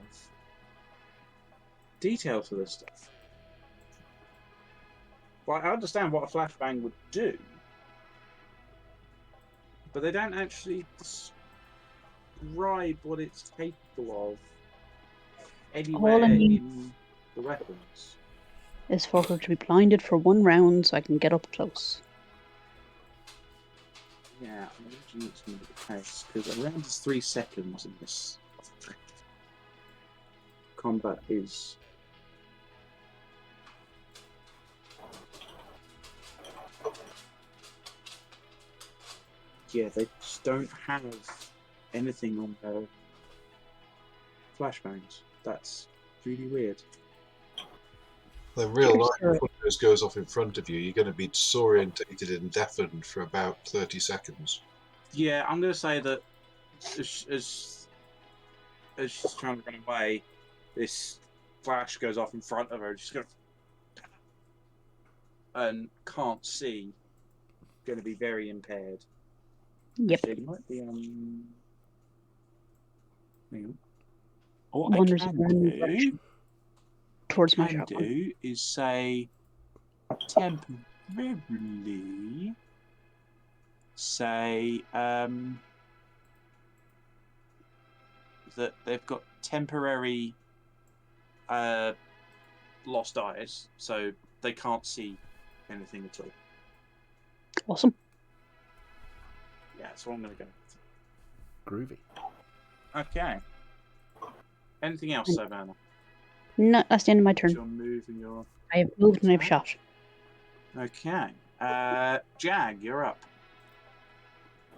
Speaker 3: details for this stuff? Well, I understand what a flashbang would do, but they don't actually describe what it's capable of anywhere
Speaker 5: All I need
Speaker 3: in the weapons.
Speaker 5: is for her to be blinded for 1 round so I can get up close.
Speaker 3: Yeah, I imagine it's going to be the case, because a round is 3 seconds in this. Combat is... Yeah, they just don't have anything on their flashbangs. That's really weird.
Speaker 4: The real life,
Speaker 5: Sure.
Speaker 4: if one of those goes off in front of you, you're going to be disorientated and deafened for about 30 seconds.
Speaker 3: Yeah, I'm going to say that as she's trying to run away, this flash goes off in front of her. She's going to... and can't see. Going to be very impaired.
Speaker 5: Yep.
Speaker 3: Actually, it might be hang on. What
Speaker 5: Wanders
Speaker 3: I can
Speaker 5: in random
Speaker 3: do,
Speaker 5: direction towards my shotgun.
Speaker 3: is say temporarily say that they've got temporary lost eyes, so they can't see anything at all.
Speaker 5: Awesome.
Speaker 3: Yeah, that's what I'm going to go.
Speaker 1: Groovy.
Speaker 3: Okay. Anything else, Savannah?
Speaker 5: No, that's the end of my turn.
Speaker 3: Your move and your...
Speaker 5: I have moved and I've shot.
Speaker 3: Okay. Jag, you're up.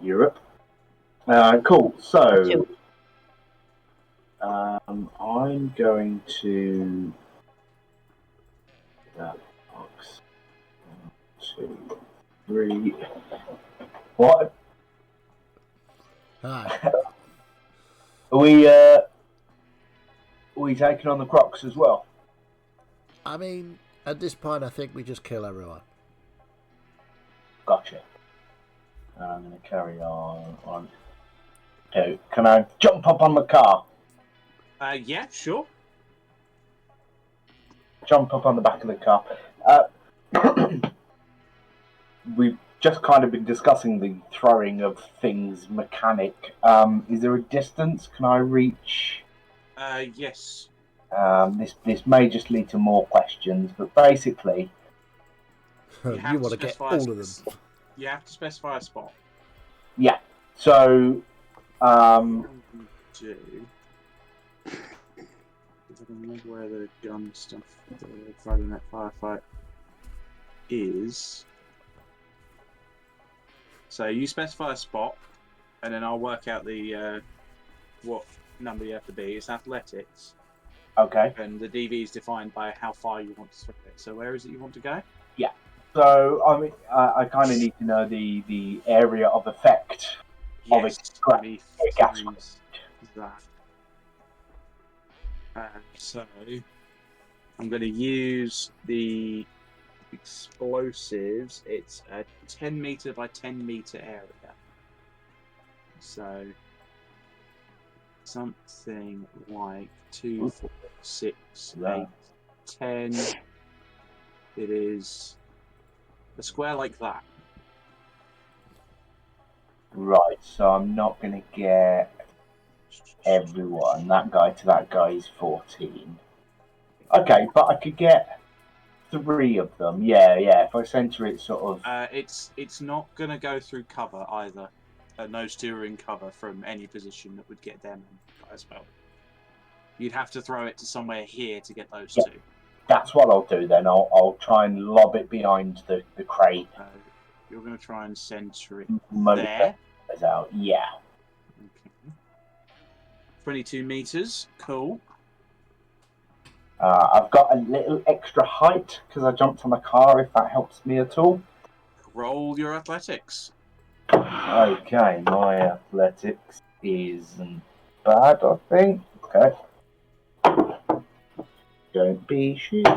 Speaker 2: Europe. Cool. So,
Speaker 5: Two.
Speaker 2: I'm going to that box. 1, 2, 3. What
Speaker 1: Hi.
Speaker 2: are we taking on the Crocs as well?
Speaker 1: I mean, at this point, I think we just kill everyone.
Speaker 2: Gotcha. I'm going to carry on. Okay, can I jump up on the car?
Speaker 3: Yeah, sure.
Speaker 2: Jump up on the back of the car. We've just kind of been discussing the throwing of things mechanic. Is there a distance? Can I reach?
Speaker 3: Yes.
Speaker 2: This may just lead to more questions, but basically,
Speaker 1: You
Speaker 3: have
Speaker 1: want to
Speaker 3: to
Speaker 1: get
Speaker 3: specify
Speaker 1: all of them.
Speaker 3: You have to specify a spot.
Speaker 2: yeah. So,
Speaker 3: Do. If I can remember where the gun stuff, the Friday Night Firefight is. So you specify a spot, and then I'll work out the what number you have to be. It's athletics,
Speaker 2: okay.
Speaker 3: and the DV is defined by how far you want to throw it. So where is it you want to go?
Speaker 2: So I mean, I kind of need to know the area of effect of a
Speaker 3: Let me
Speaker 2: gas
Speaker 3: find that. So I'm going to use the explosives. It's a 10 meter by 10 meter area. So something like 2, 4, 6, 8, 10. It is a square like that.
Speaker 2: Right. So I'm not going to get everyone. That guy to that guy is 14. Okay, but I could get 3 of them. Yeah. If I center it sort of.
Speaker 3: It's not going to go through cover either. Those two are in cover from any position that would get them as well. You'd have to throw it to somewhere here to get those two.
Speaker 2: That's what I'll do then. I'll try and lob it behind the crate.
Speaker 3: You're going to try and center it
Speaker 2: there. Out. Yeah.
Speaker 3: Okay. 22 meters. Cool.
Speaker 2: I've got a little extra height because I jumped on a car, if that helps me at all.
Speaker 3: Roll your athletics.
Speaker 2: Okay, my athletics isn't bad, I think. Okay. Don't be shit.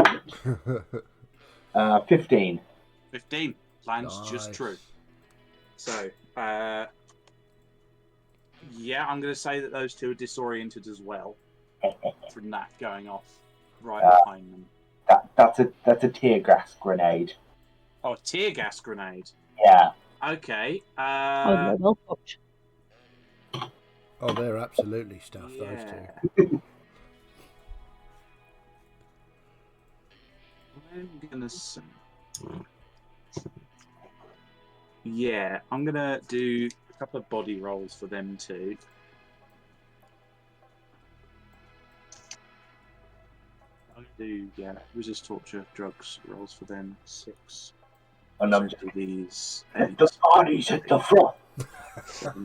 Speaker 2: 15.
Speaker 3: 15. Lands just true. So, yeah, I'm going to say that those two are disoriented as well from that going off right behind them.
Speaker 2: That's a tear gas grenade.
Speaker 3: Oh, tear gas grenade.
Speaker 2: Yeah.
Speaker 3: Okay.
Speaker 5: Well put.
Speaker 1: Oh, they're absolutely stuffed, those two.
Speaker 3: I'm gonna say, yeah, I'm gonna do a couple of body rolls for them too. I'm gonna do resist torture drugs rolls for them 6.
Speaker 2: And I'm just
Speaker 3: these.
Speaker 2: the bodies at the front.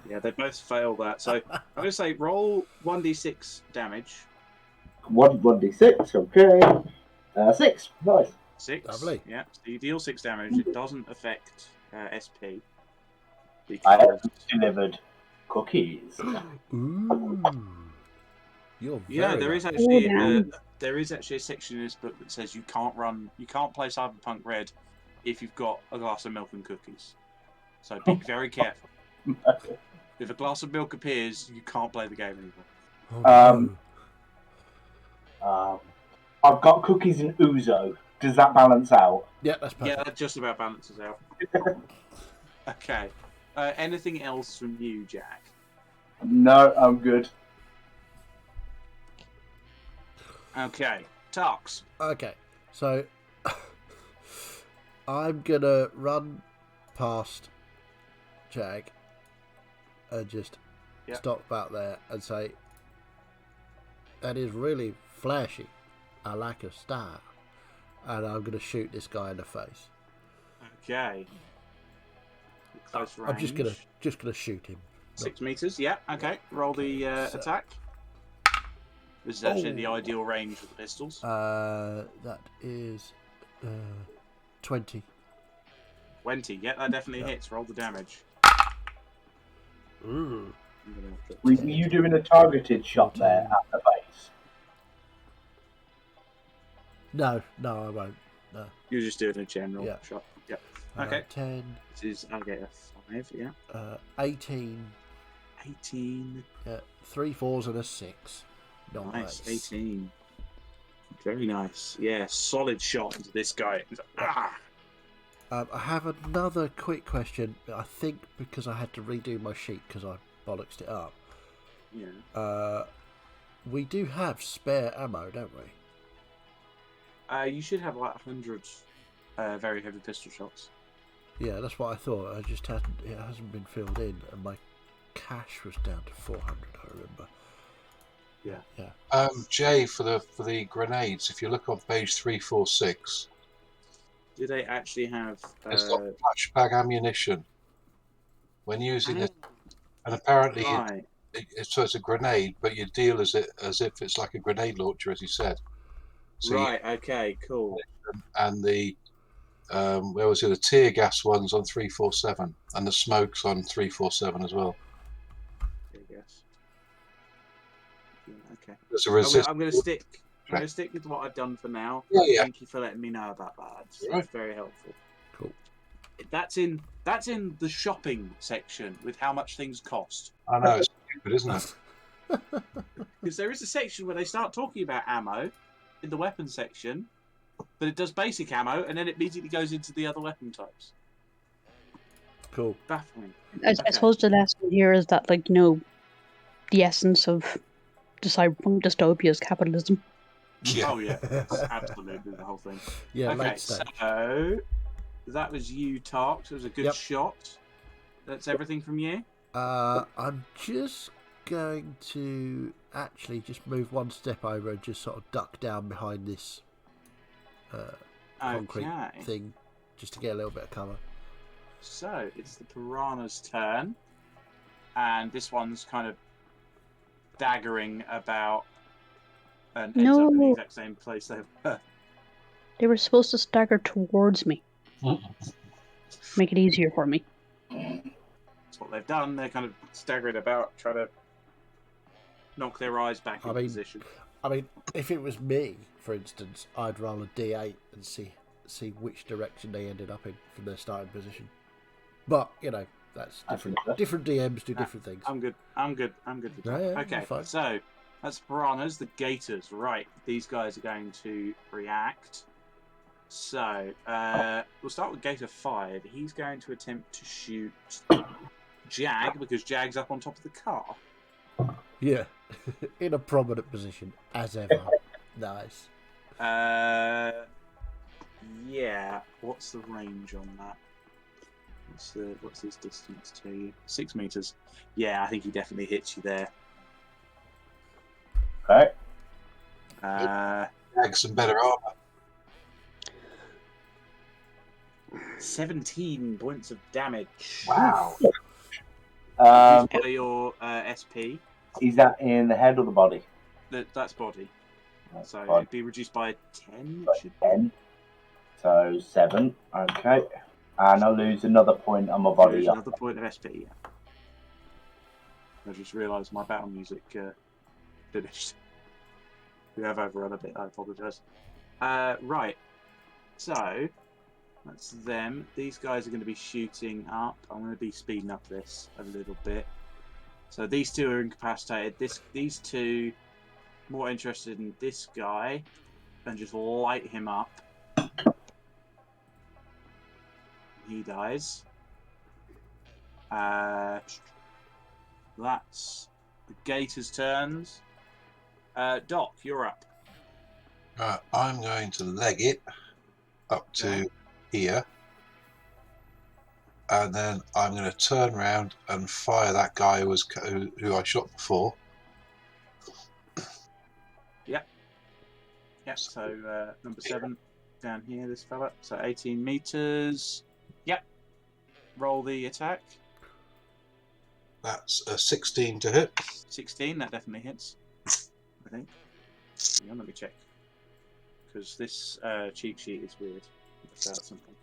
Speaker 3: Yeah, they both fail that. So I'm gonna say roll 1d6 damage.
Speaker 2: 1d6. Okay. 6. Nice.
Speaker 3: 6.
Speaker 1: Lovely.
Speaker 3: Yeah. So you deal 6 damage. It doesn't affect SP.
Speaker 2: I have delivered cookies.
Speaker 1: Ooh. You're very
Speaker 3: there is
Speaker 1: lucky.
Speaker 3: actually a section in this book that says you can't play Cyberpunk Red if you've got a glass of milk and cookies. So be very careful. If a glass of milk appears, you can't play the game anymore.
Speaker 2: I've got cookies and ouzo. Does that balance out?
Speaker 1: Yeah, that's perfect.
Speaker 3: Yeah, that just about balances out. Okay. Anything else from you, Jack?
Speaker 2: No, I'm good.
Speaker 3: Okay. Tarks.
Speaker 1: Okay, so I'm gonna run past Jag and just stop about there and say, that is really flashy. I like a star. And I'm gonna shoot this guy in the face.
Speaker 3: Okay. Close range.
Speaker 1: I'm just gonna shoot him.
Speaker 3: 6 meters. Yeah. Okay. Roll the attack. This is actually the ideal range for the pistols.
Speaker 1: That is 20.
Speaker 3: 20. Yeah, that definitely hits. Roll the damage.
Speaker 1: Ooh.
Speaker 2: Were you doing a targeted shot there at the base?
Speaker 1: No, I won't. No.
Speaker 3: You're just doing a general shot. Yep. Okay.
Speaker 1: 10.
Speaker 3: This is, I'll get a 5, yeah.
Speaker 1: 18.
Speaker 3: 18.
Speaker 1: 3 4s and a 6.
Speaker 3: Nice. 18. Very nice. Yeah, solid shot into this guy.
Speaker 1: I have another quick question. I think because I had to redo my sheet because I bollocksed it up.
Speaker 3: Yeah.
Speaker 1: We do have spare ammo, don't we?
Speaker 3: You should have like 100 very heavy pistol shots.
Speaker 1: Yeah, that's what I thought. It hasn't been filled in, and my cash was down to 400. I remember.
Speaker 3: Yeah.
Speaker 4: Jay, for the grenades, if you look on page 346,
Speaker 3: do they actually have?
Speaker 4: It's got flashbang ammunition when using it, and apparently it's a grenade, but you deal as if it's like a grenade launcher, as you said. So
Speaker 3: Okay. Cool.
Speaker 4: And the where was it? The tear gas ones on 347, and the smokes on 347 as well.
Speaker 3: Tear gas. Yeah, okay.
Speaker 4: There's a resist.
Speaker 3: I'm going to stick with what I've done for now.
Speaker 4: Yeah.
Speaker 3: Thank you for letting me know about that. It's very helpful.
Speaker 1: Cool.
Speaker 3: That's in the shopping section with how much things cost.
Speaker 4: I know, it's stupid, isn't it?
Speaker 3: Because there is a section where they start talking about ammo in the weapon section, but it does basic ammo and then it immediately goes into the other weapon types.
Speaker 1: Cool.
Speaker 3: Baffling.
Speaker 5: I suppose the lesson here is that, the essence of the cyberpunk dystopia is capitalism.
Speaker 4: Yeah.
Speaker 3: Oh yeah, that's absolutely the whole thing.
Speaker 1: Yeah,
Speaker 3: Okay,
Speaker 1: late stage.
Speaker 3: so that was you, Tarks. It was a good
Speaker 1: Yep.
Speaker 3: shot. That's everything from you.
Speaker 1: I'm just going to actually just move one step over and just sort of duck down behind this concrete
Speaker 3: Okay.
Speaker 1: thing, just to get a little bit of cover.
Speaker 3: So it's the piranha's turn, and this one's kind of daggering about and ends up in the
Speaker 5: No.
Speaker 3: exact same place they were.
Speaker 5: They were supposed to stagger towards me. Make it easier for me.
Speaker 3: That's what they've done. They're kind of staggering about, trying to knock their eyes back into position.
Speaker 1: I mean, if it was me, for instance, I'd roll a d8 and see which direction they ended up in from their starting position. But you know, that's different. Different DMs do different things.
Speaker 3: I'm good with that.
Speaker 1: Yeah,
Speaker 3: okay,
Speaker 1: fine.
Speaker 3: so that's piranhas. The gators, right? These guys are going to react. So we'll start with Gator 5. He's going to attempt to shoot Jag because Jag's up on top of the car.
Speaker 1: Yeah, in a prominent position as ever. Nice.
Speaker 3: Yeah. What's the range on that? What's his distance to you? 6 meters. Yeah, I think he definitely hits you there.
Speaker 2: Okay.
Speaker 4: Have some better armor.
Speaker 3: 17 points of damage.
Speaker 2: Wow.
Speaker 3: By your SP.
Speaker 2: Is that in the head or the body?
Speaker 3: That's body. So
Speaker 2: Body.
Speaker 3: it'd be reduced by 10. It should be.
Speaker 2: 10. So 7. Okay. And I lose another point on my body.
Speaker 3: Lose another point of SP. Yeah. I just realised my battle music finished. We have overrun a bit. I apologise. Right. So that's them. These guys are going to be shooting up. I'm going to be speeding up this a little bit. So these two are incapacitated. These two more interested in this guy and just light him up. He dies. That's the Gators' turns. Doc, you're up.
Speaker 4: I'm going to leg it up to here. And then I'm going to turn around and fire that guy who I shot before.
Speaker 3: Yep, so number 7 down here, this fella. So 18 meters. Yep. Roll the attack.
Speaker 4: That's a 16 to hit.
Speaker 3: 16, that definitely hits. I think. Hang on, let me check. Because this cheat sheet is weird. It's out something.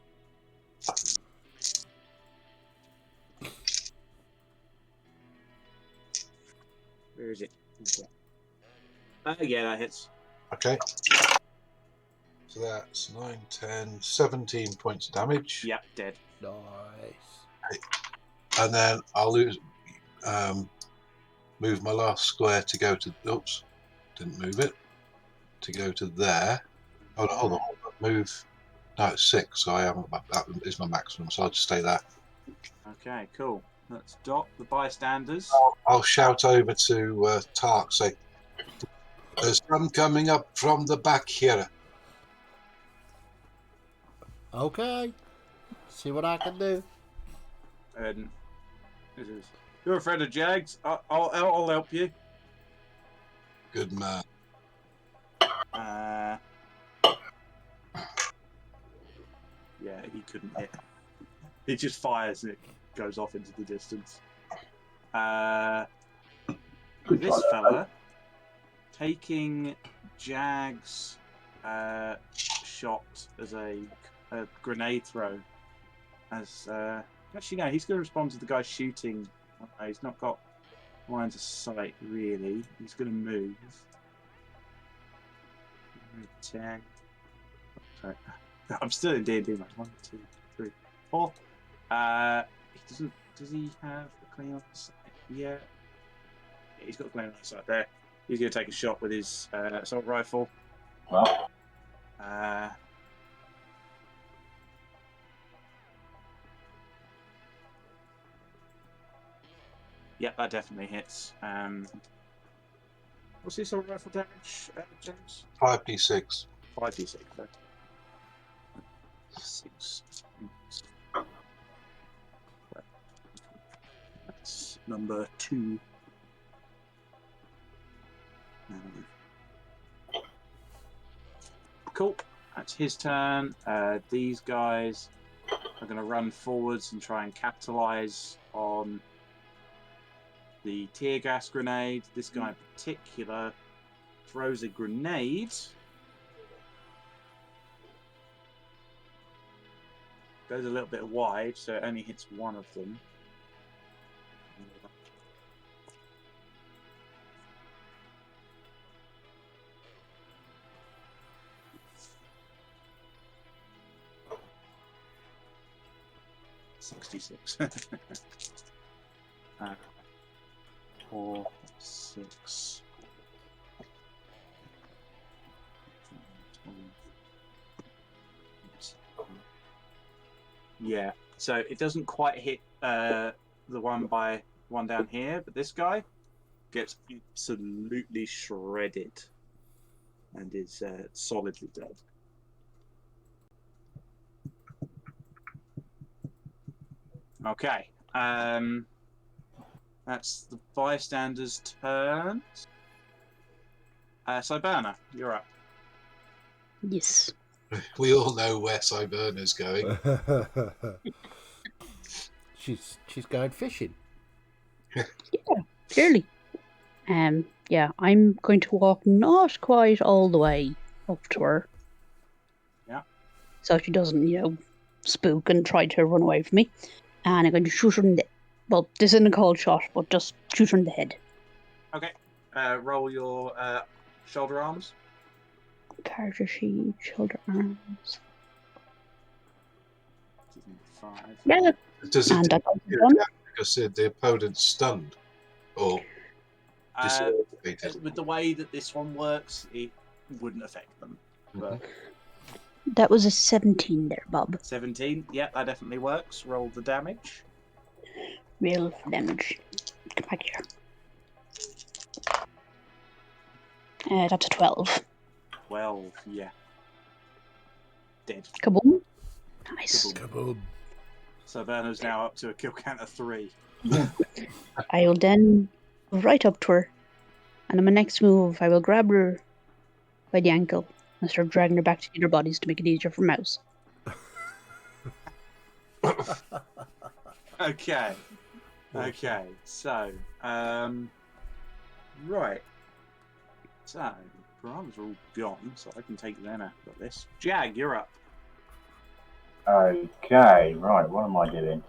Speaker 3: Where is it? Okay. Yeah, that hits.
Speaker 4: Okay. So that's 9, 10, 17 points of damage.
Speaker 3: Yep, dead.
Speaker 1: Nice.
Speaker 4: And then I'll move my last square to go to... Oops. Didn't move it. To go to there. Hold on. Move... No, it's 6, so that is my maximum, so I'll just stay there.
Speaker 3: Okay, cool. Let's dot the bystanders.
Speaker 4: I'll shout over to Tark, say, there's some coming up from the back here.
Speaker 1: Okay. See what I can do.
Speaker 3: And this is, you're a friend of Jag's. I'll help you.
Speaker 4: Good man.
Speaker 3: Yeah, he couldn't hit. He just fires and it goes off into the distance. This fella taking Jag's shot as a grenade throw. As actually no, he's going to respond to the guy shooting. He's not got lines of sight really. He's going to move. 10. Sorry. I'm still in D&D mode. 1, 2, 3, 4. He doesn't. Does he have a clean line of sight? Yeah, he's got a clean line of sight there. He's going to take a shot with his assault rifle.
Speaker 2: Well,
Speaker 3: Yep, that definitely hits. What's the assault rifle damage, James?
Speaker 4: 5d6.
Speaker 3: 5d6. 6. That's number 2. Cool. That's his turn. These guys are going to run forwards and try and capitalize on the tear gas grenade. This guy in particular throws a grenade. Goes a little bit wide, so it only hits one of them. $66. 4, 6. Yeah, so it doesn't quite hit the one down here, but this guy gets absolutely shredded and is solidly dead. Okay, that's the bystanders' turn. Cyberna, you're up.
Speaker 5: Yes.
Speaker 4: We all know where Cyberna's going.
Speaker 1: she's going fishing.
Speaker 5: Clearly. Yeah, I'm going to walk not quite all the way up to her.
Speaker 3: Yeah.
Speaker 5: So she doesn't, spook and try to run away from me. And I'm going to shoot her in the... Well, this isn't a cold shot, but just shoot her in the head.
Speaker 3: Okay. Roll your shoulder arms.
Speaker 5: Character sheet, shoulder arms.
Speaker 3: 5.
Speaker 5: Yeah.
Speaker 4: Does it
Speaker 5: And
Speaker 4: do
Speaker 5: that's also
Speaker 4: it
Speaker 5: done.
Speaker 4: because the opponent's stunned or disorientated?
Speaker 3: With the way that this one works, it wouldn't affect them. But
Speaker 5: That was a 17 there, Bob.
Speaker 3: 17, yeah, that definitely works. Roll the damage.
Speaker 5: Real damage. Come back here. That's a 12.
Speaker 3: 12, yeah. Dead.
Speaker 5: Kaboom. Nice.
Speaker 1: Kaboom.
Speaker 3: So Werner's now up to a kill count of 3.
Speaker 5: I will then right up to her, and in my next move, I will grab her by the ankle and start dragging her back to their bodies to make it easier for Mouse.
Speaker 3: Okay. Okay, so, right. So, piranhas are all gone, so I can take them out of this. Jag, you're up.
Speaker 2: Okay, right, what am I doing?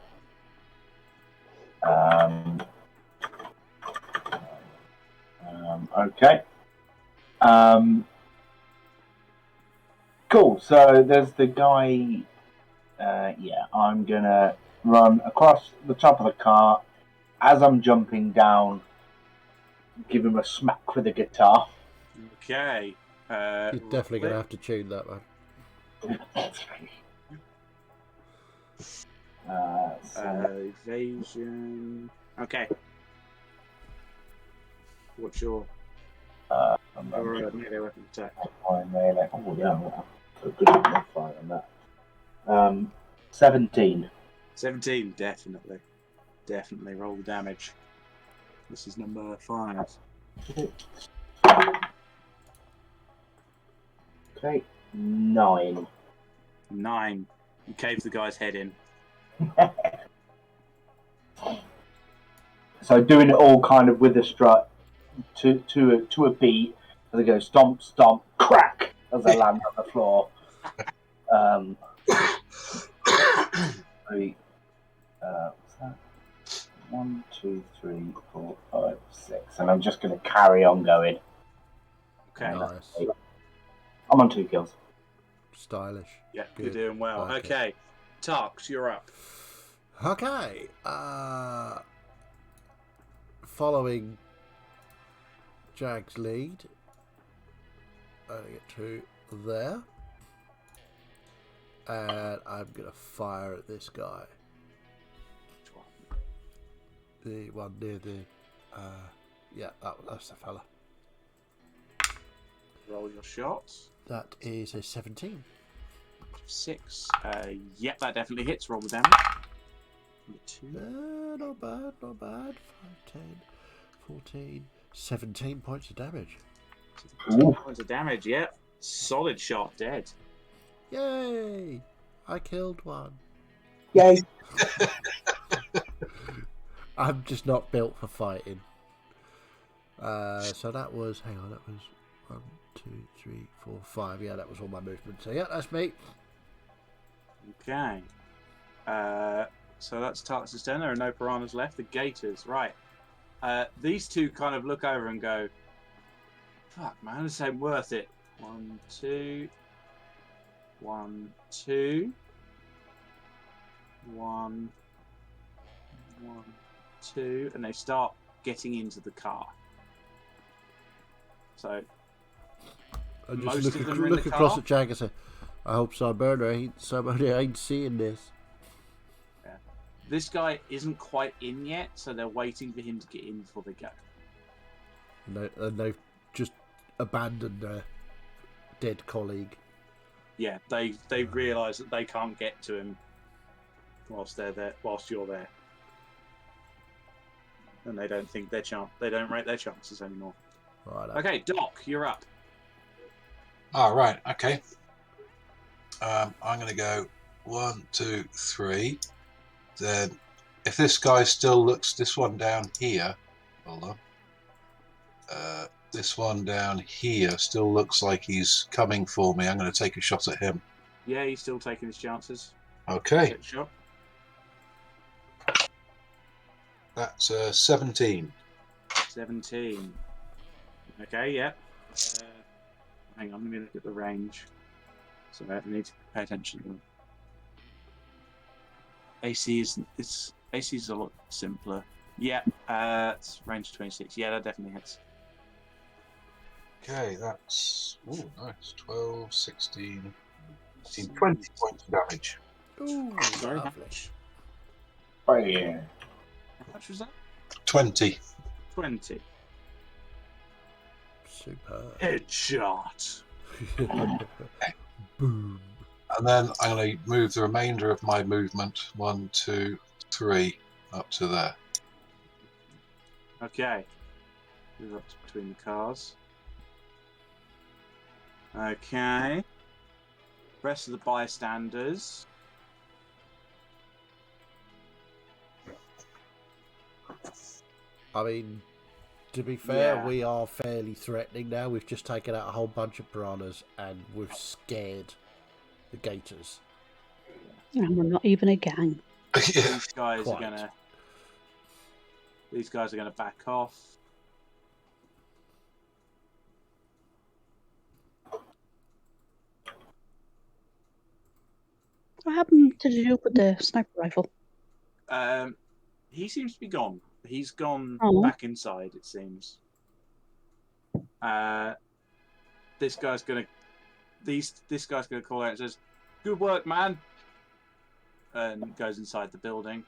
Speaker 2: Okay. Cool, so there's the guy, I'm gonna run across the top of the car. As I'm jumping down, give him a smack with the guitar.
Speaker 3: Okay.
Speaker 1: You're definitely going to have to tune that, man.
Speaker 3: Evasion. Okay. What's your melee weapon attack?
Speaker 2: Melee. Oh, yeah, so good modifier on that. 17.
Speaker 3: 17, definitely. Definitely roll the damage. This is number 5.
Speaker 2: Okay, 9.
Speaker 3: 9. You cave the guy's head in.
Speaker 2: So doing it all kind of with a strut to a beat as I go stomp, stomp, crack as I land on the floor. 3. What's that? 1, 2, 3, 4, 5, 6, and I'm just going to carry on going.
Speaker 3: Okay.
Speaker 1: Nice.
Speaker 2: I'm on 2 kills.
Speaker 1: Stylish.
Speaker 3: Yeah,
Speaker 1: Good.
Speaker 3: you're doing well.
Speaker 1: Like
Speaker 3: okay. Tarks, you're up.
Speaker 1: Okay. Following Jag's lead, I get to there, and I'm gonna fire at this guy. The one near the. Yeah, that's the fella.
Speaker 3: Roll your shot.
Speaker 1: That is a 17.
Speaker 3: 6. Yep, that definitely hits. Roll the damage. Number 2.
Speaker 1: Not bad, not bad. 5, 10, 14, 17 points of damage.
Speaker 3: 17 points of damage, yep. Solid shot, dead.
Speaker 1: Yay! I killed one.
Speaker 2: Yay!
Speaker 1: I'm just not built for fighting. So that was, hang on, that was 1, 2, 3, 4, 5. Yeah, that was all my movement. So yeah, that's me.
Speaker 3: Okay. So that's Tarx's turn. There are no piranhas left. The gators, right. These two kind of look over and go, fuck, man, this ain't worth it. 1, 2. 1, 2. 1, 2. And they start getting into the car. So
Speaker 1: I just
Speaker 3: most
Speaker 1: look,
Speaker 3: of them are in
Speaker 1: look
Speaker 3: the
Speaker 1: across
Speaker 3: car.
Speaker 1: at Jack and say, I hope somebody ain't seeing this.
Speaker 3: This guy isn't quite in yet, so they're waiting for him to get in before they go.
Speaker 1: And they've just abandoned their dead colleague.
Speaker 3: Yeah, they realise that they can't get to him whilst they're there, whilst you're there, and they don't think they don't rate their chances anymore.
Speaker 1: Right.
Speaker 3: Okay, Doc, you're up.
Speaker 4: All right. Okay. I'm going to go 1, 2, 3. Then, if this guy still looks, this one down here. Hold on. This one down here still looks like he's coming for me. I'm going to take a shot at him.
Speaker 3: Yeah, he's still taking his chances.
Speaker 4: Okay.
Speaker 3: Take a shot.
Speaker 4: That's 17.
Speaker 3: 17. Okay, yeah. Hang on, let me look at the range. So I need to pay attention to them. AC is a lot simpler. Yeah, it's range 26. Yeah, that definitely hits.
Speaker 4: Okay, that's nice. 12, 16, 18, 20 points of damage.
Speaker 1: Ooh,
Speaker 3: Sorry, how
Speaker 1: lovely.
Speaker 3: much?
Speaker 2: Oh yeah.
Speaker 3: How much was that?
Speaker 4: 20.
Speaker 3: 20.
Speaker 1: Super.
Speaker 3: Headshot.
Speaker 1: Boom.
Speaker 4: And then I'm going to move the remainder of my movement 1, 2, 3 up to there.
Speaker 3: Okay. Move up to between the cars. Okay. Rest of the bystanders.
Speaker 1: I mean, to be fair,
Speaker 3: Yeah.
Speaker 1: we are fairly threatening now. We've just taken out a whole bunch of piranhas and we've scared the gators.
Speaker 5: And we're not even a gang.
Speaker 4: Yeah.
Speaker 3: These guys are
Speaker 1: Quite.
Speaker 3: gonna. These guys are gonna back off.
Speaker 5: What happened to the dude with the sniper rifle?
Speaker 3: He seems to be gone. He's gone
Speaker 5: Oh.
Speaker 3: back inside, it seems. This guy's gonna call out and says, "Good work, man," and goes inside the building.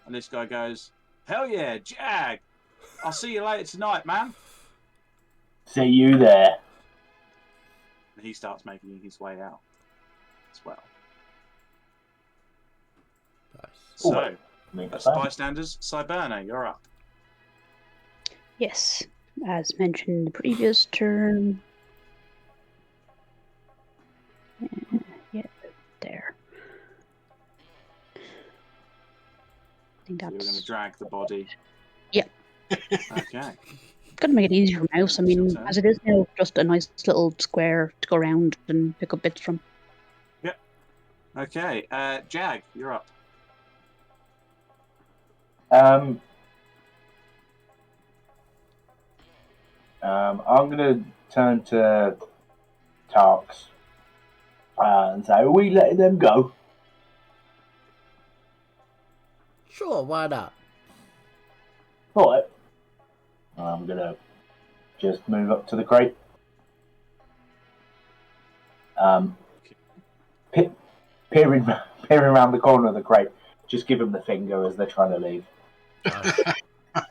Speaker 3: And this guy goes, "Hell yeah, Jag! I'll see you later tonight, man."
Speaker 2: See you there.
Speaker 3: And he starts making his way out as well.
Speaker 1: Nice.
Speaker 3: So,
Speaker 2: Make a
Speaker 3: that's
Speaker 2: sound.
Speaker 3: bystanders. Cyberna, you're up.
Speaker 5: Yes, as mentioned in the previous turn. Yeah, there. I think
Speaker 3: So you're going to
Speaker 5: that's
Speaker 3: drag the body.
Speaker 5: Yep.
Speaker 3: Okay.
Speaker 5: gonna make it easy for Mouse. I mean,
Speaker 3: Sure.
Speaker 5: as it is now, just a nice little square to go around and pick up bits from.
Speaker 3: Okay. Jag, you're up.
Speaker 2: I'm gonna turn to Tarks and say, "Are we letting them go?"
Speaker 1: Sure, why not?
Speaker 2: Right. I'm gonna just move up to the crate. Peering around the corner of the crate. Just give them the finger as they're trying to leave.
Speaker 1: Nice.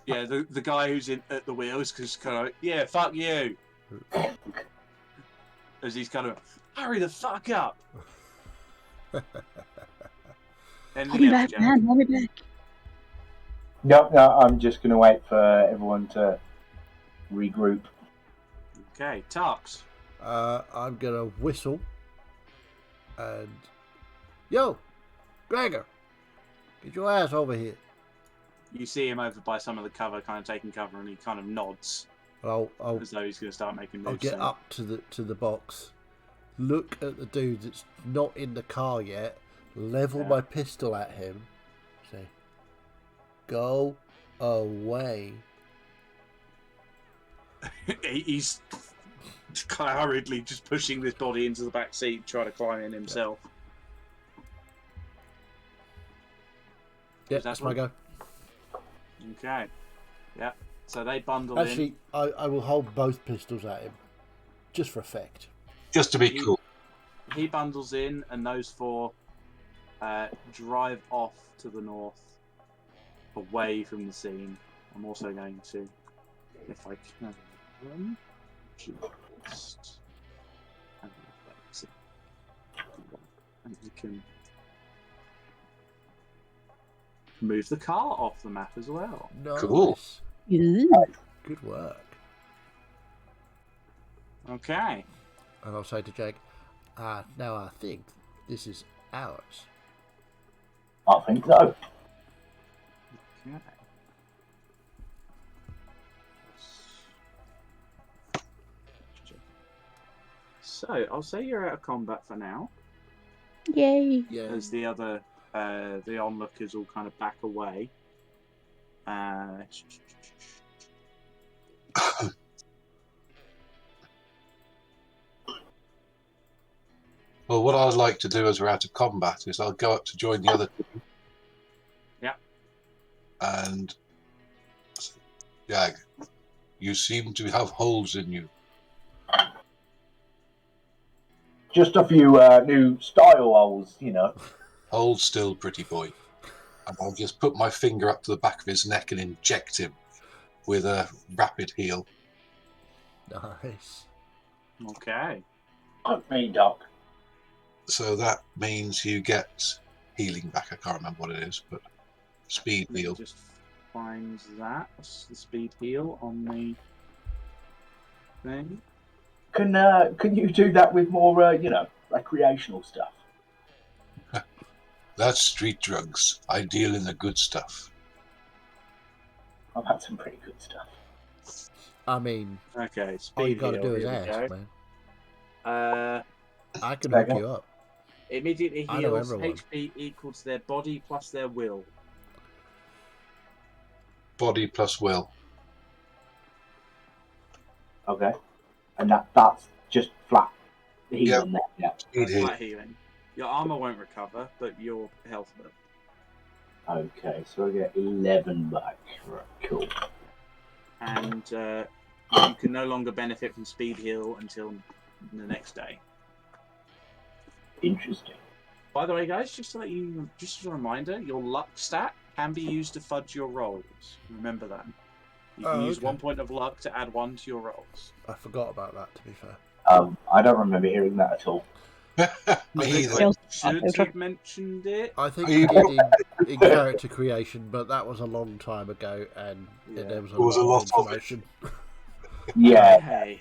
Speaker 3: Yeah, the guy who's in at the wheels, because kind of, yeah, fuck you. As he's kind of, hurry the fuck up.
Speaker 5: I'll
Speaker 3: Anything
Speaker 5: be
Speaker 3: else,
Speaker 5: back,
Speaker 3: Jack?
Speaker 5: man. I'll be back.
Speaker 2: No, I'm just going to wait for everyone to regroup.
Speaker 3: Okay, Tarks.
Speaker 1: I'm gonna whistle and yo, Gregor, get your ass over here.
Speaker 3: You see him over by some of the cover, kind of taking cover, and he kind of nods
Speaker 1: I'll
Speaker 3: as though he's going to start making moves.
Speaker 1: I'll get
Speaker 3: soon.
Speaker 1: up to the box, look at the dude that's not in the car yet, level my pistol at him, say, go away.
Speaker 3: He's kind of hurriedly just pushing this body into the back seat, trying to climb in himself.
Speaker 1: Yeah, that's my go.
Speaker 3: Okay. Yeah. So they bundle
Speaker 1: Actually, I will hold both pistols at him, just for effect.
Speaker 4: Just to be cool.
Speaker 3: in. He bundles in, and those four drive off to the north, away from the scene. I'm also going to, if I can, just and we can move the car off the map as well.
Speaker 1: Nice.
Speaker 4: Cool.
Speaker 1: Good work.
Speaker 3: Okay.
Speaker 1: And I'll say to Jake, now I think this is ours.
Speaker 2: I think so.
Speaker 3: Okay. So I'll say you're out of combat for now,
Speaker 5: Yay.
Speaker 1: Yeah.
Speaker 3: as the other the onlookers all kind of back away.
Speaker 4: Well, what I'd like to do as we're out of combat is I'll go up to join the other team.
Speaker 3: Yeah.
Speaker 4: And Jag, you seem to have holes in you.
Speaker 2: Just a few new style holes, you know.
Speaker 4: Hold still, pretty boy. And I'll just put my finger up to the back of his neck and inject him with a rapid heal.
Speaker 1: Nice.
Speaker 3: Okay.
Speaker 2: Fuck me, Doc.
Speaker 4: So that means you get healing back. I can't remember what it is, but speed
Speaker 3: Let me
Speaker 4: heal.
Speaker 3: just find that the speed heal on the thing.
Speaker 2: Can you do that with more, recreational stuff?
Speaker 4: That's street drugs. I deal in the good stuff.
Speaker 2: I've had some pretty good stuff.
Speaker 1: I mean,
Speaker 3: Okay, speed
Speaker 1: all you got to
Speaker 3: heal.
Speaker 1: do is
Speaker 3: here we
Speaker 1: ask,
Speaker 3: go.
Speaker 1: man. I can hook
Speaker 2: Second.
Speaker 1: you up.
Speaker 3: Immediately
Speaker 1: I know
Speaker 3: heals
Speaker 1: everyone.
Speaker 3: HP equals their body plus their will.
Speaker 4: Body plus will.
Speaker 2: Okay. And that's just flat healing there. Yeah.
Speaker 4: Speed heal.
Speaker 3: Flat healing. Your armor won't recover, but your health will.
Speaker 2: Okay, so I get 11 back. Right, cool.
Speaker 3: And you can no longer benefit from speed heal until the next day.
Speaker 2: Interesting.
Speaker 3: By the way, guys, just as a reminder, your luck stat can be used to fudge your rolls. Remember that. You can use 1 point of luck to add 1 to your rolls.
Speaker 1: I forgot about that, to be fair.
Speaker 2: I don't remember hearing that at all.
Speaker 4: Me either.
Speaker 5: Feels-
Speaker 3: Should have mentioned it.
Speaker 1: I think
Speaker 4: Are
Speaker 1: we
Speaker 4: you-
Speaker 1: did in character creation, but that was a long time ago, and
Speaker 3: Yeah.
Speaker 1: there was a
Speaker 4: There was a
Speaker 1: lot of
Speaker 4: lot of it.
Speaker 1: information.
Speaker 2: Yeah.
Speaker 3: Hey.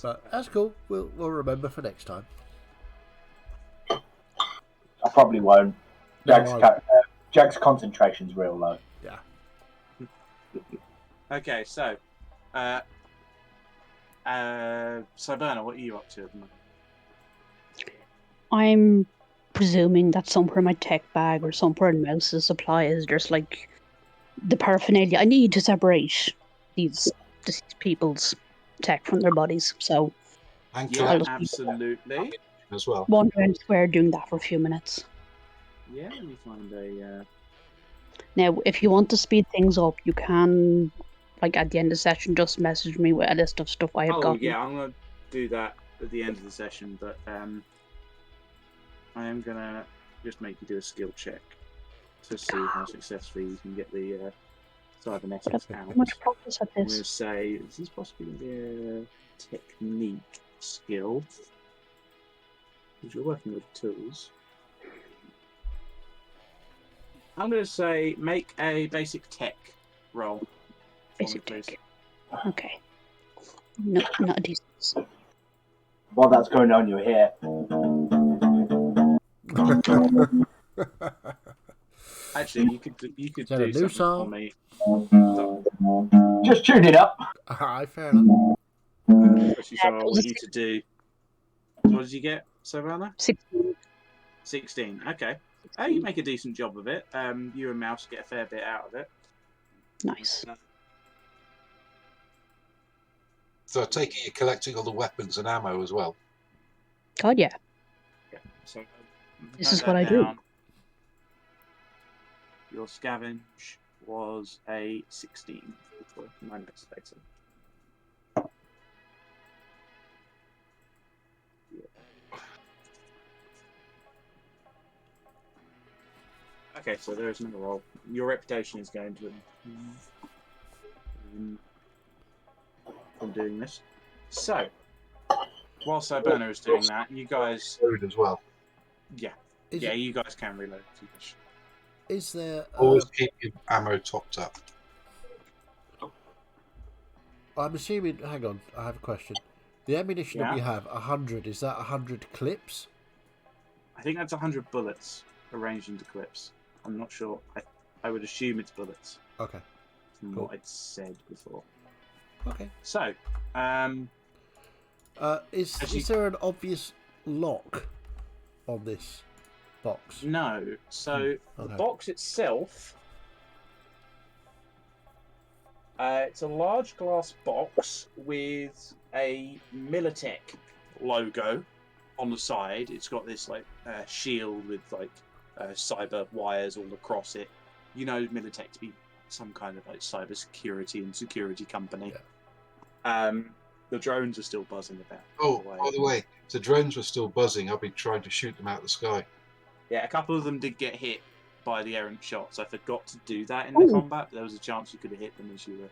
Speaker 1: But that's cool. We'll remember for next time.
Speaker 2: I probably won't.
Speaker 1: No,
Speaker 2: Jack's concentration's real low.
Speaker 1: Yeah.
Speaker 3: Okay, so, Cyberna, what are you up to at the moment?
Speaker 5: I'm presuming that somewhere in my tech bag or somewhere in Mouse's supplies, there's like the paraphernalia I need to separate these deceased people's tech from their bodies. So
Speaker 4: And
Speaker 3: Yeah,
Speaker 5: I'll just-
Speaker 3: absolutely.
Speaker 4: as well.
Speaker 5: wander around the square doing that for a few minutes.
Speaker 3: Yeah, let me find a.
Speaker 5: Now, if you want to speed things up, you can, like at the end of the session, just message me with a list of stuff I have
Speaker 3: Oh
Speaker 5: gotten.
Speaker 3: yeah, I'm gonna do that at the end of the session, but I am gonna just make you do a skill check to see how successfully you can get the cybernetics
Speaker 5: How
Speaker 3: out.
Speaker 5: much practice at
Speaker 3: I'm going to
Speaker 5: this?
Speaker 3: say this is possibly going to be a technique skill. Because you're working with tools. I'm going to say make a basic tech roll.
Speaker 5: Basic
Speaker 3: for me, please.
Speaker 5: tech. Okay. No, not a decent.
Speaker 2: While that's going on, you hear.
Speaker 3: Actually, you could
Speaker 1: Is that a
Speaker 3: do
Speaker 1: new
Speaker 3: something for
Speaker 1: song?
Speaker 3: me.
Speaker 2: Just tune it up.
Speaker 1: Alright, fair enough.
Speaker 3: Especially so I
Speaker 5: was
Speaker 3: want
Speaker 5: it
Speaker 3: you to do. So what did you get, Savannah?
Speaker 5: 16.
Speaker 3: 16. Okay. You make a decent job of it. You and Mouse get a fair bit out of it.
Speaker 5: Nice.
Speaker 4: So I take it you're collecting all the weapons and ammo as well.
Speaker 5: God, yeah.
Speaker 3: Yeah. So
Speaker 5: This
Speaker 3: note
Speaker 5: is what
Speaker 3: that
Speaker 5: I do.
Speaker 3: down. Your scavenge was a 16 for my next data. Okay, so there is another roll. Your reputation is going to from doing this. So, while Cyberna is doing that, you guys,
Speaker 4: Food as well.
Speaker 3: yeah,
Speaker 1: Is,
Speaker 3: yeah, you guys can reload if you wish.
Speaker 1: is there...
Speaker 4: Always keep your ammo topped up.
Speaker 1: I'm assuming... Hang on, I have a question. The ammunition that we
Speaker 3: Yeah.
Speaker 1: have, 100, is that 100 clips?
Speaker 3: I think that's 100 bullets arranged into clips. I'm not sure. I would assume it's bullets
Speaker 1: Okay,
Speaker 3: from
Speaker 1: cool.
Speaker 3: what I'd said before.
Speaker 1: Okay.
Speaker 3: So,
Speaker 1: Is there an obvious lock on this box?
Speaker 3: no. So the
Speaker 1: Okay.
Speaker 3: box itself, it's a large glass box with a Militech logo on the side. It's got this like shield with like cyber wires all across it. You know Militech to be some kind of like cyber security and security company.
Speaker 1: Yeah.
Speaker 3: The drones are still buzzing about.
Speaker 4: Oh, by the way, if the drones were still buzzing, I'd be trying to shoot them out of the sky.
Speaker 3: Yeah, a couple of them did get hit by the errant shots. I forgot to do that in the combat, but there was a chance you could have hit them as you were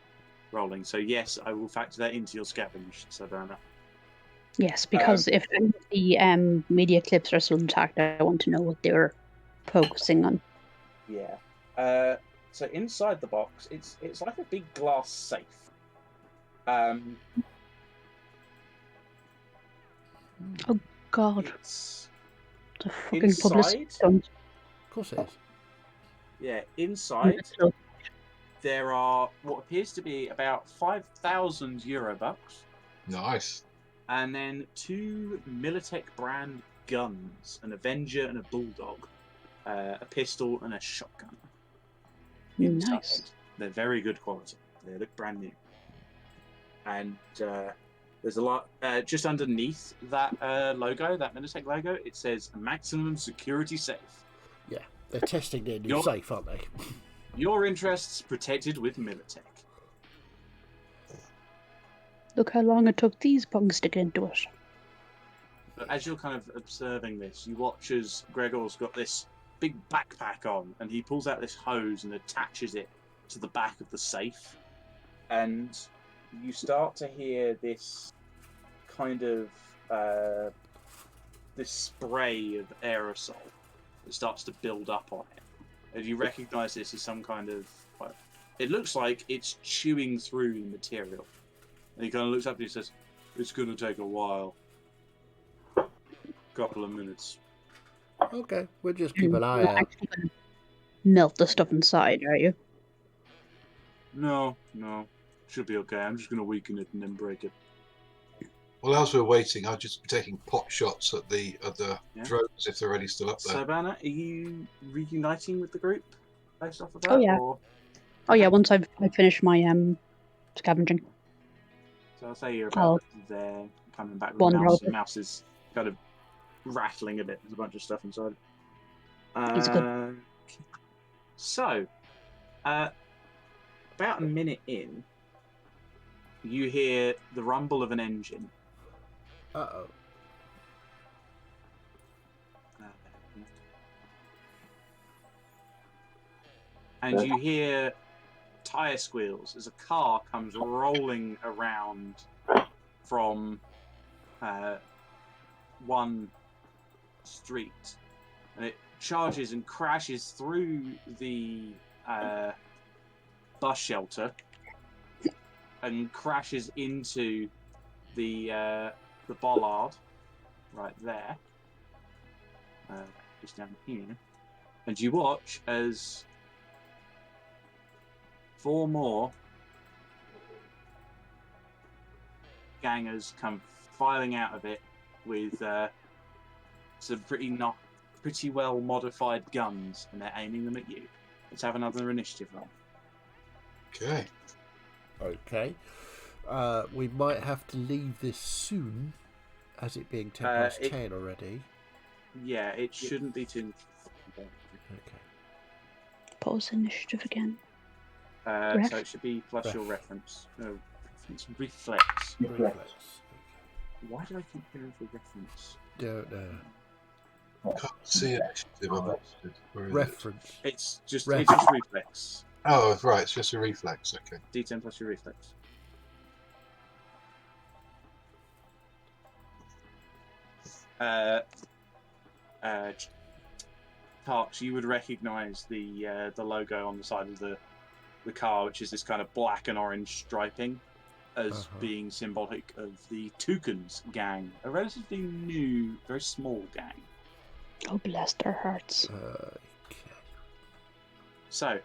Speaker 3: rolling. So yes, I will factor that into your scavenge, Savannah.
Speaker 5: Yes, because if any of the media clips are still intact, I want to know what they were focusing on.
Speaker 3: Yeah. So inside the box, it's like a big glass safe.
Speaker 5: Oh God,
Speaker 3: It's
Speaker 5: the fucking publicity
Speaker 3: inside.
Speaker 5: stunt.
Speaker 1: Of course it is.
Speaker 3: Yeah, inside there are what appears to be about 5,000 Eurobucks.
Speaker 4: Nice.
Speaker 3: And then 2 Militech brand guns, an Avenger and a Bulldog, a pistol and a shotgun. Inside.
Speaker 5: Nice.
Speaker 3: They're very good quality. They look brand new. And there's a lot just underneath that logo, that Militech logo. It says maximum security safe.
Speaker 1: Yeah, they're testing their new safe, aren't they?
Speaker 3: Your interests protected with Militech.
Speaker 5: Look how long it took these punks to get into it.
Speaker 3: But as you're kind of observing this, you watch as Gregor's got this big backpack on, and he pulls out this hose and attaches it to the back of the safe. And you start to hear this kind of this spray of aerosol that starts to build up on it. And you recognise this as some kind of... it looks like it's chewing through the material. And he kind of looks up and he says, "It's going to take a while. Couple of minutes."
Speaker 1: Okay, we'll just keep an eye
Speaker 5: You're
Speaker 1: out.
Speaker 5: actually going to melt the stuff inside, are you?
Speaker 3: No. Should be okay. I'm just going to weaken it and then break it.
Speaker 4: Well, as we're waiting, I'll just be taking pot shots at the drones if they're already still up there.
Speaker 3: Savannah, are you reuniting with the group based off of that?
Speaker 5: Oh, yeah.
Speaker 3: Or...
Speaker 5: Oh yeah, once I've finished my scavenging.
Speaker 3: So I'll say you're about there, coming back with
Speaker 5: Wander
Speaker 3: Mouse.
Speaker 5: over.
Speaker 3: Mouse is kind of rattling a bit. There's a bunch of stuff inside.
Speaker 5: It's good.
Speaker 3: So, about a minute in, you hear the rumble of an engine.
Speaker 1: Uh-oh.
Speaker 3: And you hear tire squeals as a car comes rolling around from one street, and it charges and crashes through the bus shelter and crashes into the bollard right there, just down here, and you watch as 4 more gangers come filing out of it with some pretty well modified guns, and they're aiming them at you. Let's have another initiative roll.
Speaker 4: Okay.
Speaker 1: Okay. We might have to leave this soon, as it being 10 past 10 already.
Speaker 3: Yeah, it shouldn't be too.
Speaker 1: Okay.
Speaker 5: Pause initiative again.
Speaker 3: So it should be plus your reference. No, reflex.
Speaker 1: Reflex.
Speaker 3: Why did I keep going for reference?
Speaker 1: Don't know.
Speaker 4: Can't see initiative on that. Where is it?
Speaker 1: Reference.
Speaker 3: It's just
Speaker 1: Reflex.
Speaker 3: reflex.
Speaker 4: Oh, right. It's just a reflex. Okay.
Speaker 3: D10 plus your reflex. Tarks, you would recognise the logo on the side of the car, which is this kind of black and orange striping, as being symbolic of the Toucans gang, a relatively new, very small gang.
Speaker 5: Oh, bless their hearts.
Speaker 1: Okay.
Speaker 3: So,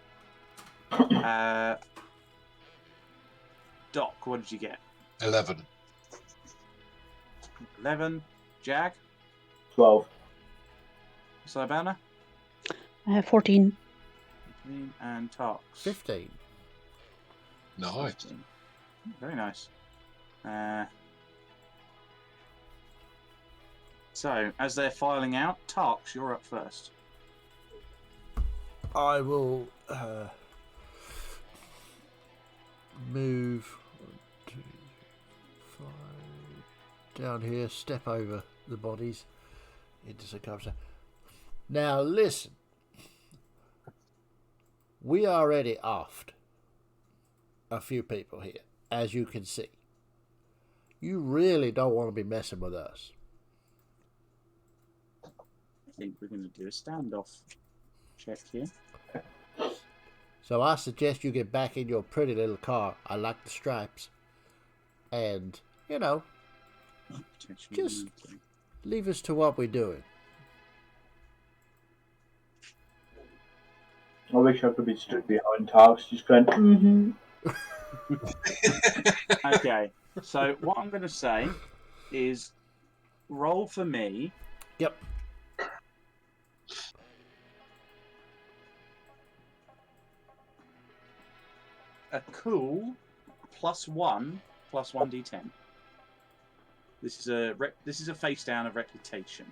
Speaker 3: Doc, what did you get?
Speaker 4: 11.
Speaker 3: 11. Jag?
Speaker 2: 12.
Speaker 3: Sibana?
Speaker 5: 14.
Speaker 3: And Tarks?
Speaker 1: 15.
Speaker 4: Nice.
Speaker 3: 15. Very nice. So, as they're filing out, Tarks, you're up first.
Speaker 1: I will move 1, 2, 5 down here, step over the bodies into some cover. Now listen, we already offed a few people here, as you can see. You really don't want to be messing with us.
Speaker 3: I think we're going to do a standoff check here.
Speaker 1: So I suggest you get back in your pretty little car. I like the stripes. And, just leave us to what we're doing.
Speaker 2: I wish I could be stood behind Tarks, just going, mm-hmm.
Speaker 3: Okay, so what I'm going to say is roll for me.
Speaker 1: Yep.
Speaker 3: A cool +1 d10. This is a face down of reputation.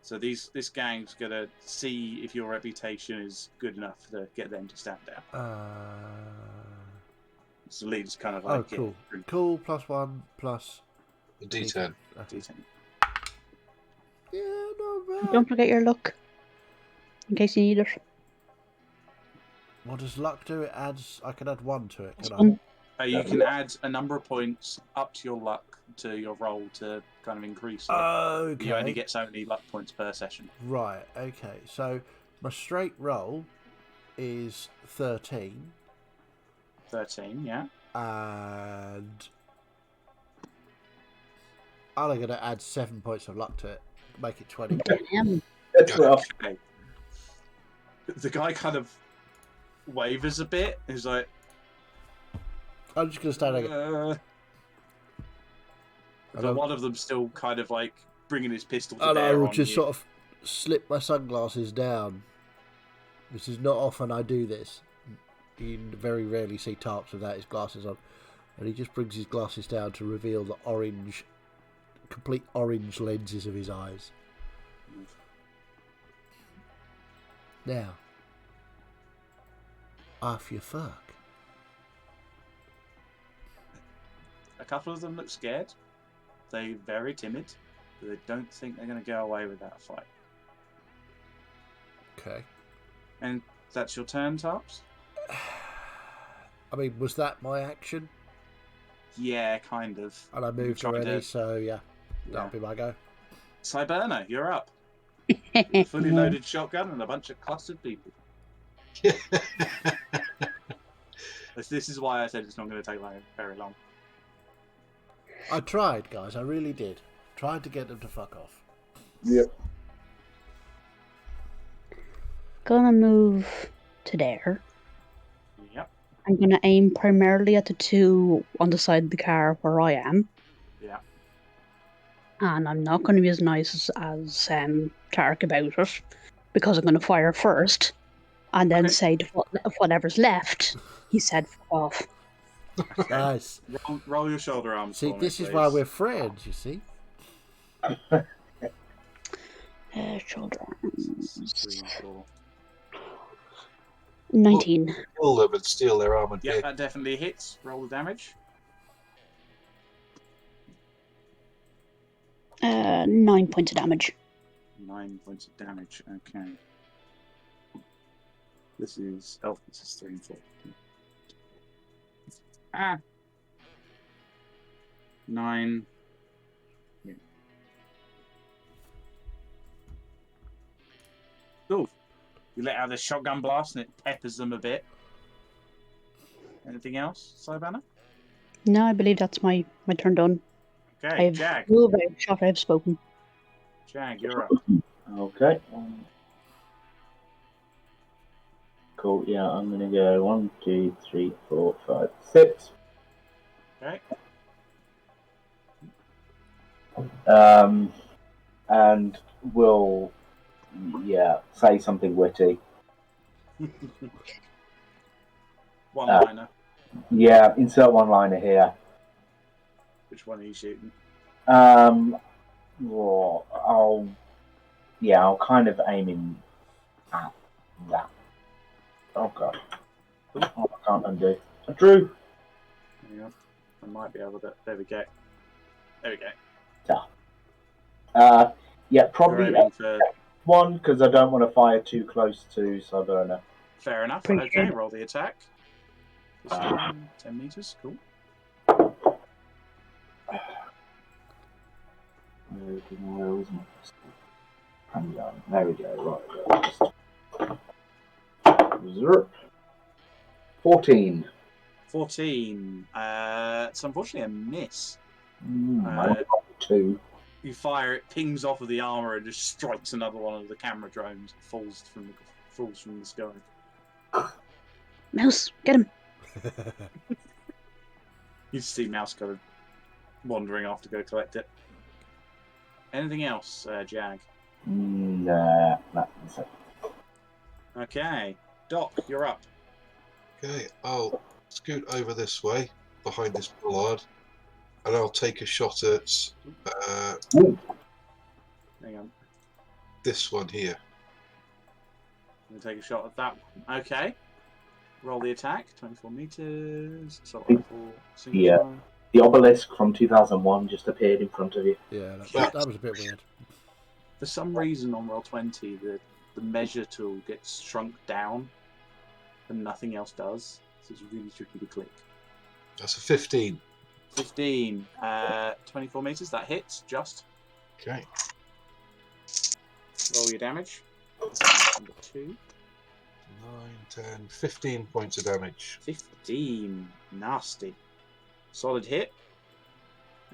Speaker 3: So this gang's gonna see if your reputation is good enough to get them to stand down. So the leader's kind of like,
Speaker 1: cool. Cool +1 plus
Speaker 4: A D10.
Speaker 3: D10.
Speaker 1: Yeah, not bad.
Speaker 5: Don't forget your luck, in case you need it.
Speaker 1: What does luck do? It adds. I can add 1 to it. Can I?
Speaker 5: One.
Speaker 3: You can add a number of points up to your luck to your roll to kind of increase it.
Speaker 1: Okay.
Speaker 3: You only get so many luck points per session.
Speaker 1: Right. Okay. So my straight roll is 13.
Speaker 3: 13, yeah.
Speaker 1: And I'm going to add 7 points of luck to it, make it 20.
Speaker 5: Damn.
Speaker 2: That's rough.
Speaker 3: Okay. The guy kind of wavers a bit. He's like,
Speaker 1: I'm just going to stand there.
Speaker 3: But one of them still kind of like bringing his pistol to
Speaker 1: And I
Speaker 3: bear
Speaker 1: will
Speaker 3: on
Speaker 1: just
Speaker 3: you.
Speaker 1: sort of slip my sunglasses down. This is not often I do this. You very rarely see Tarps without his glasses on. And he just brings his glasses down to reveal the complete orange lenses of his eyes. Now, off your fuck.
Speaker 3: A couple of them look scared. They're very timid. But they don't think they're going to go away without a fight.
Speaker 1: Okay.
Speaker 3: And that's your turn, Tarps?
Speaker 1: I mean, was that my action?
Speaker 3: Yeah, kind of.
Speaker 1: And I moved
Speaker 3: tried
Speaker 1: already,
Speaker 3: to-
Speaker 1: so yeah,
Speaker 3: Yeah.
Speaker 1: that'll be my go.
Speaker 3: Cyberna, you're up. With a fully loaded shotgun and a bunch of clustered people. This is why I said it's not going to take very long.
Speaker 1: I tried, guys. I really did. Tried to get them to fuck off.
Speaker 2: Yep.
Speaker 5: Gonna move to there.
Speaker 3: Yep.
Speaker 5: I'm gonna aim primarily at the two on the side of the car where I am.
Speaker 3: Yeah.
Speaker 5: And I'm not going to be as nice as Tarek about it, because I'm going to fire first, and then
Speaker 3: Okay.
Speaker 5: say to whatever's left, he said fuck off.
Speaker 3: Okay.
Speaker 1: Nice.
Speaker 3: Roll your shoulder arms
Speaker 1: See,
Speaker 3: for me,
Speaker 1: this is
Speaker 3: please.
Speaker 1: why we're friends, you see.
Speaker 5: Shoulder
Speaker 3: 3, 4.
Speaker 5: 19.
Speaker 4: Kill them and steal their armored
Speaker 3: Yep,
Speaker 4: vehicle.
Speaker 3: that definitely hits. Roll the damage.
Speaker 5: 9 points of damage.
Speaker 3: 9 points of damage. Okay. This is 3 and 4. Ah. 9. Yeah. Cool. You let out the shotgun blast and it peppers them a bit. Anything else, Cyberna?
Speaker 5: No, I believe that's my turn done.
Speaker 3: Okay, Jag.
Speaker 5: I've spoken.
Speaker 3: Jag, you're up.
Speaker 2: Okay. Cool. Yeah, I'm gonna go 1, 2, 3, 4, 5, 6.
Speaker 3: Okay.
Speaker 2: And we'll, say something witty.
Speaker 3: One liner.
Speaker 2: Yeah, insert one liner here.
Speaker 3: Which one are you shooting?
Speaker 2: Well, I'll kind of aiming at that. Oh god. Oh, I can't undo. I drew.
Speaker 3: Hang on. I might be able to. There we go. There we go.
Speaker 2: Probably
Speaker 3: You're aiming for...
Speaker 2: one, because I don't want to fire too close to Cyberna.
Speaker 3: Fair enough.
Speaker 5: Appreciate
Speaker 3: Okay,
Speaker 5: it.
Speaker 3: roll the attack. This is 10 meters. Cool.
Speaker 2: Where was my pistol? Hang on. There we go. Right. Zerp. 14.
Speaker 3: 14. It's unfortunately a miss.
Speaker 2: I only got 2.
Speaker 3: You fire, it pings off of the armor and just strikes another one of the camera drones. It falls from the sky.
Speaker 5: Mouse, get him.
Speaker 3: You see Mouse kind of wandering off to go collect it. Anything else, Jag?
Speaker 2: Nah, that's it.
Speaker 3: Okay. Doc, you're up.
Speaker 4: Okay, I'll scoot over this way, behind this bollard, and I'll take a shot at
Speaker 3: Hang on.
Speaker 4: this one here.
Speaker 3: I'm going to take a shot at that one. Okay. Roll the attack. 24 meters. Assault rifle. Single
Speaker 2: Yeah.
Speaker 3: fire.
Speaker 2: The obelisk from 2001 just appeared in front of you.
Speaker 1: Yeah, that was a bit weird.
Speaker 3: For some reason on Roll20, the measure tool gets shrunk down and nothing else does. So it's really tricky to click.
Speaker 4: That's a 15.
Speaker 3: 15. 24 meters. That hits. Just.
Speaker 4: Okay.
Speaker 3: Roll your damage. Number 2.
Speaker 4: 9, 10, 15 points of damage.
Speaker 3: 15. Nasty. Solid hit.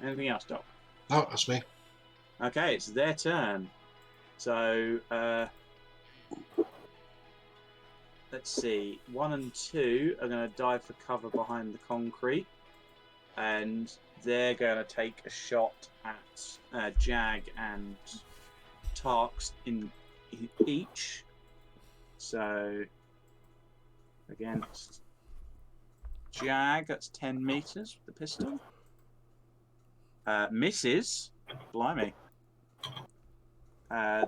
Speaker 3: Anything else, Doc?
Speaker 4: No, that's me.
Speaker 3: Okay, it's their turn. So, let's see. 1 and 2 are going to dive for cover behind the concrete. And they're going to take a shot at Jag and Tarks in each. So, against Jag, that's 10 meters with the pistol. Misses. Blimey.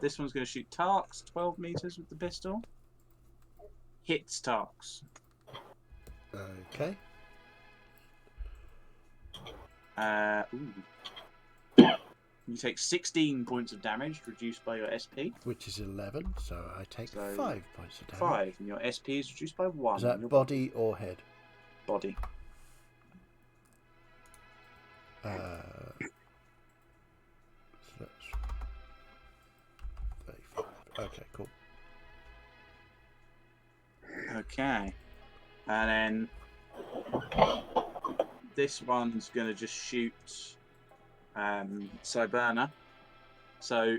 Speaker 3: This one's going to shoot Tarks, 12 meters with the pistol. Hits Tarks.
Speaker 1: Okay.
Speaker 3: You take 16 points of damage, reduced by your SP.
Speaker 1: Which is 11, so I take
Speaker 3: So,
Speaker 1: 5 points of damage.
Speaker 3: 5, and your SP is reduced by 1.
Speaker 1: Is that body or head?
Speaker 3: body.
Speaker 1: So that's 35. Okay, cool.
Speaker 3: Okay. And then this one's going to just shoot Cyberna. So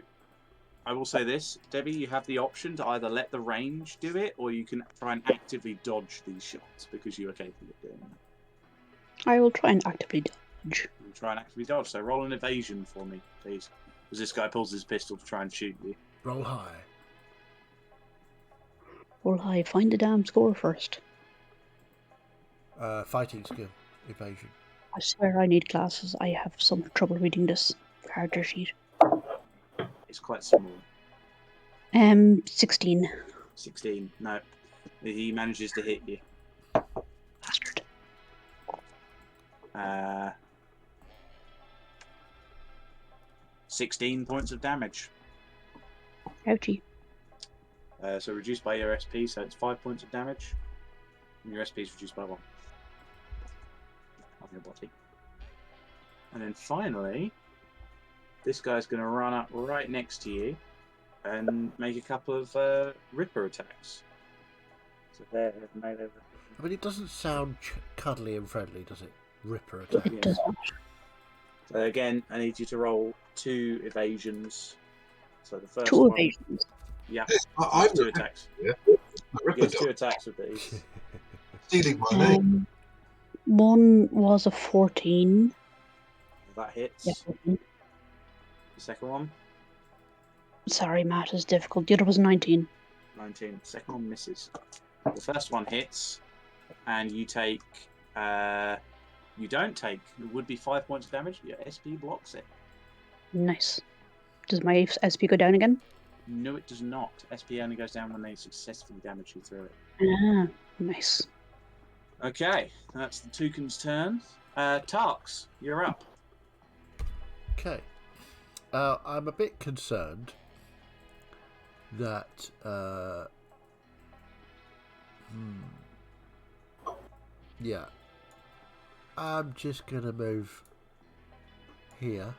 Speaker 3: I will say this, Debbie, you have the option to either let the range do it, or you can try and actively dodge these shots because you are capable of doing that.
Speaker 5: I will try and actively dodge.
Speaker 3: You try and actively dodge. So roll an evasion for me, please. Because this guy pulls his pistol to try and shoot you.
Speaker 1: Roll high.
Speaker 5: Roll high, find the damn score first.
Speaker 1: Fighting skill, evasion.
Speaker 5: I swear I need glasses. I have some trouble reading this character sheet.
Speaker 3: It's quite small.
Speaker 5: 16.
Speaker 3: 16. No. He manages to hit you.
Speaker 5: Bastard.
Speaker 3: 16 points of damage.
Speaker 5: Ouchie.
Speaker 3: So reduced by your SP, so it's 5 points of damage. And your SP is reduced by 1. Of your body. And then finally, this guy's going to run up right next to you and make a couple of Ripper attacks. So there,
Speaker 1: I mean, it doesn't sound cuddly and friendly, does it? Ripper attack.
Speaker 3: Yes. So again, I need you to roll 2 evasions. So the first
Speaker 5: 2
Speaker 3: one,
Speaker 5: evasions.
Speaker 3: yeah,
Speaker 4: I'm
Speaker 3: 2 attacks.
Speaker 4: Yeah.
Speaker 3: He gets 2 attacks with these.
Speaker 4: Stealing my name.
Speaker 5: One was a 14.
Speaker 3: That hits.
Speaker 5: Yeah, 14.
Speaker 3: The second one,
Speaker 5: Sorry, math is difficult. The other was 19.
Speaker 3: 19. The second one misses. The first one hits, and you take. You don't take. It would be 5 points of damage. Your SP blocks it.
Speaker 5: Nice. Does my SP go down again?
Speaker 3: No, it does not. SP only goes down when they successfully damage you through it.
Speaker 5: Ah, nice.
Speaker 3: Okay, that's the Toucan's turn. Tarks, you're up.
Speaker 1: Okay. I'm a bit concerned that yeah. I'm just gonna move here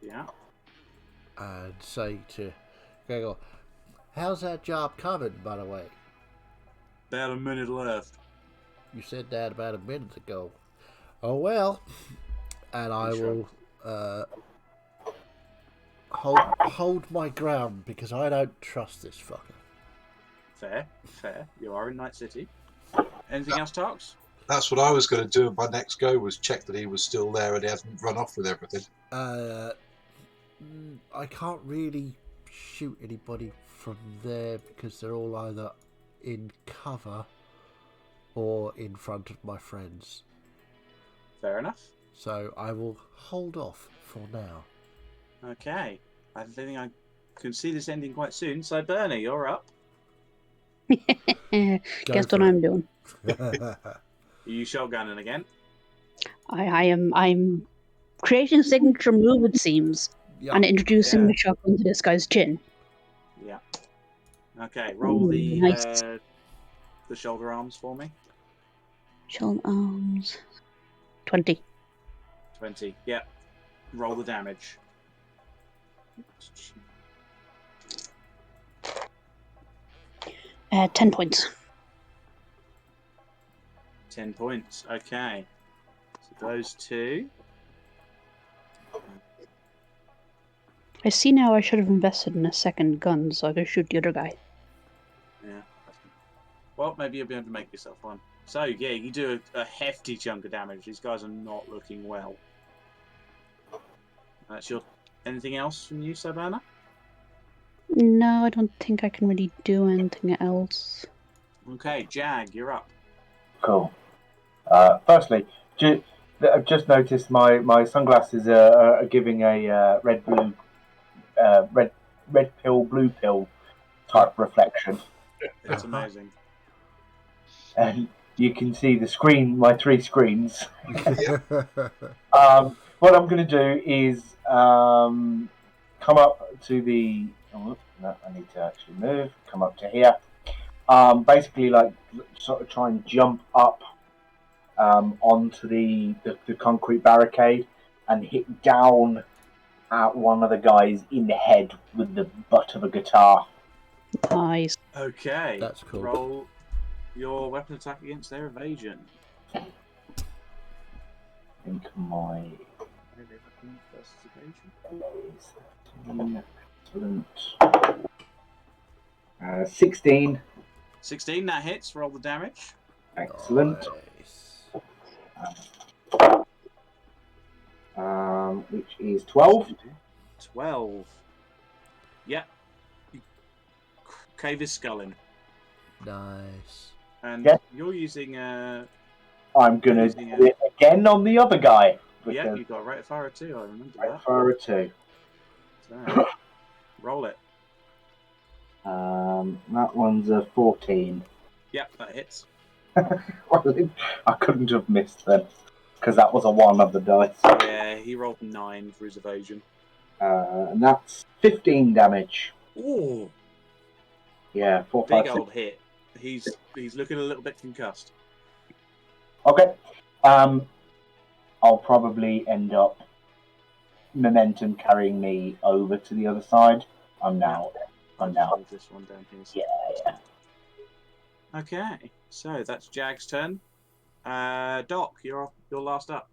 Speaker 3: Yeah.
Speaker 1: and say to Gregor, how's that job coming, by the way?
Speaker 3: About a minute left.
Speaker 1: You said that about a minute ago. Oh well. And I will hold my ground because I don't trust this fucker.
Speaker 3: Fair. You are in Night City. Anything else, Tarks?
Speaker 4: That's what I was going to do. My next go was check that he was still there and he hasn't run off with everything.
Speaker 1: I can't really shoot anybody from there because they're all either in cover or in front of my friends.
Speaker 3: Fair enough.
Speaker 1: So I will hold off for now.
Speaker 3: Okay. I think I can see this ending quite soon. So, Bernie, you're up.
Speaker 5: Guess what I'm doing.
Speaker 3: Are you shotgunning again?
Speaker 5: I'm creating a signature move, it seems, and introducing the shotgun to this guy's chin.
Speaker 3: Yeah. Okay, roll the shoulder arms for me.
Speaker 5: Shoulder arms. 20.
Speaker 3: 20. Yeah. Roll the damage.
Speaker 5: 10 points.
Speaker 3: 10 points. Okay. So those two.
Speaker 5: I see now I should have invested in a second gun so I could shoot the other guy.
Speaker 3: Yeah. Well, maybe you'll be able to make yourself one. So, yeah, you do a hefty chunk of damage. These guys are not looking well. That's your... Anything else from you, Sabana?
Speaker 5: No, I don't think I can really do anything else.
Speaker 3: Okay, Jag, you're up.
Speaker 2: Cool. Firstly, I've just noticed my sunglasses are giving a red pill, blue pill type reflection.
Speaker 3: It's amazing.
Speaker 2: And you can see the screen, my 3 screens. What I'm going to do is come up to the... Oh, no, I need to actually move. Come up to here. basically like sort of try and jump up onto the concrete barricade and hit down at one of the guys in the head with the butt of a guitar.
Speaker 5: Nice.
Speaker 3: Okay.
Speaker 1: That's cool.
Speaker 3: Roll your weapon attack against their evasion.
Speaker 2: I think my
Speaker 3: Melee weapon versus evasion.
Speaker 2: excellent. 16.
Speaker 3: 16, that hits. Roll the damage.
Speaker 2: Excellent.
Speaker 1: Nice.
Speaker 2: Which is 12.
Speaker 3: 12. Yep. You cave his skull in.
Speaker 1: Nice.
Speaker 3: And
Speaker 2: Yeah.
Speaker 3: you're using
Speaker 2: I'm gonna do it again on the other guy.
Speaker 3: yeah, you got a rate of fire 2, I remember
Speaker 2: Right,
Speaker 3: that.
Speaker 2: fire 2.
Speaker 3: So, roll it.
Speaker 2: That one's a 14.
Speaker 3: Yep, that hits.
Speaker 2: I couldn't have missed them because that was a 1 of the dice.
Speaker 3: Yeah, he rolled 9 for his evasion.
Speaker 2: And that's 15 damage.
Speaker 3: Ooh,
Speaker 2: Yeah, 4,
Speaker 3: big
Speaker 2: 5, 6.
Speaker 3: old hit. He's looking a little bit concussed.
Speaker 2: Okay. I'll probably end up momentum carrying me over to the other side. I'm now.
Speaker 3: Hold this one down here.
Speaker 2: Yeah.
Speaker 3: Okay, so that's Jag's turn. Doc, you're last up.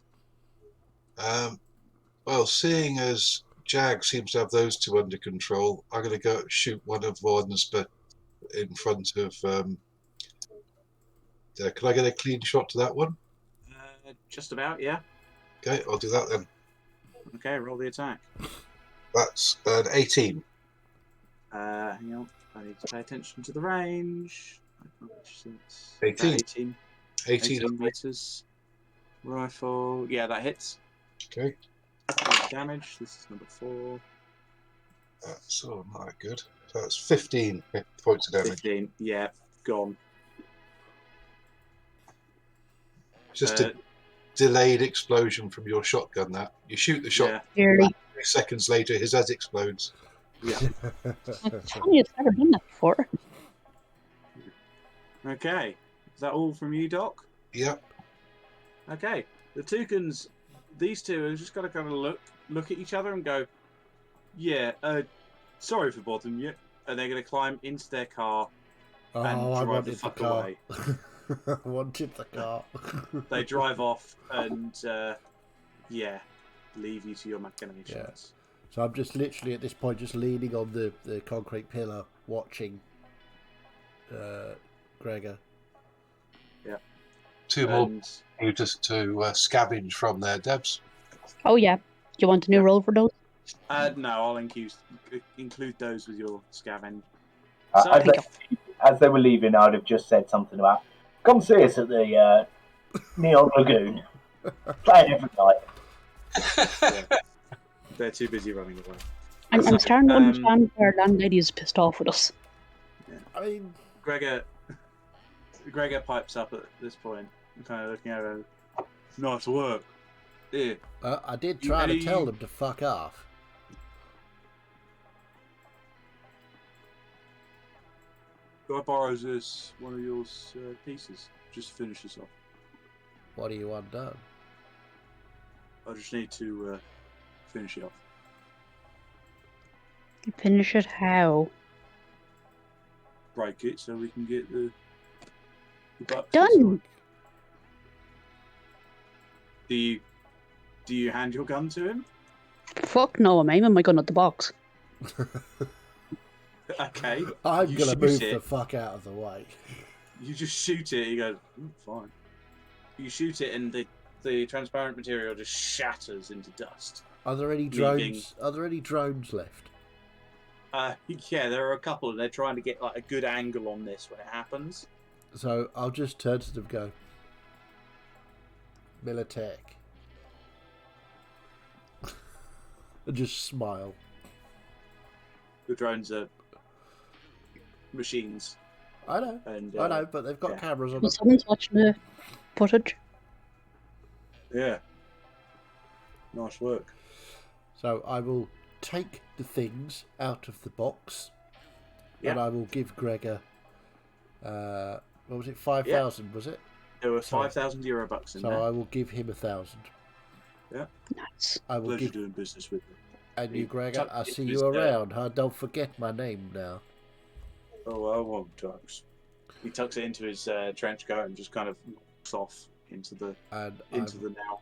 Speaker 4: Well, seeing as Jag seems to have those two under control, I'm going to go shoot one of the ones, but in front of. Can I get a clean shot to that one?
Speaker 3: Just about, yeah.
Speaker 4: Okay, I'll do that then.
Speaker 3: Okay, roll the attack.
Speaker 4: That's an 18.
Speaker 3: Hang on, I need to pay attention to the range.
Speaker 4: 18.
Speaker 3: 18 meters. Rifle. Yeah, that hits.
Speaker 4: Okay.
Speaker 3: Damage. This is number 4.
Speaker 4: That's not that good. So that's 15 points of damage.
Speaker 3: 15. Yeah, gone.
Speaker 4: Just a delayed explosion from your shotgun. That you shoot the shot.
Speaker 3: Yeah.
Speaker 5: Really?
Speaker 4: 3 seconds later, his head explodes.
Speaker 3: Yeah.
Speaker 5: It's funny, it's never done that before.
Speaker 3: Okay. Is that all from you, Doc?
Speaker 4: Yep.
Speaker 3: Okay. The toucans, these two have just got to kind of look at each other and go, yeah, sorry for bothering you. And they're going to climb into their car and
Speaker 1: I
Speaker 3: drive the
Speaker 1: wanted
Speaker 3: fuck
Speaker 1: car.
Speaker 3: away.
Speaker 1: I wanted the car.
Speaker 3: They drive off and, leave you to your machinations.
Speaker 1: Yeah. So I'm just literally at this point just leaning on the concrete pillar, watching Gregor.
Speaker 3: Yeah.
Speaker 4: 2 more
Speaker 3: And
Speaker 4: you just to scavenge from there, Debs.
Speaker 5: Oh yeah. Do you want a new roll for those?
Speaker 3: no, I'll include those with your scavenge.
Speaker 2: As they were leaving, I'd have just said something about, "Come see us at the Neon Lagoon. Play it every night."
Speaker 3: Yeah. They're too busy running away.
Speaker 5: I'm starting to understand why our landlady is pissed off with us.
Speaker 3: Yeah.
Speaker 1: I mean,
Speaker 3: Gregor pipes up at this point, kind of looking at her. Nice work. Yeah.
Speaker 1: I did try to tell them to fuck off.
Speaker 3: Can I borrow one of your pieces? Just finish this off.
Speaker 1: What do you want done?
Speaker 3: I just need to finish it off.
Speaker 5: Finish it how?
Speaker 3: Break it so we can get the bucks.
Speaker 5: Done!
Speaker 3: Do you hand your gun to him?
Speaker 5: Fuck no, I'm aiming my gun at the box.
Speaker 3: Okay.
Speaker 1: I'm gonna
Speaker 3: shoot
Speaker 1: move
Speaker 3: it.
Speaker 1: the fuck out of the way.
Speaker 3: You just shoot it. He goes, fine. You shoot it, and the transparent material just shatters into dust.
Speaker 1: Are there any drones? Are there any drones left?
Speaker 3: Yeah, there are a couple, and they're trying to get like a good angle on this when it happens.
Speaker 1: So I'll just turn to them and go, Militech. And just smile.
Speaker 3: The drones are machines.
Speaker 1: I know,
Speaker 3: And,
Speaker 1: I know, but they've got cameras on them.
Speaker 5: Someone's watching the footage.
Speaker 3: Yeah. Nice work.
Speaker 1: So I will take the things out of the box,
Speaker 3: Yeah.
Speaker 1: and I will give Gregor What was it? 5,000, was it?
Speaker 3: There were
Speaker 1: Sorry.
Speaker 3: 5,000 euro bucks in
Speaker 1: So
Speaker 3: there.
Speaker 1: I will give him 1,000.
Speaker 5: Nice.
Speaker 1: I will
Speaker 3: Pleasure
Speaker 1: give.
Speaker 3: doing business with you.
Speaker 1: And
Speaker 3: He
Speaker 1: you, Gregor,
Speaker 3: tucked
Speaker 1: I'll
Speaker 3: it
Speaker 1: see
Speaker 3: into
Speaker 1: you
Speaker 3: his,
Speaker 1: around. Huh? Don't forget my name now.
Speaker 3: Oh, I won't, Tux. He tucks it into his trench coat and just kind of walks off into the
Speaker 1: And
Speaker 3: now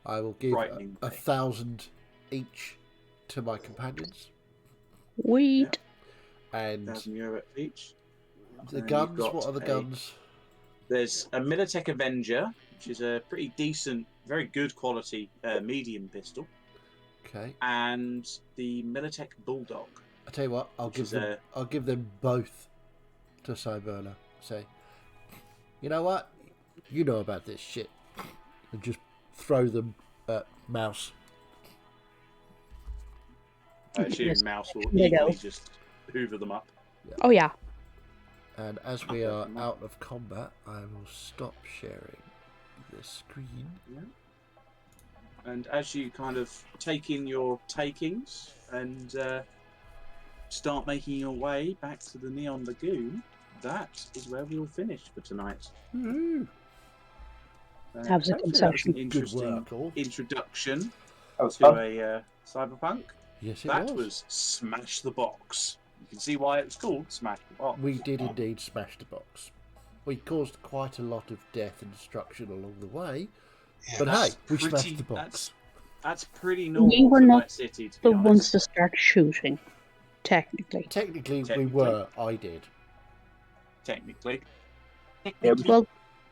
Speaker 1: I will give
Speaker 3: brightening day.
Speaker 1: 1,000 each to my companions.
Speaker 5: Weed.
Speaker 1: And
Speaker 3: 1,000 euro each.
Speaker 1: the
Speaker 3: And
Speaker 1: guns,
Speaker 3: you've got
Speaker 1: what are the guns?
Speaker 3: There's a Militech Avenger, which is a pretty decent, very good quality medium pistol,
Speaker 1: Okay.
Speaker 3: and the Militech Bulldog.
Speaker 1: I tell you what, I'll give them both to Cyberna. Say, you know what? You know about this shit. And just throw them at Mouse.
Speaker 3: I assume
Speaker 5: Yes.
Speaker 3: Mouse will
Speaker 5: There you go.
Speaker 3: equally just hoover them up.
Speaker 5: Oh yeah.
Speaker 1: And as we are out of combat, I will stop sharing the screen.
Speaker 3: Yeah. And as you kind of take in your takings and start making your way back to the Neon Lagoon, that is where we'll finish for tonight.
Speaker 1: Woo-hoo.
Speaker 5: That was a
Speaker 3: Hopefully
Speaker 5: concession.
Speaker 3: that was an
Speaker 1: Good
Speaker 3: interesting
Speaker 1: work, all.
Speaker 3: introduction
Speaker 2: That was
Speaker 3: to
Speaker 2: fun.
Speaker 3: a Cyberpunk.
Speaker 1: Yes, it
Speaker 3: That
Speaker 1: was.
Speaker 3: was Smash the Box. You can see why it was called Smash the Box.
Speaker 1: We did indeed smash the box. We caused quite a lot of death and destruction along the way.
Speaker 4: Yeah,
Speaker 1: But hey, we
Speaker 3: pretty-
Speaker 1: smashed the box.
Speaker 3: That's pretty normal
Speaker 5: We were
Speaker 3: for
Speaker 5: not
Speaker 3: Night City, to be
Speaker 5: The
Speaker 3: honest.
Speaker 5: ones to start shooting, technically.
Speaker 1: Technically, we
Speaker 3: Technically.
Speaker 1: were. I did.
Speaker 3: Technically.
Speaker 2: Yeah,
Speaker 5: Well,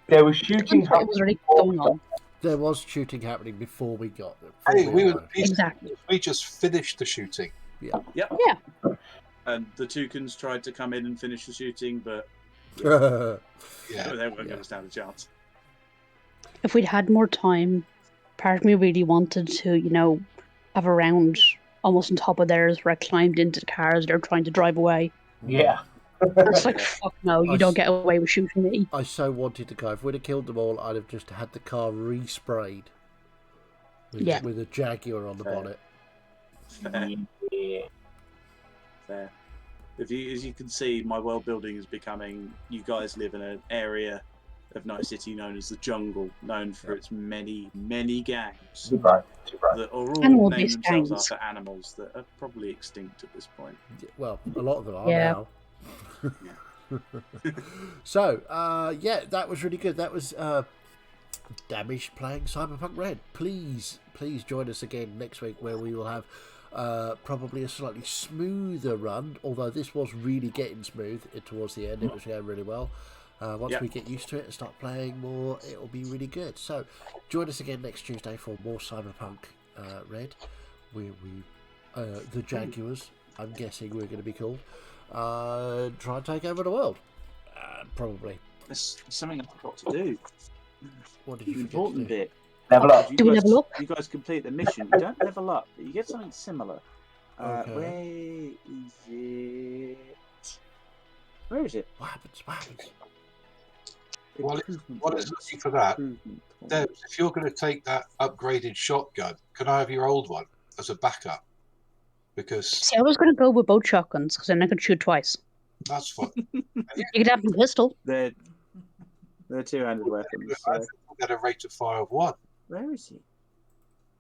Speaker 2: there was shooting
Speaker 5: it was already
Speaker 2: happening.
Speaker 5: going on.
Speaker 1: There was shooting happening before we got there.
Speaker 4: Hey, we
Speaker 5: Exactly.
Speaker 4: just finished the shooting.
Speaker 3: Yep.
Speaker 5: Yeah.
Speaker 3: And the Toucans tried to come in and finish the shooting, but
Speaker 1: Yeah.
Speaker 4: Yeah,
Speaker 3: they weren't going to stand a chance.
Speaker 5: If we'd had more time, part of me really wanted to, have a round almost on top of theirs where I climbed into the cars they're trying to drive away.
Speaker 2: Yeah.
Speaker 5: It's like, fuck no, you don't get away with shooting me.
Speaker 1: I so wanted to go. If we'd have killed them all, I'd have just had the car resprayed with a Jaguar on the bonnet.
Speaker 3: Fair.
Speaker 2: Yeah.
Speaker 3: Fair. As you can see, my world building is becoming. You guys live in an area of Night City known as the Jungle, known for its many, many gangs
Speaker 2: Too bright.
Speaker 3: that are all
Speaker 5: Animal-based
Speaker 3: named themselves
Speaker 5: gangs.
Speaker 3: after animals that are probably extinct at this point.
Speaker 1: Well, a lot of them are
Speaker 5: Yeah.
Speaker 1: now. So, that was really good. That was Damage playing Cyberpunk Red. Please join us again next week where we will have probably a slightly smoother run, although this was really getting smooth towards the end. It was going really well. Once we get used to it and start playing more, it'll be really good. So join us again next Tuesday for more Cyberpunk Red. The Jaguars, I'm guessing we're going to be called, try and take over the world. Probably.
Speaker 3: There's something I forgot to do.
Speaker 1: What did
Speaker 3: The
Speaker 1: you forget to
Speaker 3: important
Speaker 1: do?
Speaker 3: bit.
Speaker 2: Level up.
Speaker 5: Do we level up?
Speaker 3: You guys complete the mission. You don't level up, but you get something similar.
Speaker 1: Okay.
Speaker 3: Where is it?
Speaker 1: What happens?
Speaker 4: While
Speaker 3: Improvement
Speaker 4: it's
Speaker 3: points.
Speaker 4: looking for that,
Speaker 3: Improvement points.
Speaker 4: Debs, if you're going to take that upgraded shotgun, can I have your old one as a backup? Because
Speaker 5: See, I was going to go with both shotguns because then I could shoot twice.
Speaker 4: that's fun.
Speaker 5: You could have the pistol.
Speaker 3: They're two-handed weapons.
Speaker 4: I
Speaker 3: So.
Speaker 4: think we'll get a rate of fire of 1.
Speaker 3: Where is he?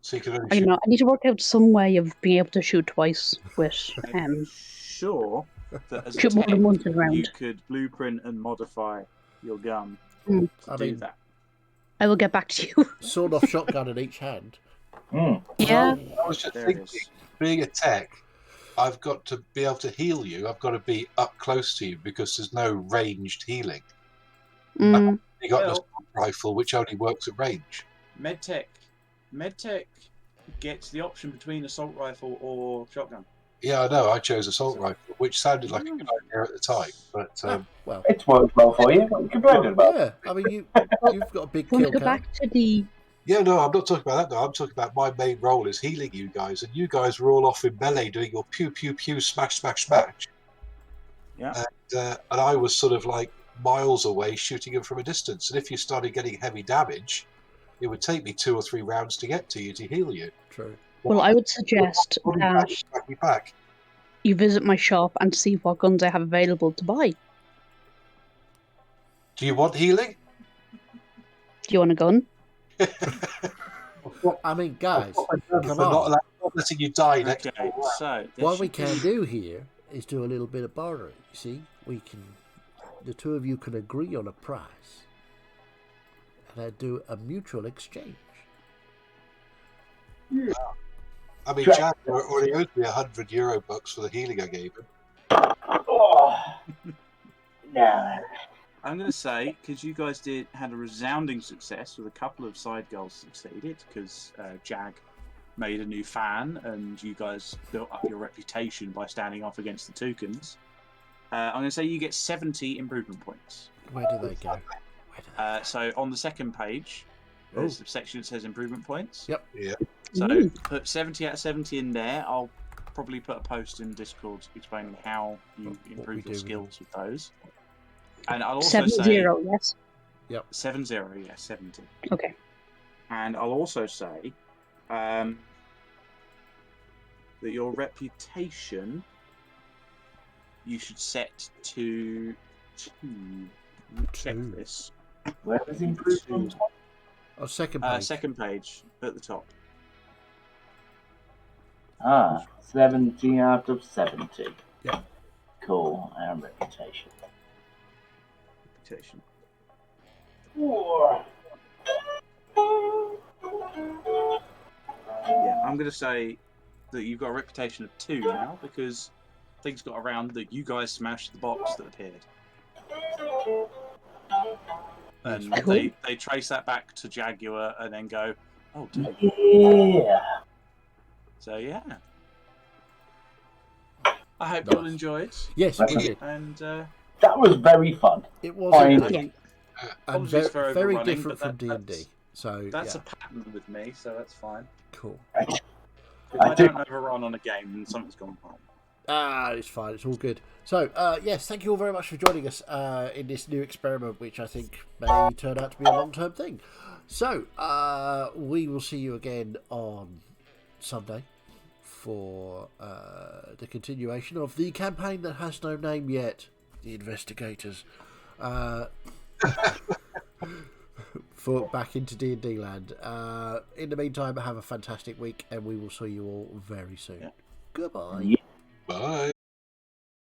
Speaker 4: So you can only
Speaker 5: I
Speaker 4: shoot.
Speaker 5: know. I need to work out some way of being able to shoot twice with
Speaker 3: I'm sure that as a
Speaker 5: shoot more
Speaker 3: tech,
Speaker 5: than once in a
Speaker 3: you
Speaker 5: round.
Speaker 3: could blueprint and modify your gun
Speaker 5: Mm.
Speaker 3: to
Speaker 1: I
Speaker 3: do
Speaker 1: mean-
Speaker 3: that.
Speaker 5: I will get back to you.
Speaker 1: Sawed off shotgun in each hand.
Speaker 5: Yeah.
Speaker 4: I was just
Speaker 3: There it
Speaker 4: thinking,
Speaker 3: is.
Speaker 4: being a tech, I've got to be able to heal you. I've got to be up close to you because there's no ranged healing.
Speaker 5: Mm.
Speaker 4: You got
Speaker 3: Well-
Speaker 4: the rifle, which only works at range.
Speaker 3: Medtech gets the option between assault rifle or shotgun.
Speaker 4: Yeah, I know. I chose assault rifle, which sounded like a good idea at the time. But
Speaker 1: Well,
Speaker 2: It's worked well for you. What are you complaining about?
Speaker 1: yeah. I mean, you've got a big
Speaker 5: Want
Speaker 1: kill
Speaker 5: to go
Speaker 1: count.
Speaker 5: back to the?
Speaker 4: yeah, no, I'm not talking about that. No, I'm talking about my main role is healing you guys, and you guys were all off in melee doing your pew pew pew smash smash smash.
Speaker 3: Yeah.
Speaker 4: And I was sort of like miles away shooting them from a distance. And if you started getting heavy damage, it would take me 2 or 3 rounds to get to you to heal you.
Speaker 1: True.
Speaker 5: Well, I would suggest that
Speaker 4: Back.
Speaker 5: you visit my shop and see what guns I have available to buy.
Speaker 4: Do you want healing?
Speaker 5: Do you want a gun?
Speaker 1: I mean, guys, come
Speaker 4: They're not
Speaker 1: on.
Speaker 4: not letting you die next
Speaker 3: Okay,
Speaker 4: time.
Speaker 3: so there
Speaker 1: What we
Speaker 3: should
Speaker 1: can
Speaker 3: be-
Speaker 1: do here is do a little bit of bartering. You see, the two of you can agree on a price, and then do a mutual exchange.
Speaker 4: I mean,
Speaker 2: Jack-
Speaker 4: Jack already owed me €100 for the healing I gave him.
Speaker 2: Oh. No.
Speaker 3: I'm going to say, because you guys had a resounding success with a couple of side goals succeeded, because Jag made a new fan and you guys built up your reputation by standing off against the Toucans. I'm going to say you get 70 improvement points.
Speaker 1: Where do they go?
Speaker 3: So on the second page, there's a section that says improvement points.
Speaker 1: Yep.
Speaker 4: Yeah.
Speaker 3: So
Speaker 5: Ooh.
Speaker 3: put 70 out of 70 in there. I'll probably put a post in Discord explaining how you
Speaker 1: What we
Speaker 3: improve
Speaker 1: do
Speaker 3: your
Speaker 1: with
Speaker 3: skills with those. And I'll also
Speaker 5: 7-0, yes.
Speaker 3: 7-0, yeah, 70.
Speaker 5: Okay.
Speaker 3: And I'll also say that your reputation you should set to 2. Check
Speaker 1: 2.
Speaker 3: this.
Speaker 2: Where is improvement?
Speaker 1: Oh, second page.
Speaker 3: Second page at the top.
Speaker 2: 70 out of 70.
Speaker 1: Yeah.
Speaker 2: Cool. And reputation.
Speaker 3: Reputation. Yeah, I'm going to say that you've got a reputation of 2 now because things got around that you guys smashed the box that appeared. And
Speaker 5: Cool.
Speaker 3: they trace that back to Jaguar and then go, oh, dude.
Speaker 2: Yeah.
Speaker 3: So, yeah. I hope
Speaker 1: Nice.
Speaker 3: you all enjoyed.
Speaker 1: Yes, we did.
Speaker 3: And
Speaker 2: That was very fun.
Speaker 1: It was
Speaker 2: Fine.
Speaker 1: indeed.
Speaker 5: Yeah.
Speaker 1: And
Speaker 3: Apologies for
Speaker 1: very
Speaker 3: overrunning,
Speaker 1: different
Speaker 3: but
Speaker 1: from D&D. So
Speaker 3: that's
Speaker 1: yeah,
Speaker 3: a pattern with me, so that's fine.
Speaker 1: cool.
Speaker 3: If
Speaker 2: I
Speaker 3: I
Speaker 2: do-
Speaker 3: don't overrun on a game, then something's gone wrong.
Speaker 1: It's fine. It's all good. So, yes, thank you all very much for joining us in this new experiment, which I think may turn out to be a long-term thing. So, we will see you again on Sunday for the continuation of the campaign that has no name yet, The Investigators. For back into D&D land. In the meantime, have a fantastic week, and we will see you all very soon.
Speaker 3: Yeah.
Speaker 1: Goodbye.
Speaker 2: Yeah.
Speaker 4: Bye.